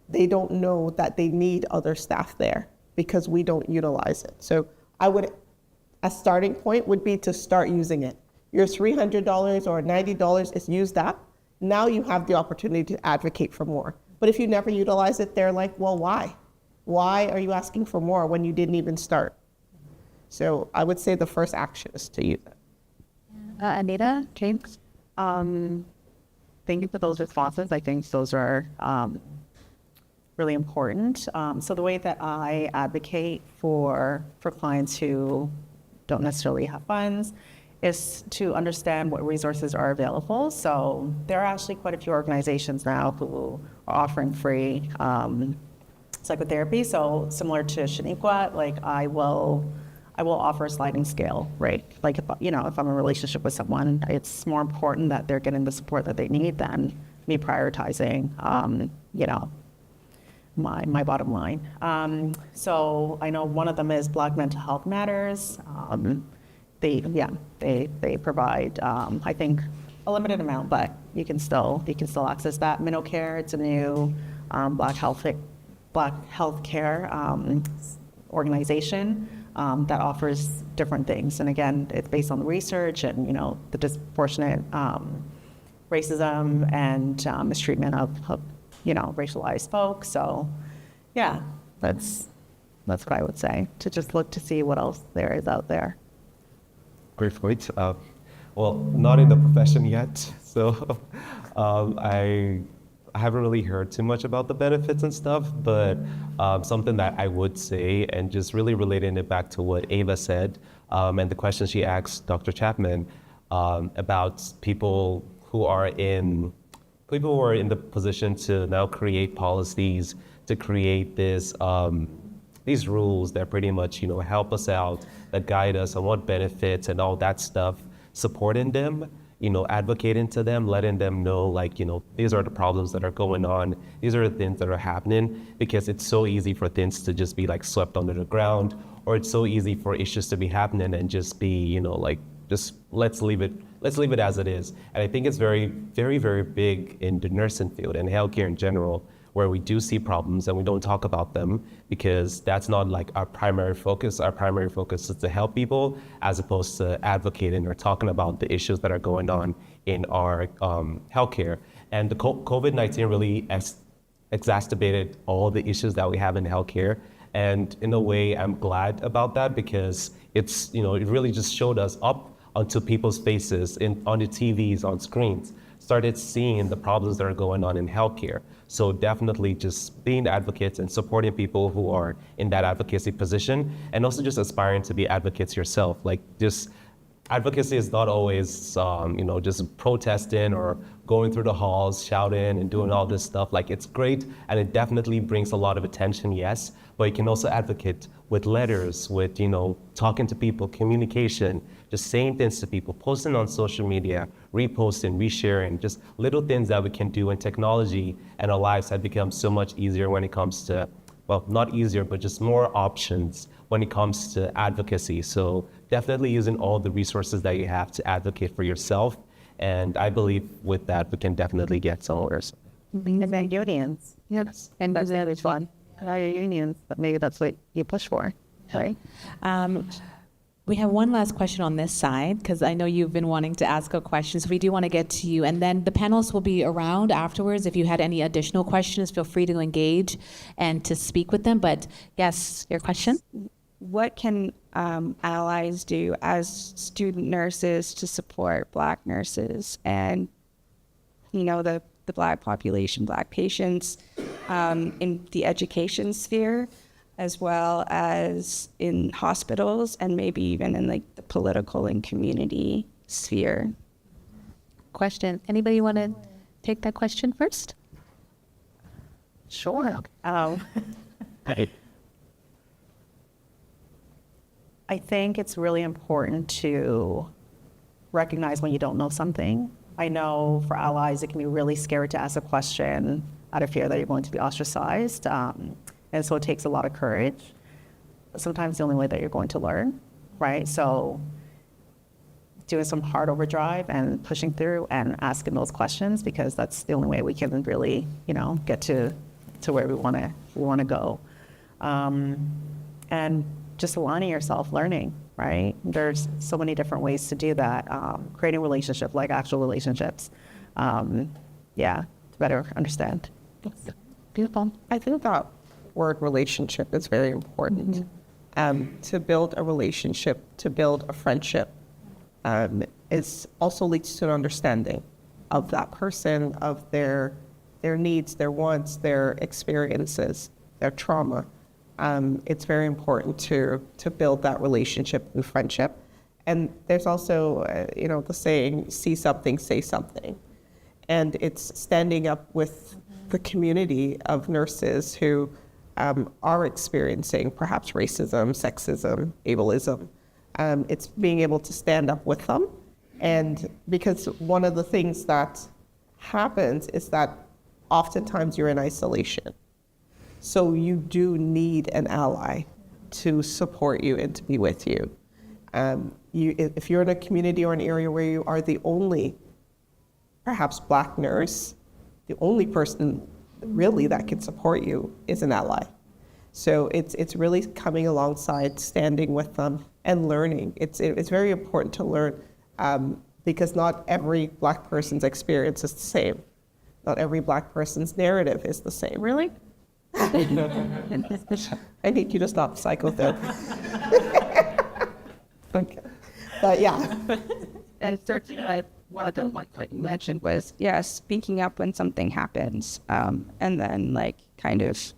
they don't know that they need other staff there because we don't utilize it. So a starting point would be to start using it. Your $300 or $90 is use that. Now you have the opportunity to advocate for more. But if you never utilize it, they're like, well, why? Why are you asking for more when you didn't even start? So I would say the first action is to use it. Anita, James? Thank you for those responses. I think those are really important. So the way that I advocate for clients who don't necessarily have funds is to understand what resources are available. So there are actually quite a few organizations now who are offering free psychotherapy. So similar to Shaniqua, like I will offer a sliding scale, right? Like if I'm in a relationship with someone, it's more important that they're getting the support that they need than me prioritizing, my bottom line. So I know one of them is Black Mental Health Matters. They provide, I think, a limited amount, but you can still access that. Minnow Care, it's a new Black healthcare organization that offers different things. And again, it's based on the research and the disproportionate racism and mistreatment of racialized folks. So yeah, that's what I would say, to just look to see what else there is out there. Great point. Well, not in the profession yet, so I haven't really heard too much about the benefits and stuff, but something that I would say, and just really relating it back to what Ava said, and the question she asked Dr. Chapman about people who are in the position to now create policies, to create these rules that pretty much help us out, that guide us on what benefits and all that stuff, supporting them, advocating to them, letting them know, these are the problems that are going on, these are the things that are happening, because it's so easy for things to just be swept under the ground, or it's so easy for issues to be happening and just be, just let's leave it as it is. And I think it's very, very, very big in the nursing field and healthcare in general, where we do see problems and we don't talk about them because that's not our primary focus. Our primary focus is to help people as opposed to advocating or talking about the issues that are going on in our healthcare. And the COVID-19 really exacerbated all the issues that we have in healthcare. And in a way, I'm glad about that because it really just showed us up onto people's faces, on the TVs, on screens, started seeing the problems that are going on in healthcare. So definitely just being advocates and supporting people who are in that advocacy position, and also just aspiring to be advocates yourself. Just advocacy is not always, just protesting or going through the halls, shouting and doing all this stuff. Like, it's great, and it definitely brings a lot of attention, yes, but you can also advocate with letters, with, talking to people, communication, just saying things to people, posting on social media, reposting, resharing, just little things that we can do in technology, and our lives have become so much easier when it comes to, well, not easier, but just more options when it comes to advocacy. So definitely using all the resources that you have to advocate for yourself. And I believe with that, we can definitely get somewhere. And then unions. Yes. And that's the other one. Unions, but maybe that's what you push for, right? We have one last question on this side, because I know you've been wanting to ask a question, so we do want to get to you. And then the panelists will be around afterwards. If you had any additional questions, feel free to engage and to speak with them. But yes, your question? What can allies do as student nurses to support Black nurses and, the Black population, Black patients in the education sphere, as well as in hospitals and maybe even in the political and community sphere? Question. Anybody want to take that question first? Sure. I think it's really important to recognize when you don't know something. I know for allies, it can be really scary to ask a question out of fear that you're going to be ostracized. And so it takes a lot of courage. Sometimes the only way that you're going to learn, right? So doing some hard overdrive and pushing through and asking those questions, because that's the only way we can really, get to where we want to go. And just aligning yourself, learning, right? There's so many different ways to do that. Creating relationships, like actual relationships. To better understand. Beautiful. I think that word relationship is very important. To build a relationship, to build a friendship, it also leads to an understanding of that person, of their needs, their wants, their experiences, their trauma. It's very important to build that relationship and friendship. And there's also, the saying, see something, say something. And it's standing up with the community of nurses who are experiencing perhaps racism, sexism, ableism. It's being able to stand up with them. And because one of the things that happens is that oftentimes you're in isolation. So you do need an ally to support you and to be with you. If you're in a community or an area where you are the only, perhaps Black nurse, the only person really that can support you is an ally. So it's really coming alongside, standing with them and learning. It's very important to learn because not every Black person's experience is the same. Not every Black person's narrative is the same. Really? I need you to stop psychotherapy. Okay. But yeah. And certainly one of the ones that you mentioned was, speaking up when something happens, and then kind of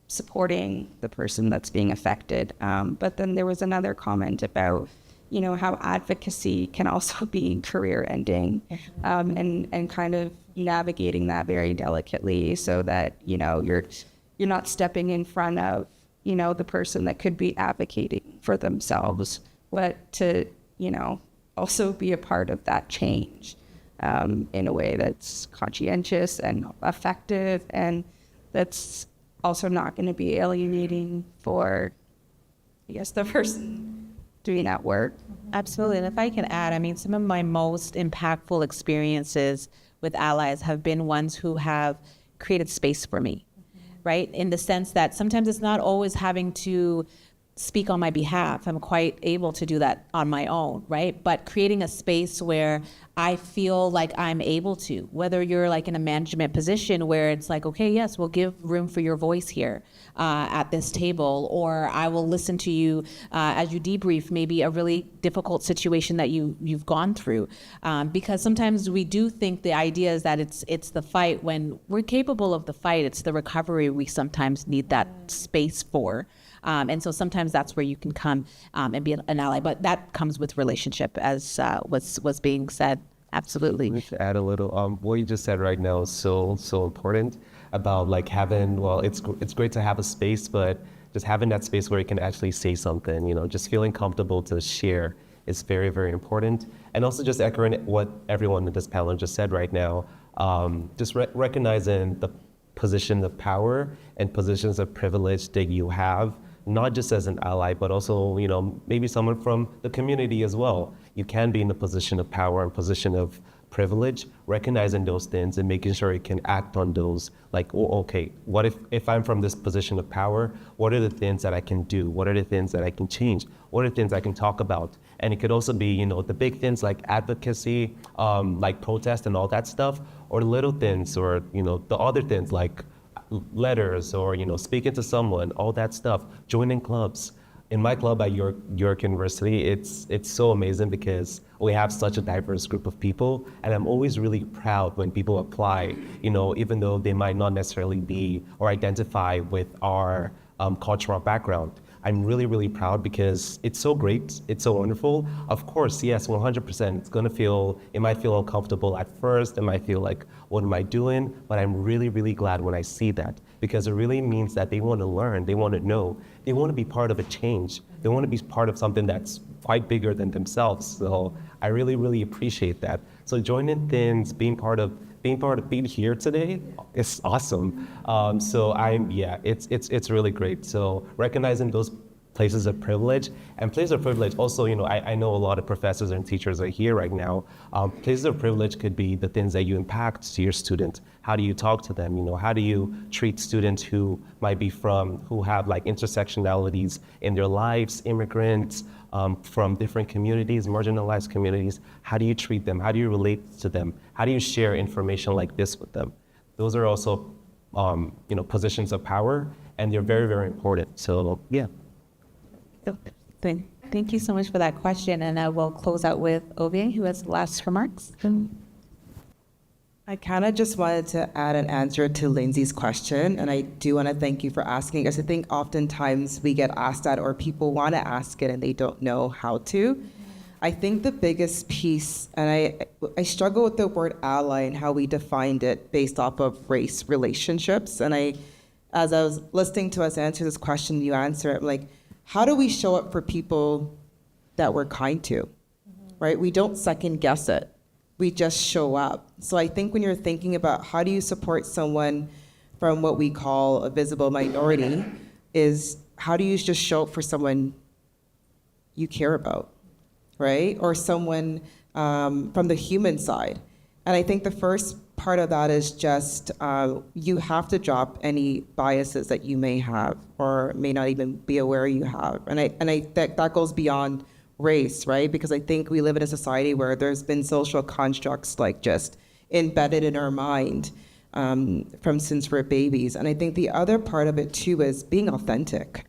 supporting the person that's being affected. But then there was another comment about, how advocacy can also be career ending, and kind of navigating that very delicately so that, you're not stepping in front of, the person that could be advocating for themselves, but to, also be a part of that change in a way that's conscientious and effective, and that's also not going to be alienating for, the person doing that work. Absolutely. And if I can add, some of my most impactful experiences with allies have been ones who have created space for me, right? In the sense that sometimes it's not always having to speak on my behalf. I'm quite able to do that on my own, right? But creating a space where I feel like I'm able to, whether you're like in a management position where it's like, okay, yes, we'll give room for your voice here at this table, or I will listen to you as you debrief maybe a really difficult situation that you've gone through. Because sometimes we do think the idea is that it's the fight. When we're capable of the fight, it's the recovery we sometimes need that space for. And so sometimes that's where you can come and be an ally, but that comes with relationship, as was being said. Absolutely. To add a little, what you just said right now is so important about like having, well, it's great to have a space, but just having that space where you can actually say something, just feeling comfortable to share is very, very important. And also just echoing what everyone in this panel just said right now, just recognizing the position of power and positions of privilege that you have, not just as an ally, but also, maybe someone from the community as well. You can be in a position of power and position of privilege, recognizing those things and making sure you can act on those. Like, okay, what if I'm from this position of power, what are the things that I can do? What are the things that I can change? What are the things I can talk about? And it could also be, the big things like advocacy, like protest and all that stuff, or little things, or, the other things like letters, or speaking to someone, all that stuff, joining clubs. In my club at York University, it's so amazing because we have such a diverse group of people, and I'm always really proud when people apply, even though they might not necessarily be or identify with our cultural background. I'm really, really proud because it's so great, it's so wonderful. Of course, yes, 100%, it might feel uncomfortable at first, it might feel like, what am I doing? But I'm really, really glad when I see that, because it really means that they want to learn, they want to know, they want to be part of a change, they want to be part of something that's quite bigger than themselves. So I really, really appreciate that. So joining things, being here today is awesome. It's really great. So recognizing those places of privilege, and places of privilege also, I know a lot of professors and teachers are here right now. Places of privilege could be the things that you impact to your student. How do you talk to them? How do you treat students who have like intersectionalities in their lives, immigrants, from different communities, marginalized communities? How do you treat them? How do you relate to them? How do you share information like this with them? Those are also, positions of power, and they're very, very important. So, yeah. Thank you so much for that question, and I will close out with Ovie, who has the last remarks. I kind of just wanted to add an answer to Lindsay's question, and I do want to thank you for asking, because I think oftentimes we get asked that, or people want to ask it and they don't know how to. I think the biggest piece, and I struggle with the word ally and how we defined it based off of race relationships, and as I was listening to us answer this question, you answer it, like, how do we show up for people that we're kind to, right? We don't second guess it. We just show up. So I think when you're thinking about how do you support someone from what we call a visible minority, is how do you just show up for someone you care about, right? Or someone from the human side. And I think the first part of that is just you have to drop any biases that you may have or may not even be aware you have. And I think that goes beyond race, right? Because I think we live in a society where there's been social constructs like just embedded in our mind from since we're babies. And I think the other part of it too is being authentic,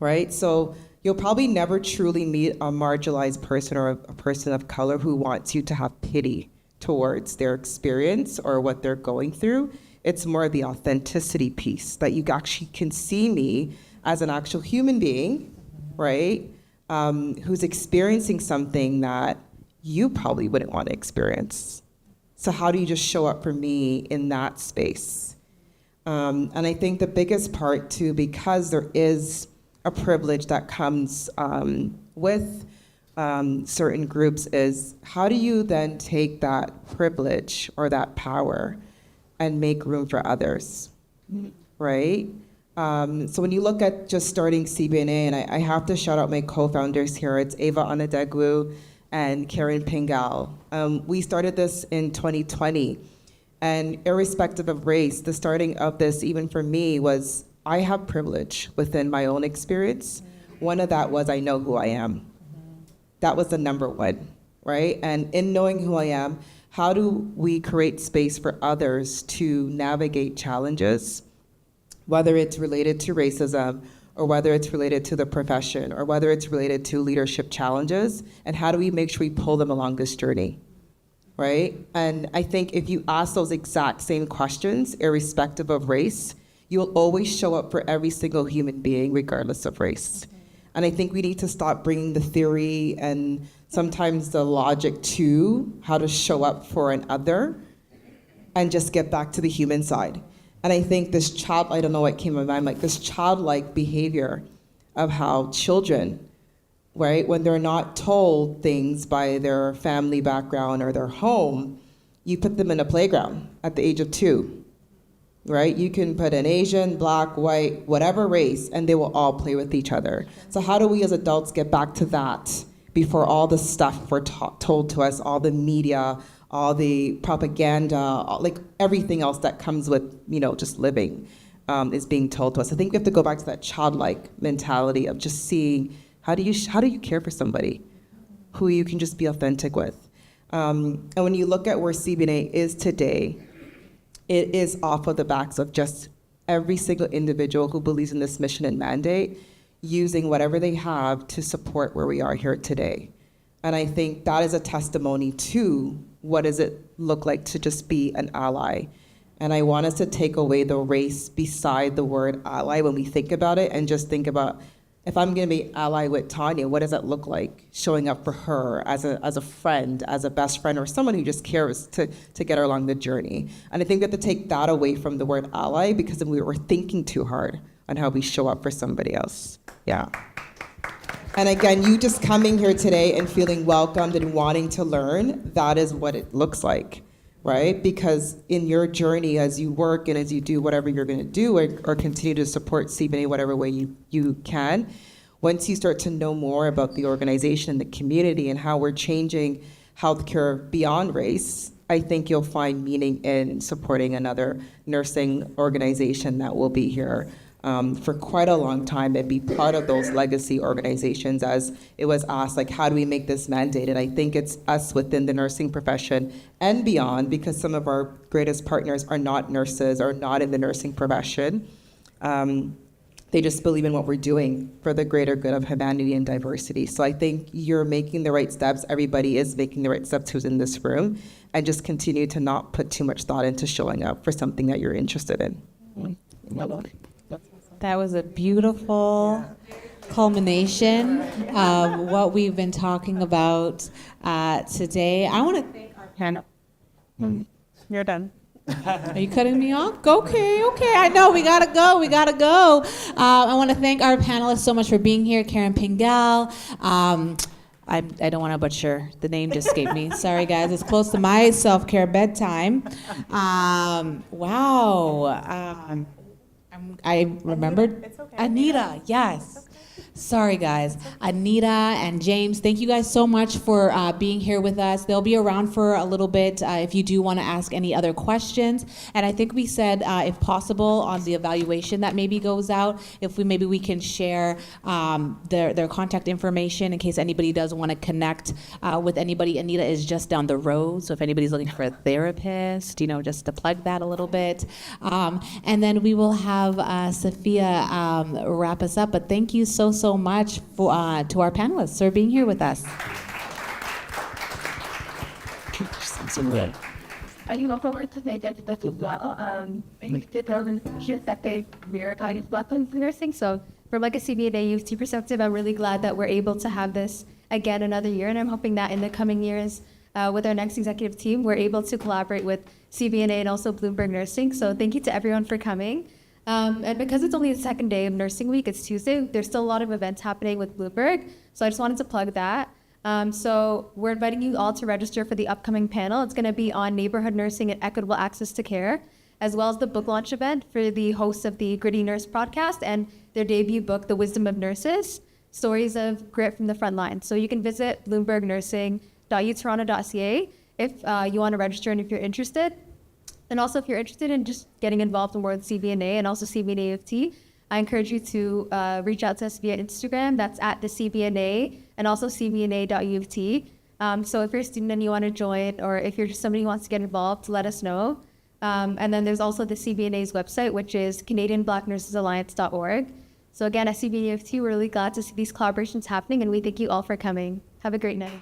right? So you'll probably never truly meet a marginalized person or a person of color who wants you to have pity towards their experience or what they're going through. It's more the authenticity piece, that you actually can see me as an actual human being, right? Who's experiencing something that you probably wouldn't want to experience. So how do you just show up for me in that space? And I think the biggest part too, because there is a privilege that comes with certain groups, is how do you then take that privilege or that power and make room for others, right? So when you look at just starting CBNA, and I have to shout out my co-founders here, it's Ava Anadegwu and Karen Pingal. We started this in 2020, and irrespective of race, the starting of this, even for me, was I have privilege within my own experience. One of that was I know who I am. That was the number one, right? And in knowing who I am, how do we create space for others to navigate challenges, whether it's related to racism or whether it's related to the profession or whether it's related to leadership challenges, and how do we make sure we pull them along this journey, right? And I think if you ask those exact same questions, irrespective of race, you'll always show up for every single human being, regardless of race. And I think we need to stop bringing the theory and sometimes the logic to how to show up for an other and just get back to the human side. And I think this I don't know what came to my mind, like this childlike behavior of how children, right, when they're not told things by their family background or their home, you put them in a playground at the age of 2. Right? You can put an Asian, black, white, whatever race, and they will all play with each other. So how do we as adults get back to that before all the stuff we're told to us, all the media, all the propaganda, like everything else that comes with, just living is being told to us. I think we have to go back to that childlike mentality of just seeing how do you care for somebody who you can just be authentic with. And when you look at where CBNA is today, it is off of the backs of just every single individual who believes in this mission and mandate, using whatever they have to support where we are here today. And I think that is a testimony to what does it look like to just be an ally. And I want us to take away the race beside the word ally when we think about it, and just think about, if I'm going to be ally with Tanya, what does that look like? Showing up for her as a friend, as a best friend, or someone who just cares to get her along the journey. And I think we have to take that away from the word ally, because then we're thinking too hard on how we show up for somebody else. Yeah. And again, you just coming here today and feeling welcomed and wanting to learn, that is what it looks like, right? Because in your journey, as you work and as you do whatever you're going to do, or continue to support CBNA whatever way you can, once you start to know more about the organization and the community and how we're changing healthcare beyond race, I think you'll find meaning in supporting another nursing organization that will be here for quite a long time and be part of those legacy organizations. As it was asked, like, how do we make this mandated? I think it's us within the nursing profession and beyond, because some of our greatest partners are not nurses or not in the nursing profession. They just believe in what we're doing for the greater good of humanity and diversity. So I think you're making the right steps. Everybody is making the right steps who's in this room, and just continue to not put too much thought into showing up for something that you're interested in. That was a beautiful culmination of what we've been talking about today. I want to thank our panel. You're done. Are you cutting me off? Okay. I know, we gotta go. I want to thank our panelists so much for being here. Karen Pingal. I don't want to butcher the name, just escaped me. Sorry, guys. It's close to my self-care bedtime. Wow. I remembered. It's okay. Anita, yes. Sorry, guys. Anita and James, thank you guys so much for being here with us. They'll be around for a little bit if you do want to ask any other questions. And I think we said, if possible, on the evaluation that maybe goes out, if we can share their contact information in case anybody does want to connect with anybody. Anita is just down the road, so if anybody's looking for a therapist, just to plug that a little bit. And then we will have Sophia wrap us up. But thank you so much for, to our panelists for being here with us. I look forward to the agenda as well. I did that they prioritize weapons nursing. So from like a CBNA UFT perspective, I'm really glad that we're able to have this again another year, and I'm hoping that in the coming years with our next executive team, we're able to collaborate with CBNA and also Bloomberg Nursing. So thank you to everyone for coming. And because it's only the second day of Nursing Week, it's Tuesday, there's still a lot of events happening with Bloomberg. So I just wanted to plug that. So we're inviting you all to register for the upcoming panel. It's going to be on neighborhood nursing and equitable access to care, as well as the book launch event for the hosts of the Gritty Nurse podcast and their debut book, The Wisdom of Nurses, Stories of Grit from the Front Line. So you can visit bloombergnursing.utoronto.ca if you want to register and if you're interested. And also, if you're interested in just getting involved in more with CBNA and also CBNA UFT, I encourage you to reach out to us via Instagram. That's at the CBNA and also CBNA.UFT. So if you're a student and you want to join, or if you're just somebody who wants to get involved, let us know. And then there's also the CBNA's website, which is CanadianBlackNursesAlliance.org. So again, at CBNA, we're really glad to see these collaborations happening, and we thank you all for coming. Have a great night.